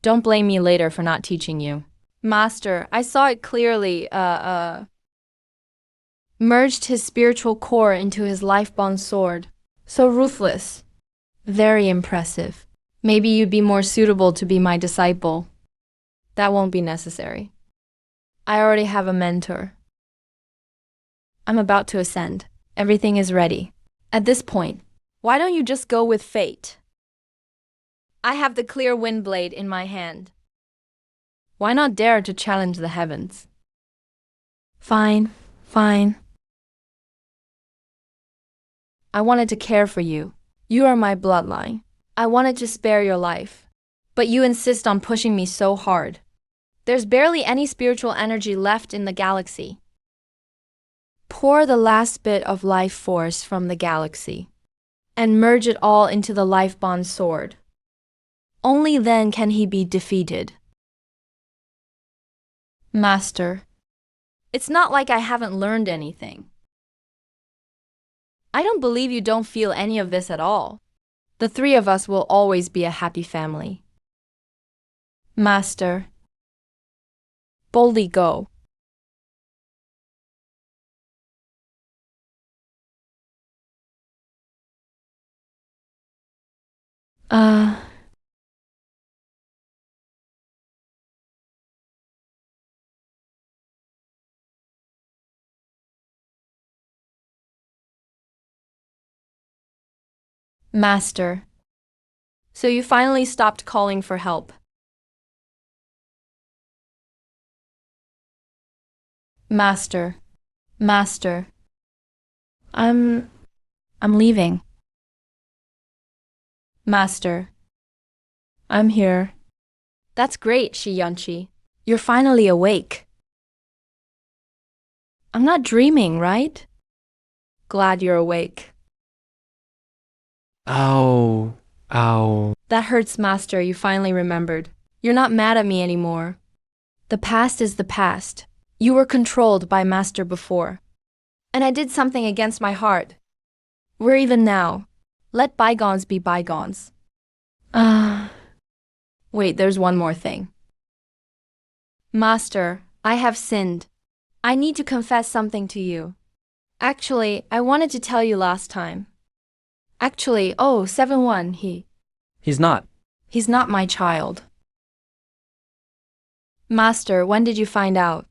Don't blame me later for not teaching you. Master, I saw it clearly, merged his spiritual core into his life-bond sword. So ruthless. Very impressive. Maybe you'd be more suitable to be my disciple. That won't be necessary. I already have a mentor. I'm about to ascend. Everything is ready. At this point, why don't you just go with fate? I have the clear wind blade in my hand. Why not dare to challenge the heavens? Fine, fine. I wanted to care for you. You are my bloodline. I wanted to spare your life. But you insist on pushing me so hard. There's barely any spiritual energy left in the galaxy. Pour the last bit of life force from the galaxy and merge it all into the life bond sword. Only then can he be defeated. Master, it's not like I haven't learned anything. I don't believe you don't feel any of this at all. The three of us will always be a happy family. Master, boldly go. Master. So you finally stopped calling for help. Master. Master. I'm leaving. Master. I'm here. That's great, Shi Yanqi. You're finally awake. I'm not dreaming, right? Glad you're awake. Ow. Ow. That hurts, Master. You finally remembered. You're not mad at me anymore. The past is the past. You were controlled by Master before. And I did something against my heart. We're even now. Let bygones be bygones. Wait, there's one more thing. Master, I have sinned. I need to confess something to you. Actually, I wanted to tell you last time. Actually, 7-1, He's not. he's not my child. Master, when did you find out?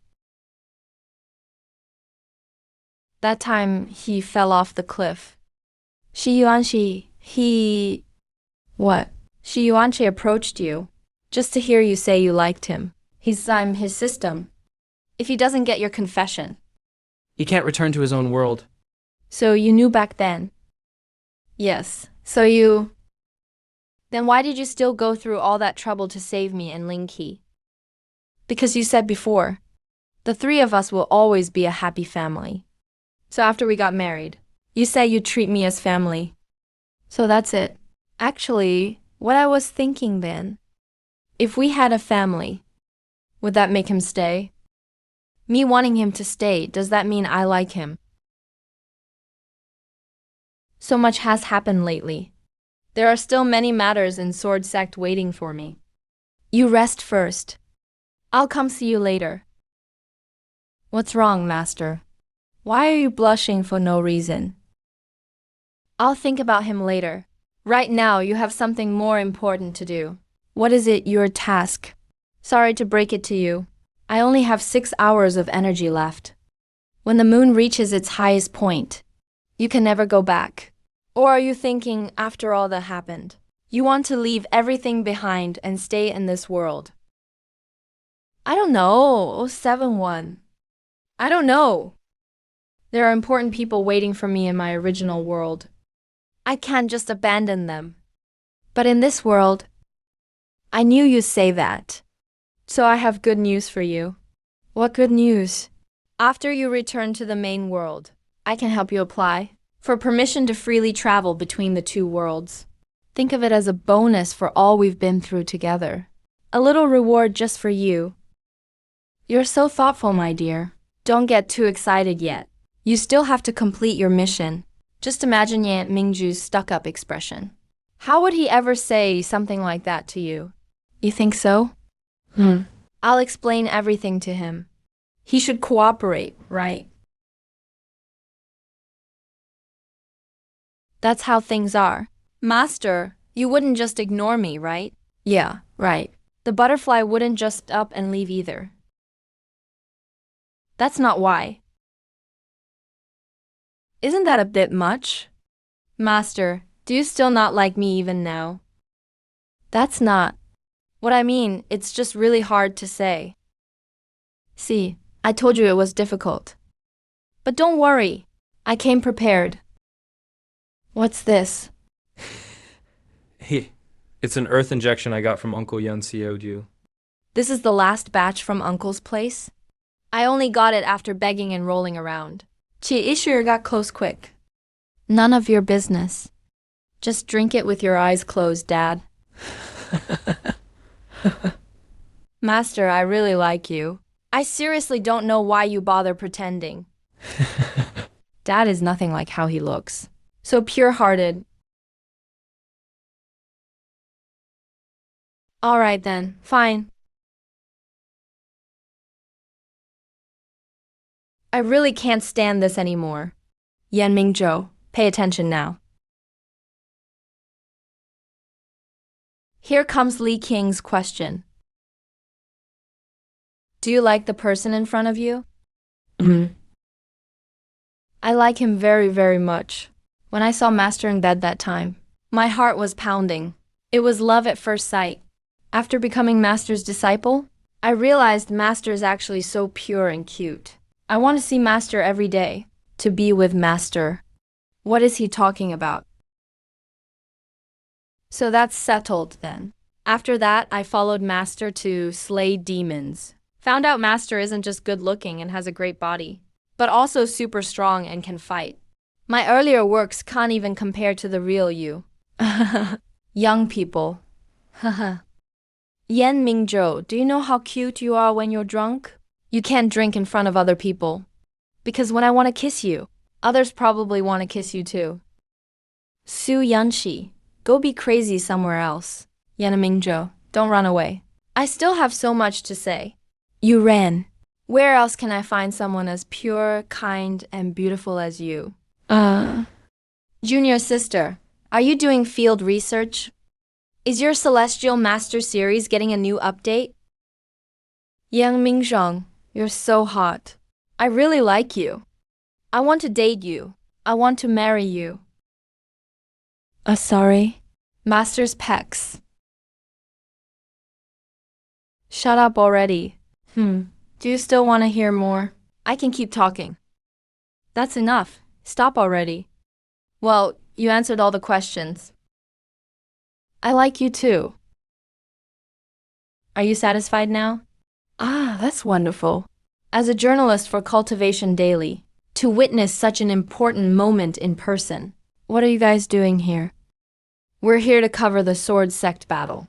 That time he fell off the cliff. What? Shi Yuanshi approached you, just to hear you say you liked him. I'm his system. If he doesn't get your confession. He can't return to his own world. So you knew back then? Yes. Then why did you still go through all that trouble to save me and Lingqi? Because you said before, the three of us will always be a happy family. So after we got married, you said you'd treat me as family. So that's it. Actually, what I was thinking then, if we had a family, would that make him stay? Me wanting him to stay, does that mean I like him? So much has happened lately. There are still many matters in Sword Sect waiting for me. You rest first. I'll come see you later. What's wrong, Master? Why are you blushing for no reason? I'll think about him later. Right now, you have something more important to do. What is it, your task? Sorry to break it to you. I only have 6 hours of energy left. When the moon reaches its highest point, you can never go back. Or are you thinking, after all that happened, you want to leave everything behind and stay in this world? I don't know, 7-1. I don't know. There are important people waiting for me in my original world. I can't just abandon them. But in this world, I knew you'd say that. So I have good news for you. What good news? After you return to the main world, I can help you apply for permission to freely travel between the two worlds. Think of it as a bonus for all we've been through together. A little reward just for you. You're so thoughtful, my dear. Don't get too excited yet. You still have to complete your mission. Just imagine Yan Mingju's stuck-up expression. How would he ever say something like that to you? You think so? I'll explain everything to him. He should cooperate, right? That's how things are. Master, you wouldn't just ignore me, right? Yeah, right. The butterfly wouldn't just up and leave either. That's not why. Isn't that a bit much? Master, do you still not like me even now? That's not what I mean. It's just really hard to say. See, I told you it was difficult. But don't worry, I came prepared. What's this? It's an earth injection I got from Uncle Yun Xiaoju. This is the last batch from Uncle's place? I only got it after begging and rolling around. Qi Ishir got close quick. None of your business. Just drink it with your eyes closed, Dad. Master, I really like you. I seriously don't know why you bother pretending. Dad is nothing like how he looks. So pure-hearted. All right then, fine. I really can't stand this anymore. Yan Mingzhou, pay attention now. Here comes Li Qing's question. Do you like the person in front of you? I like him very, very much. When I saw Master in bed that time, my heart was pounding. It was love at first sight. After becoming Master's disciple, I realized Master is actually so pure and cute. I want to see Master every day, to be with Master. What is he talking about? So that's settled then. After that, I followed Master to slay demons. Found out Master isn't just good looking and has a great body, but also super strong and can fight. My earlier works can't even compare to the real you. Young people. Yan Mingzhou, do you know how cute you are when you're drunk? You can't drink in front of other people. Because when I want to kiss you, others probably want to kiss you too. Su Yanxi, go be crazy somewhere else. Yan Mingzhou, don't run away. I still have so much to say. You ran. Where else can I find someone as pure, kind, and beautiful as you? Junior sister, are you doing field research? Is your Celestial Master series getting a new update? Yang Mingzhong, you're so hot. I really like you. I want to date you. I want to marry you. Sorry. Master's pecs. Shut up already. Do you still want to hear more? I can keep talking. That's enough. Stop already. Well, you answered all the questions. I like you too. Are you satisfied now? That's wonderful. As a journalist for Cultivation Daily, to witness such an important moment in person. What are you guys doing here? We're here to cover the Sword Sect battle.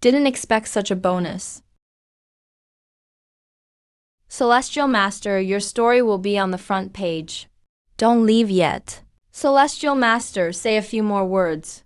Didn't expect such a bonus. Celestial Master, your story will be on the front page. Don't leave yet. Celestial Master, say a few more words.